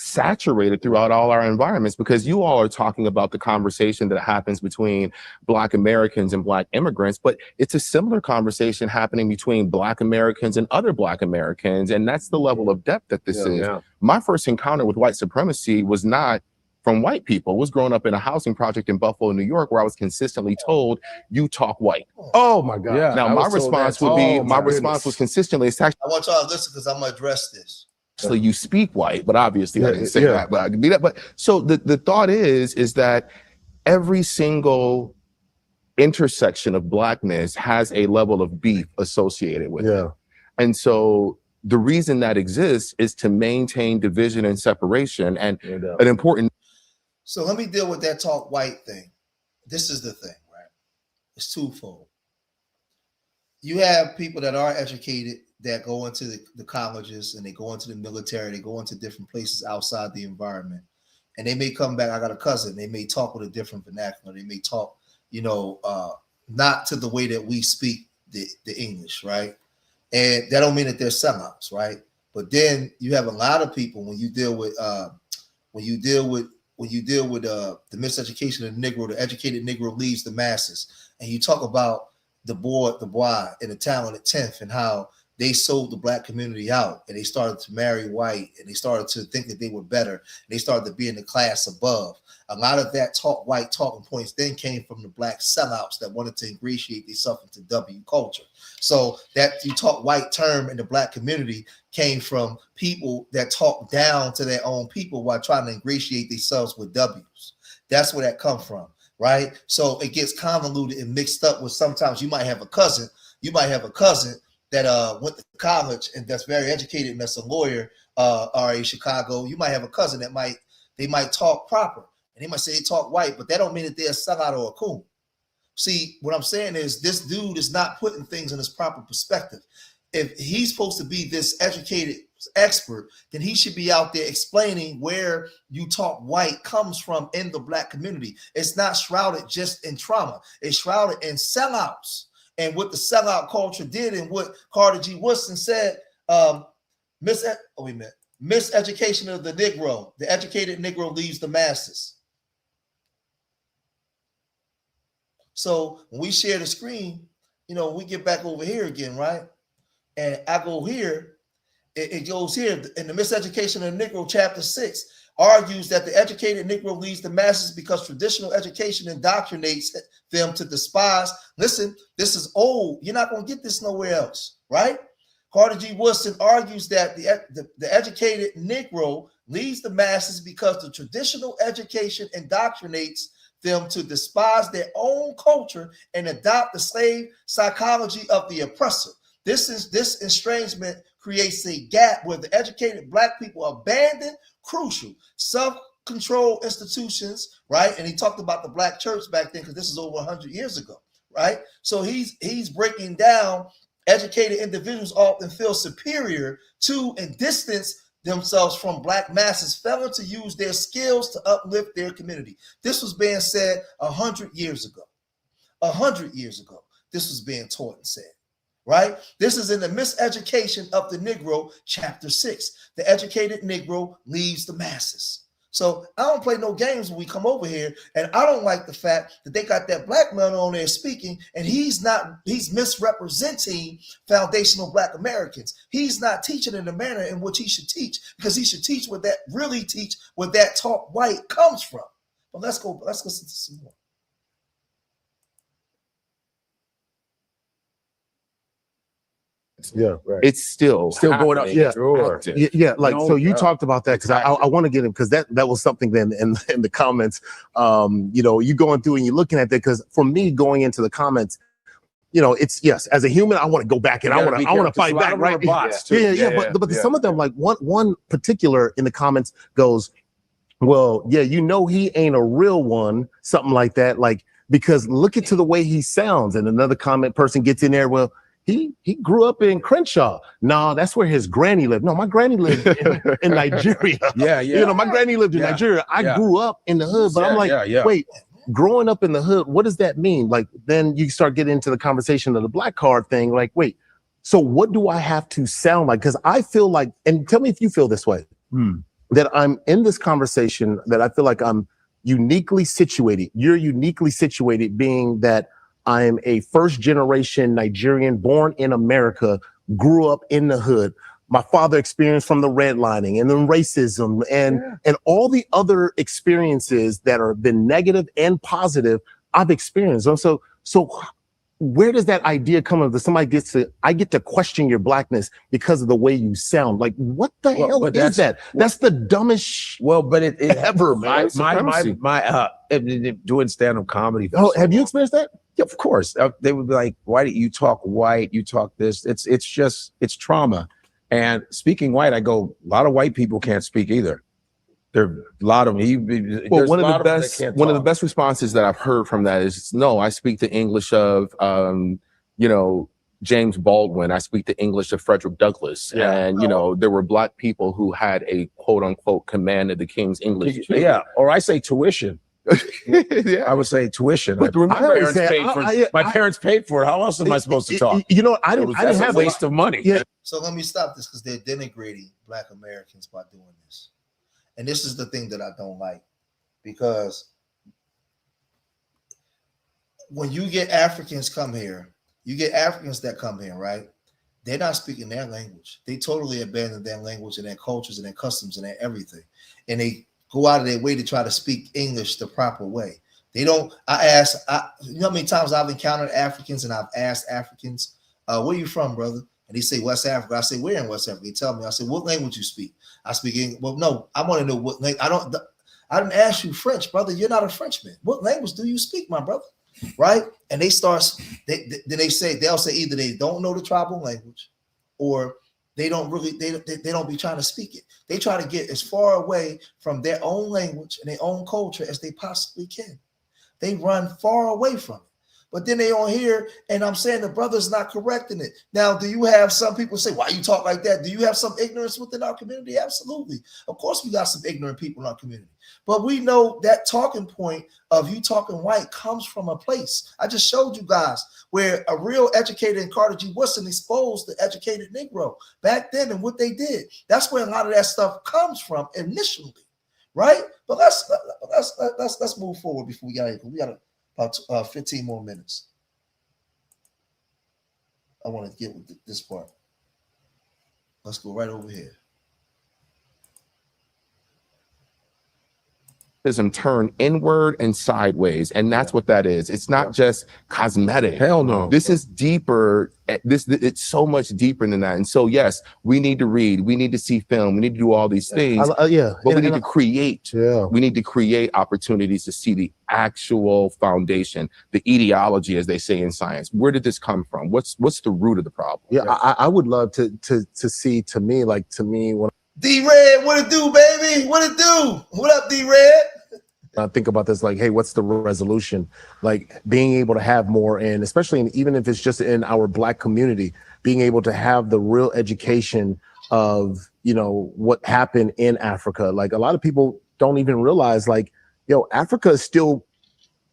saturated throughout all our environments, because you all are talking about the conversation that happens between Black Americans and Black immigrants, but it's a similar conversation happening between Black Americans and other Black Americans. And that's the level of depth that this is. My first encounter with white supremacy was not from white people. I was growing up in a housing project in Buffalo, New York, where I was consistently told, you talk white. Oh my God. Now my response would be, my response was consistently, it's actually, I want y'all to listen because I'm gonna address this. so you speak white, but obviously I didn't say that, but I can be that. But so the thought is that every single intersection of Blackness has a level of beef associated with it. And so the reason that exists is to maintain division and separation. And an important. So let me deal with that talk white thing. This is the thing, right? It's twofold. You have people that are educated that go into the colleges and they go into the military, they go into different places outside the environment. And they may come back, I got a cousin, they may talk with a different vernacular. They may talk, you know, not to the way that we speak the English, right? And that don't mean that they're sellouts, right? But then you have a lot of people when you deal with the miseducation of the Negro, the educated Negro leads the masses. And you talk about the boy and the talented 10th and how they sold the Black community out and they started to marry white and they started to think that they were better. And they started to be in the class above. A lot of that white talking points then came from the Black sellouts that wanted to ingratiate themselves into W culture. So that you talk white term in the Black community came from people that talk down to their own people while trying to ingratiate themselves with W's. That's where that come from, right? So it gets convoluted and mixed up with, sometimes you might have a cousin that went to college and that's very educated and that's a lawyer or in Chicago. You might have a cousin that might talk proper and they might say they talk white, but that don't mean that they're a sellout or a coon. See, what I'm saying is this dude is not putting things in his proper perspective. If he's supposed to be this educated expert, then he should be out there explaining where you talk white comes from in the Black community. It's not shrouded just in trauma. It's shrouded in sellouts and what the sellout culture did and what Carter G. Woodson said, miseducation of the Negro. The educated Negro leaves the masses. So when we share the screen, we get back over here again, right? And I go here, it goes here. In the Miseducation of the Negro, chapter 6, argues that the educated Negro leads the masses because traditional education indoctrinates them to despise. Listen, this is old. You're not going to get this nowhere else, right? Carter G. Woodson argues that the educated Negro leads the masses because the traditional education indoctrinates them to despise their own culture and adopt the slave psychology of the oppressor. This estrangement creates a gap where the educated Black people abandon crucial self-control institutions, right? And he talked about the Black church back then because this is over 100 years ago, right? So he's breaking down educated individuals often feel superior to and distance themselves from Black masses, failing to use their skills to uplift their community. This was being said 100 years ago. 100 years ago, this was being taught and said, right? This is in the Miseducation of the Negro, chapter 6. The educated Negro leaves the masses. So I don't play no games when we come over here, and I don't like the fact that they got that Black man on there speaking, and he's misrepresenting foundational Black Americans. He's not teaching in the manner in which he should teach, because he should teach where that talk white comes from. But let's listen to some more. Yeah, right. It's still going up. Yeah, sure. Yeah. Like, so you talked about that because I want to get him, because that was something then in the comments. You going through and you're looking at that, because for me going into the comments, it's yes, as a human, I want to go back and I want to fight back, right? Yeah. But some of them, like one particular in the comments goes, well, yeah, he ain't a real one, something like that, like, because look at the way he sounds. And another comment person gets in there, well, he grew up in Crenshaw. No, that's where his granny lived. No, my granny lived in Nigeria. My granny lived in Nigeria. I grew up in the hood, but I'm like, wait, growing up in the hood, what does that mean? Like, then you start getting into the conversation of the Black card thing. Like, wait, so what do I have to sound like? Because I feel like, and tell me if you feel this way, that I'm in this conversation, that I feel like I'm uniquely situated. You're uniquely situated, being that I'm a first generation Nigerian born in America, grew up in the hood. My father experienced from the redlining and then racism and all the other experiences that are been negative and positive I've experienced. So where does that idea come of that I get to question your Blackness because of the way you sound? Like, what the hell is that? That's the dumbest but it ever, man. Doing stand-up comedy. Oh, have you experienced that? Yeah, of course. They would be like, why do you talk white? You talk this. It's trauma. And speaking white, I go, a lot of white people can't speak either. There are a lot of them. Well, one of the best responses that I've heard from that is, no, I speak the English of, James Baldwin. I speak the English of Frederick Douglass. Yeah. And, there were Black people who had a quote unquote command of the King's English. Yeah. Or I say tuition. I would say tuition. But My parents paid for it. How else am I supposed to talk? I didn't have a waste of money. Yeah. So let me stop this, because they're denigrating Black Americans by doing this. And this is the thing that I don't like, because when you get Africans come here, you get Africans that come here, right? They're not speaking their language. They totally abandon their language and their cultures and their customs and their everything. And they go out of their way to try to speak English the proper way. They don't. You know how many times I've encountered Africans and I've asked Africans, where are you from, brother? And they say West Africa. I say, where in West Africa? They tell me. I say, what language you speak? I speak English. Well, no, I want to know what language. I didn't ask you French, brother. You're not a Frenchman. What language do you speak, my brother? Right? And they'll say either they don't know the tribal language, or they don't be trying to speak it. They try to get as far away from their own language and their own culture as they possibly can. They run far away from it. But then they on here, and I'm saying the brother's not correcting it. Now, do you have some people say, why you talk like that? Do you have some ignorance within our community? Absolutely. Of course, we got some ignorant people in our community. But we know that talking point of you talking white comes from a place. I just showed you guys where a real educated Carter G. Woodson exposed the educated Negro back then and what they did. That's where a lot of that stuff comes from initially, right? But let's move forward before we got about 15 more minutes. I want to get with this part. Let's go right over here. Turn inward and sideways, and that's what that is. It's not just cosmetic. Hell no. This is deeper. It's so much deeper than that. And so yes, we need to read, we need to see film, we need to do all these things. But we need to create. We need to create opportunities to see the actual foundation, the etiology, as they say in science. Where did this come from? What's the root of the problem? I would love to see, to me when D-Red, what it do, baby? What it do? What up, D-Red? I think about this, like, hey, what's the resolution? Like being able to have more, and especially even if it's just in our Black community, being able to have the real education of, what happened in Africa. Like a lot of people don't even realize, like, Africa is still,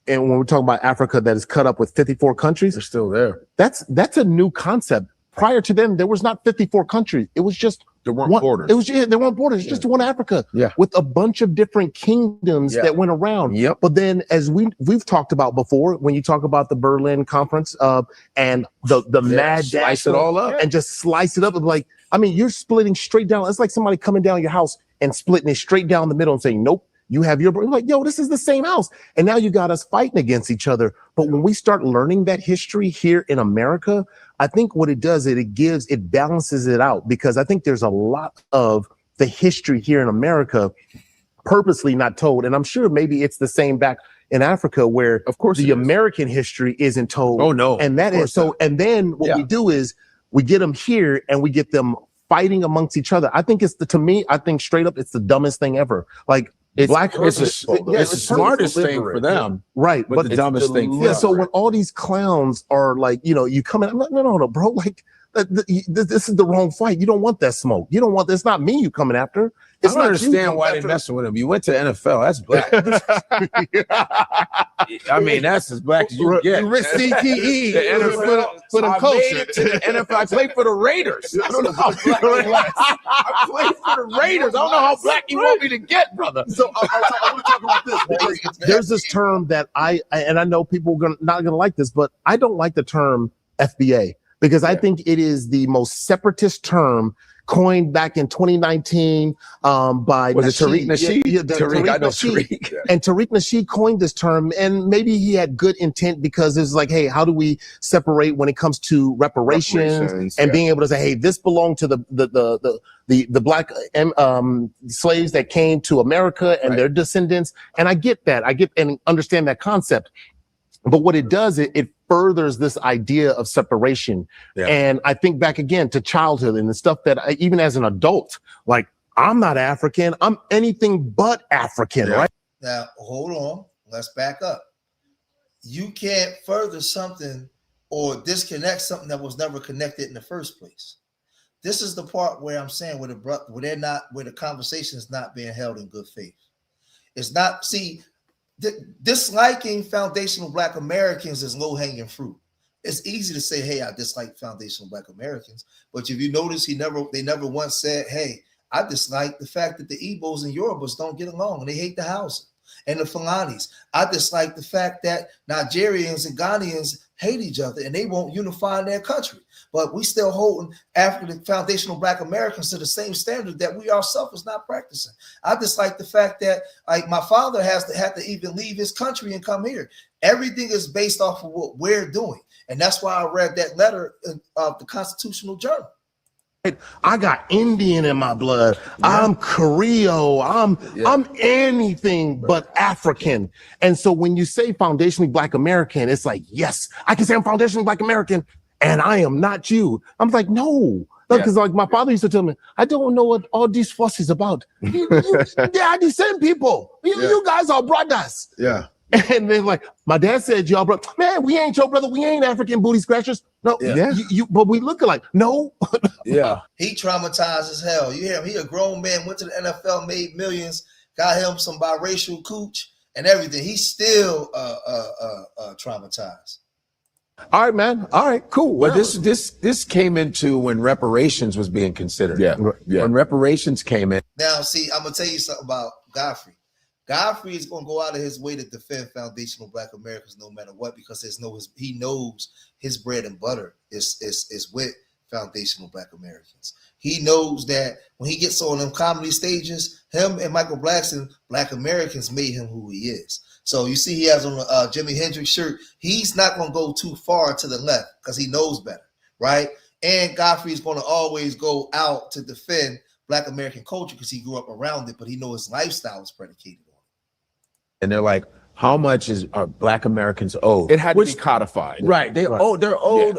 and when we're talking about Africa that is cut up with 54 countries, they're still there. That's a new concept. Prior to them, there was not 54 countries. It was just there weren't borders. It was there weren't borders. It's just one Africa with a bunch of different kingdoms that went around. But then, as we've talked about before, when you talk about the Berlin Conference and the mad dash, slice it all up and just slice it up, like you're splitting straight down. It's like somebody coming down your house and splitting it straight down the middle and saying, nope. You have your like, yo, this is the same house. And now you got us fighting against each other. But when we start learning that history here in America, I think what it does, it balances it out, because I think there's a lot of the history here in America purposely not told. And I'm sure maybe it's the same back in Africa where of course the American history isn't told. Oh no. And that is so. And then what we do is we get them here and we get them fighting amongst each other. I think to me, I think straight up, it's the dumbest thing ever. Like, it's the smartest thing for them, right? But the dumbest thing. So when all these clowns are like, you come in, I'm like, no, bro, like this is the wrong fight. You don't want that smoke. You don't want. It's not me you coming after. It's I don't understand why they're messing with him. You went to NFL. That's black. I mean, that's as black as you get. You risk CTE the NFL for the culture. I made it to the NFL. I played for the Raiders. I don't know how black you are. I played for the Raiders. I don't know how black you want me to get, brother. So I want to talk about this. There's this term that I know people are not gonna like this, but I don't like the term FBA because I think it is the most separatist term coined back in 2019 by Tariq Nasheed? Tariq, I know Tariq. And Tariq Nasheed coined this term, and maybe he had good intent because it's like, hey, how do we separate when it comes to reparations and being able to say, hey, this belonged to the black slaves that came to America and their descendants. And I get that. I get and understand that concept. But what it does, it furthers this idea of separation. And I think back again to childhood and the stuff that even as an adult, like, I'm not African, I'm anything but African, right? Now, hold on, let's back up. You can't further something or disconnect something that was never connected in the first place. This is the part where I'm saying where the conversation is not being held in good faith. It's not, disliking foundational Black Americans is low-hanging fruit. It's easy to say, hey, I dislike foundational Black Americans. But if you notice, they never once said, hey, I dislike the fact that the Igbos and Yorubas don't get along and they hate the housing. And the Fulanis. I dislike the fact that Nigerians and Ghanaians hate each other and they won't unify in their country. But we still holding African foundational Black Americans to the same standard that we ourselves is not practicing. I dislike the fact that, like, my father had to even leave his country and come here. Everything is based off of what we're doing. And that's why I read that letter of the Constitutional Journal. I got Indian in my blood. I'm Creole. I'm anything but African. And so when you say foundationally Black American, it's like, yes, I can say I'm foundationally Black American and I am not you. I'm like, no. Because like my father used to tell me, I don't know what all these fuss is about. I descend people. You guys are brothers. And then like, my dad said, y'all, bro, man, we ain't your brother. We ain't African booty scratchers. No, but we look alike. No. Yeah. He traumatized as hell. You hear him? He a grown man, went to the NFL, made millions, got him some biracial cooch and everything. He's still traumatized. All right, man. All right, cool. Well, this came into when reparations was being considered. Yeah. When reparations came in. Now, see, I'm gonna tell you something about Godfrey. Godfrey is gonna go out of his way to defend foundational Black Americans no matter what, because he knows his bread and butter is with foundational Black Americans. He knows that when he gets on them comedy stages, him and Michael Blackson, Black Americans made him who he is. So you see he has on a Jimi Hendrix shirt. He's not going to go too far to the left because he knows better, right? And Godfrey's going to always go out to defend Black American culture because he grew up around it, but he knows his lifestyle is predicated on it. And they're like, how much are Black Americans owed? It had to be codified. Right. They're owed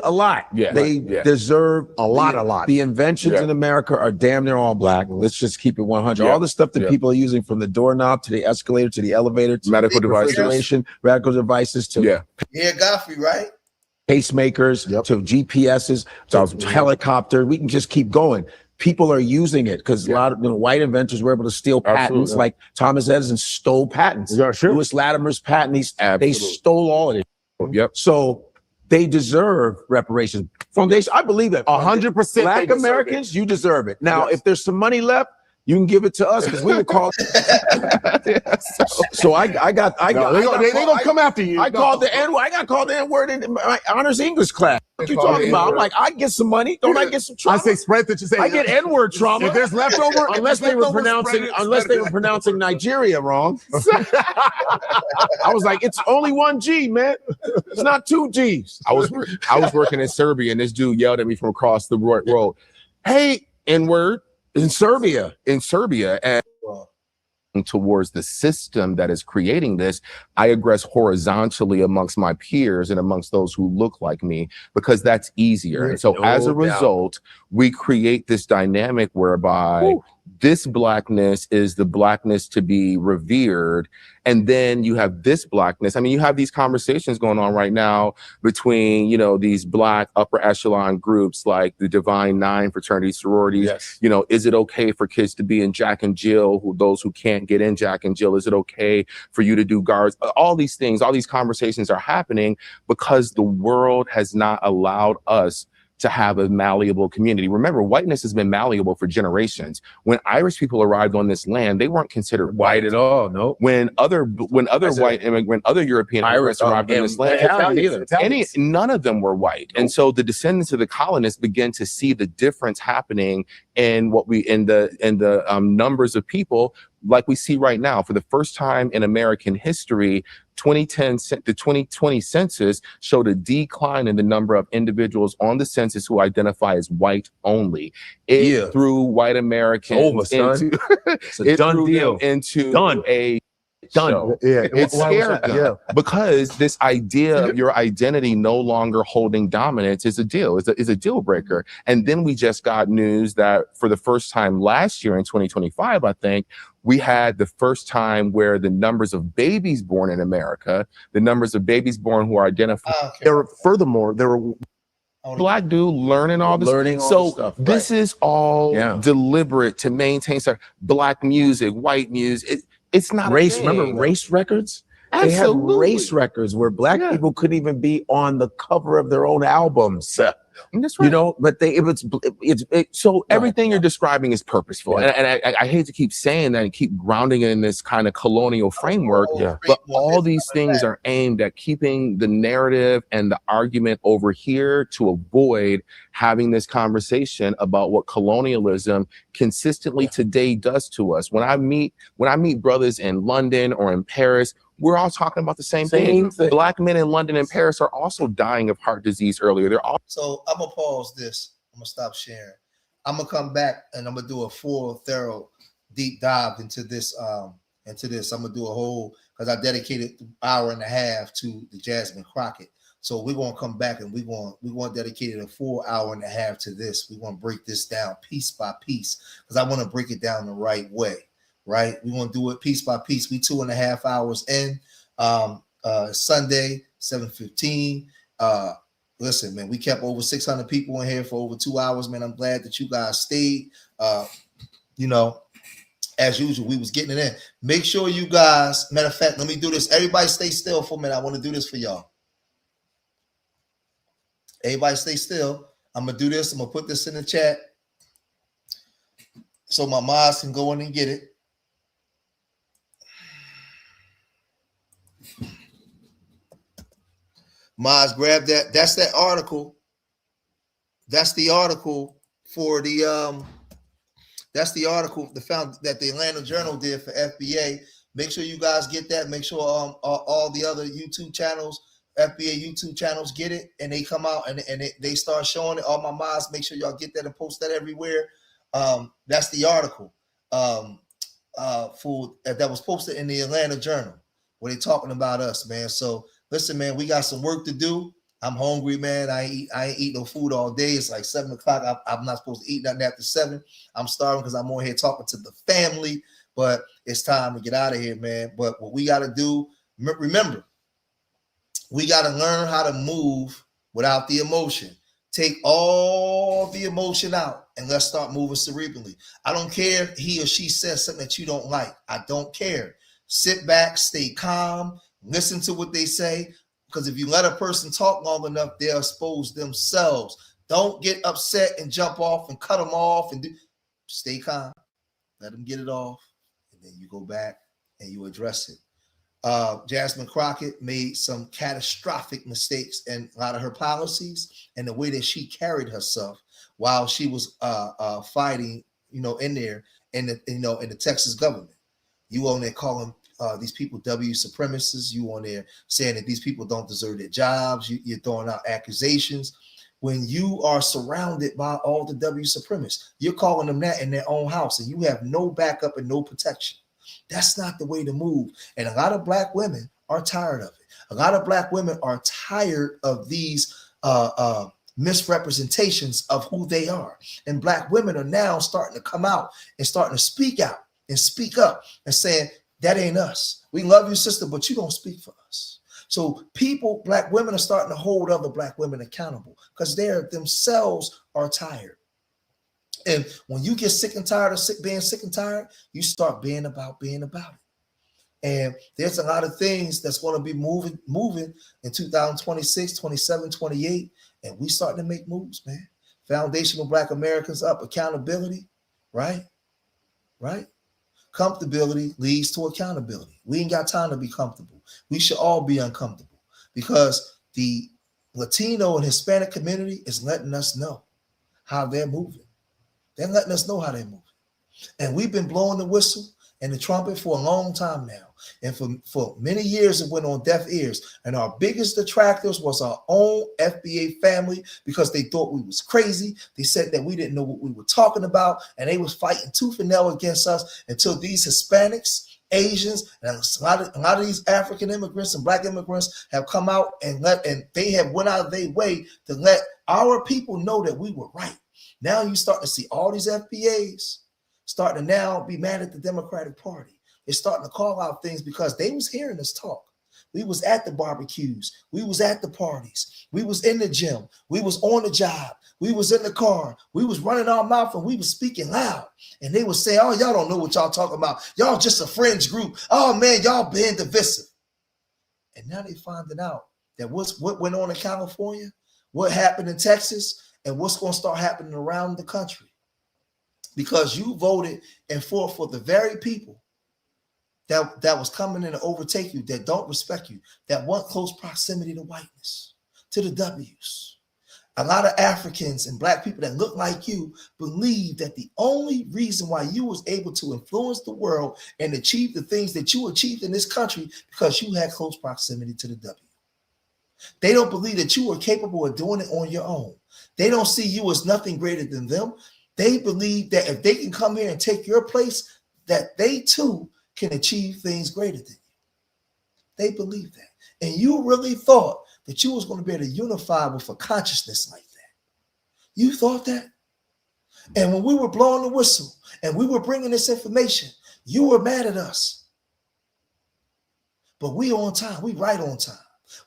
a lot. Yeah. They deserve a lot. The inventions in America are damn near all Black. Let's just keep it 100. All the stuff that people are using, from the doorknob to the escalator to the elevator to medical devices, to Yeah, Godfrey, right? pacemakers to GPSs to helicopter. We can just keep going. People are using it because a lot of white inventors were able to steal patents. Like Thomas Edison stole patents. Yeah, sure. Lewis Latimer's patent, they stole all of it. Yep. So they deserve reparations. Foundation, I believe that 100%. Black Americans, you deserve it. Now, if there's some money left, you can give it to us because we will call. So I got. They gonna come after you. I called the N-word. I got called the N-word in my honors English class. What you talking about? I'm like, I get some money. Don't I get some trauma? I say spread that. You say I get N-word trauma. If there's leftover, unless they were pronouncing Nigeria wrong. I was like, it's only 1 G, man. It's not 2 G's. I was working in Serbia, and this dude yelled at me from across the road, "Hey, N-word." In Serbia, and towards the system that is creating this, I aggress horizontally amongst my peers and amongst those who look like me, because that's easier. And so as a result, we create this dynamic whereby this Blackness is the Blackness to be revered. And then you have this Blackness. I mean, you have these conversations going on right now between, these Black upper echelon groups like the Divine Nine fraternity sororities. Yes. Is it okay for kids to be in Jack and Jill, those who can't get in Jack and Jill? Is it okay for you to do guards? All these things, all these conversations are happening because the world has not allowed us to have a malleable community. Remember, whiteness has been malleable for generations. When Irish people arrived on this land, they weren't considered white at all. No. When other European immigrants arrived on this land, none of them were white. And so the descendants of the colonists began to see the difference happening in the numbers of people, like we see right now. For the first time in American history, the 2020 census showed a decline in the number of individuals on the census who identify as white only. It threw white Americans into a done deal. Show. It scared them because this idea of your identity no longer holding dominance is a deal breaker. And then we just got news that for the first time last year in 2025, I think, we had the first time where the numbers of babies born in America, the numbers of babies born who are identified, there were Black dude learning all this. This is all deliberate to maintain Black music, white music. It's not race. Remember race records? Absolutely. They had race records where Black people couldn't even be on the cover of their own albums. That's right. But so everything you're describing is purposeful. And I hate to keep saying that and keep grounding it in this kind of colonial framework, but all these things are aimed at keeping the narrative and the argument over here to avoid having this conversation about what colonialism consistently today does to us. When I meet brothers in London or in Paris, we're all talking about the same thing. Black men in London and Paris are also dying of heart disease earlier. So I'm gonna pause this. I'm gonna stop sharing. I'm gonna come back and I'm gonna do a full, thorough, deep dive into this. I'm gonna do a whole, because I dedicated an hour and a half to the Jasmine Crockett. So we're gonna come back and we're going to dedicate a full hour and a half to this. We're gonna break this down piece by piece because I want to break it down the right way. Right, we're gonna do it piece by piece. We 2.5 hours in. Sunday, 7:15. Listen, man, we kept over 600 people in here for over 2 hours, man. I'm glad that you guys stayed. You know, as usual, we was getting it in. Make sure you guys, matter of fact, let me do this. Everybody stay still for a minute. I want to do this for y'all. Everybody stay still. I'm going to do this. I'm going to put this in the chat so my mods can go in and get it. Mods, grab that. That's that article. That's the article for the that's the article that the Atlanta Journal did for FBA. Make sure you guys get that. Make sure all the other YouTube channels, FBA YouTube channels, get it, and they come out and they start showing it. All my mods, make sure y'all get that and post that everywhere. That's the article for that was posted in the Atlanta Journal where they talking about us, man. So listen, man, we got some work to do. I'm hungry, man. I ain't eat no food all day. It's like 7 o'clock. I'm not supposed to eat nothing after 7. I'm starving because I'm on here talking to the family, but it's time to get out of here, man. But what we got to do, remember, we got to learn how to move without the emotion. Take all the emotion out and let's start moving cerebrally. I don't care if he or she says something that you don't like. I don't care. Sit back, stay calm, listen to what they say. Because if you let a person talk long enough, they'll expose themselves. Don't get upset and jump off and cut them off and stay calm. Let them get it off. And then you go back and you address it. Jasmine Crockett made some catastrophic mistakes in a lot of her policies and the way that she carried herself while she was fighting, in there in the Texas government. You on there calling these people W supremacists. You on there saying that these people don't deserve their jobs. You're throwing out accusations. When you are surrounded by all the W supremacists, you're calling them that in their own house, and you have no backup and no protection. That's not the way to move. And a lot of Black women are tired of it. A lot of Black women are tired of these misrepresentations of who they are. And Black women are now starting to come out and starting to speak out and speak up and saying, that ain't us. We love you, sister, but you don't speak for us. So Black women are starting to hold other Black women accountable because they themselves are tired. And when you get sick and tired of being sick and tired, you start being about it. And there's a lot of things that's going to be moving in 2026, 27, 28. And we starting to make moves, man. Foundational Black Americans up, accountability, right? Comfortability leads to accountability. We ain't got time to be comfortable. We should all be uncomfortable because the Latino and Hispanic community is letting us know how they're moving. They're letting us know how they're moving. And we've been blowing the whistle and the trumpet for a long time now. And for many years, it went on deaf ears. And our biggest detractors was our own FBA family because they thought we was crazy. They said that we didn't know what we were talking about. And they was fighting tooth and nail against us until these Hispanics, Asians, and a lot of these African immigrants and Black immigrants have come out and they have went out of their way to let our people know that we were right. Now you start to see all these FBAs starting to now be mad at the Democratic Party. They're starting to call out things because they was hearing us talk. We was at the barbecues. We was at the parties. We was in the gym. We was on the job. We was in the car. We was running our mouth and we was speaking loud. And they was saying, oh, y'all don't know what y'all talking about. Y'all just a fringe group. Oh, man, y'all being divisive. And now they finding out that what went on in California, what happened in Texas, and what's going to start happening around the country. Because you voted and fought for the very people that was coming in to overtake you, that don't respect you, that want close proximity to whiteness, to the W's. A lot of Africans and Black people that look like you believe that the only reason why you was able to influence the world and achieve the things that you achieved in this country because you had close proximity to the W. They don't believe that you are capable of doing it on your own. They don't see you as nothing greater than them. They believe that if they can come here and take your place, that they too can achieve things greater than you. They believe that. And you really thought that you was going to be able to unify with a consciousness like that. You thought that? And when we were blowing the whistle and we were bringing this information, you were mad at us. But we on time. We right on time.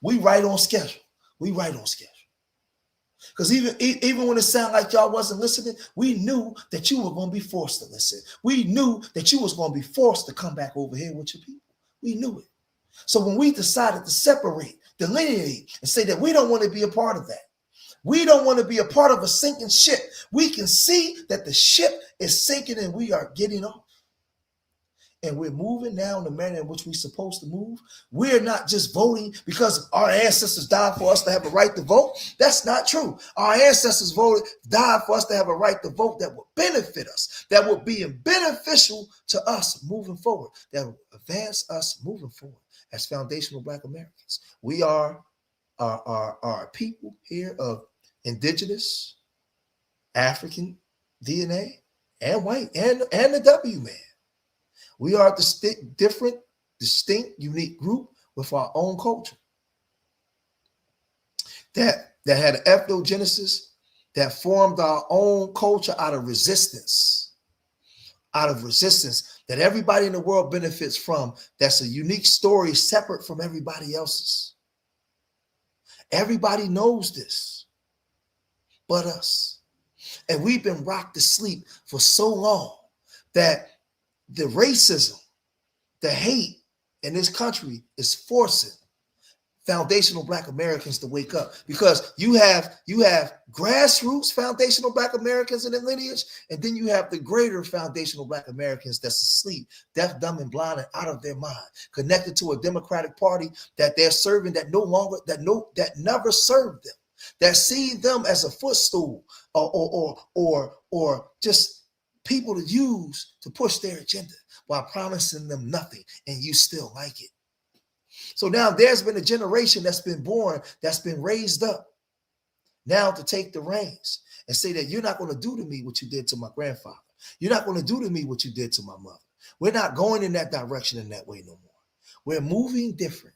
We right on schedule. We right on schedule. Because even when it sounded like y'all wasn't listening, we knew that you were going to be forced to listen. We knew that you was going to be forced to come back over here with your people. We knew it. So when we decided to separate, delineate, and say that we don't want to be a part of that, we don't want to be a part of a sinking ship, we can see that the ship is sinking and we are getting off. And we're moving now in the manner in which we're supposed to move. We're not just voting because our ancestors died for us to have a right to vote. That's not true. Our ancestors died for us to have a right to vote that will benefit us, that will be beneficial to us moving forward, that will advance us moving forward as foundational Black Americans. We are people here of indigenous, African DNA, and white, and the W man. We are a distinct, unique group with our own culture that had an ethnogenesis that formed our own culture out of resistance, that everybody in the world benefits from. That's a unique story separate from everybody else's. Everybody knows this but us. And we've been rocked to sleep for so long that the racism, the hate in this country is forcing foundational Black Americans to wake up, because you have grassroots foundational Black Americans in the lineage, and then you have the greater foundational Black Americans that's asleep, deaf, dumb, and blind, and out of their mind, connected to a Democratic Party that they're serving that never served them, that see them as a footstool or just people to use to push their agenda while promising them nothing, and you still like it. So now there's been a generation that's been born, that's been raised up now to take the reins and say that you're not going to do to me what you did to my grandfather. You're not going to do to me what you did to my mother. We're not going in that direction in that way no more. We're moving different.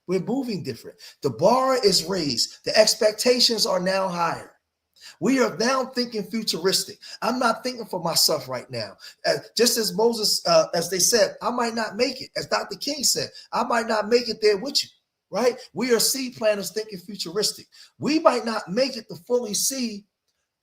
We're moving different. The bar is raised. The expectations are now higher. We are now thinking futuristic. I'm not thinking for myself right now. Just as Moses, as they said, I might not make it. As Dr. King said, I might not make it there with you, right? We are seed planters thinking futuristic. We might not make it to fully see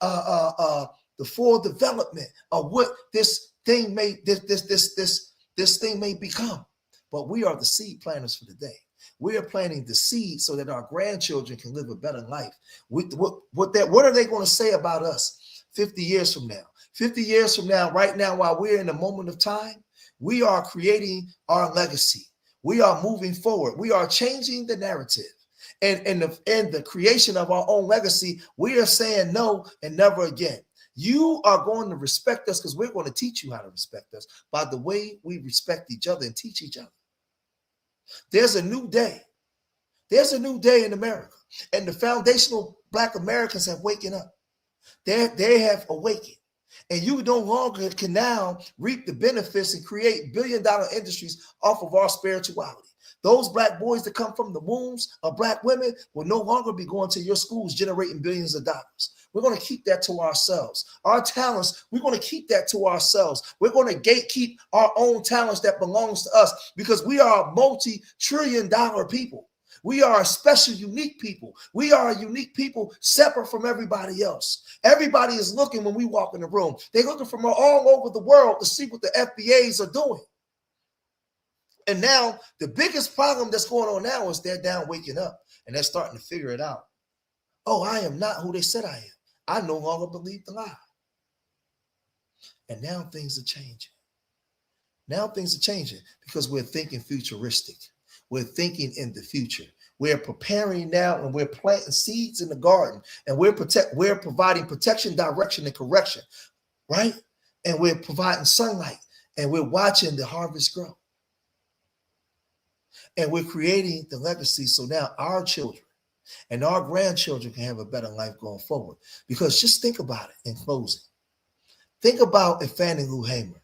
the full development of what this thing may this thing may become. But we are the seed planters for the day. We are planting the seed so that our grandchildren can live a better life. What are they going to say about us 50 years from now? 50 years from now, right now, while we're in a moment of time, we are creating our legacy. We are moving forward. We are changing the narrative. And in the creation of our own legacy, we are saying no and never again. You are going to respect us because we're going to teach you how to respect us by the way we respect each other and teach each other. There's a new day. There's a new day in America. And the foundational Black Americans have waken up. They have awakened. And you no longer can now reap the benefits and create billion-dollar industries off of our spirituality. Those Black boys that come from the wombs of Black women will no longer be going to your schools generating billions of dollars. We're going to keep that to ourselves. Our talents, we're going to keep that to ourselves. We're going to gatekeep our own talents that belongs to us, because we are a multi-trillion-dollar people. We are a special, unique people. We are a unique people separate from everybody else. Everybody is looking when we walk in the room. They're looking from all over the world to see what the FBAs are doing. And now the biggest problem that's going on now is they're down waking up and they're starting to figure it out. Oh, I am not who they said I am. I no longer believe the lie. And now things are changing. Now things are changing because we're thinking futuristic. We're thinking in the future. We're preparing now, and we're planting seeds in the garden, and we're providing protection, direction, and correction, right? And we're providing sunlight, and we're watching the harvest grow. And we're creating the legacy so now our children and our grandchildren can have a better life going forward. Because just think about it in closing. Think about if Fannie Lou Hamer.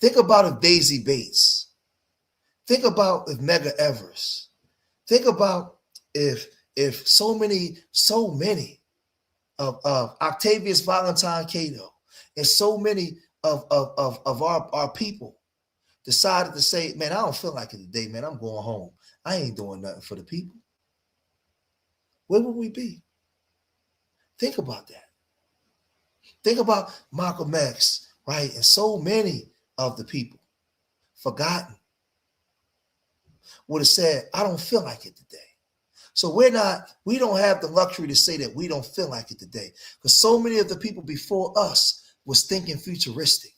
Think about if Daisy Bates. Think about if Medgar Evers. Think about if so many of Octavius Valentine Cato and so many of our people decided to say, man, I don't feel like it today, man. I'm going home. I ain't doing nothing for the people. Where would we be? Think about that. Think about Malcolm X, right? And so many of the people forgotten would have said, I don't feel like it today. So we don't have the luxury to say that we don't feel like it today, because so many of the people before us was thinking futuristic.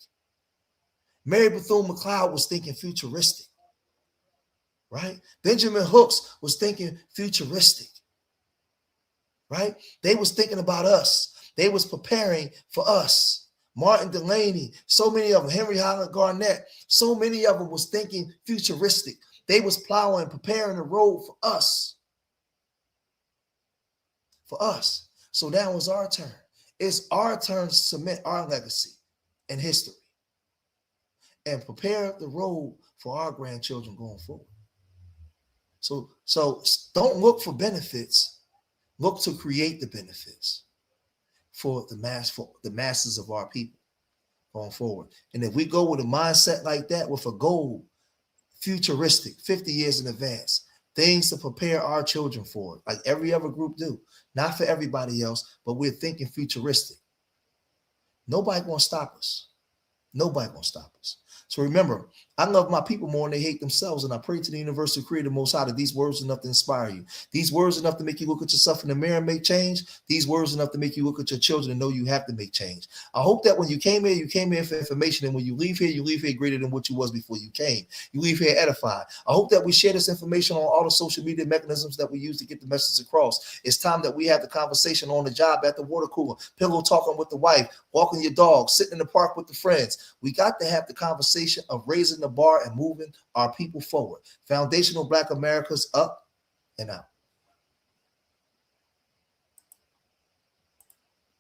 Mary Bethune-McLeod was thinking futuristic, right? Benjamin Hooks was thinking futuristic, right? They was thinking about us. They was preparing for us. Martin Delaney, so many of them, Henry Highland Garnett, so many of them was thinking futuristic. They was plowing, preparing the road for us. For us. So now it's our turn. It's our turn to cement our legacy and history and prepare the road for our grandchildren going forward. So don't look for benefits. Look to create the benefits for the masses of our people going forward. And if we go with a mindset like that, with a goal, futuristic, 50 years in advance, things to prepare our children for it, like every other group do. Not for everybody else, but we're thinking futuristic. Nobody gonna stop us. Nobody gonna stop us. So remember, I love my people more than they hate themselves, and I pray to the universal creator Most High that these words are enough to inspire you. These words are enough to make you look at yourself in the mirror and make change. These words are enough to make you look at your children and know you have to make change. I hope that when you came here for information, and when you leave here greater than what you was before you came. You leave here edified. I hope that we share this information on all the social media mechanisms that we use to get the message across. It's time that we have the conversation on the job, at the water cooler, pillow talking with the wife, walking your dog, sitting in the park with the friends. We got to have the conversation of raising the bar and moving our people forward. Foundational Black America's up and out.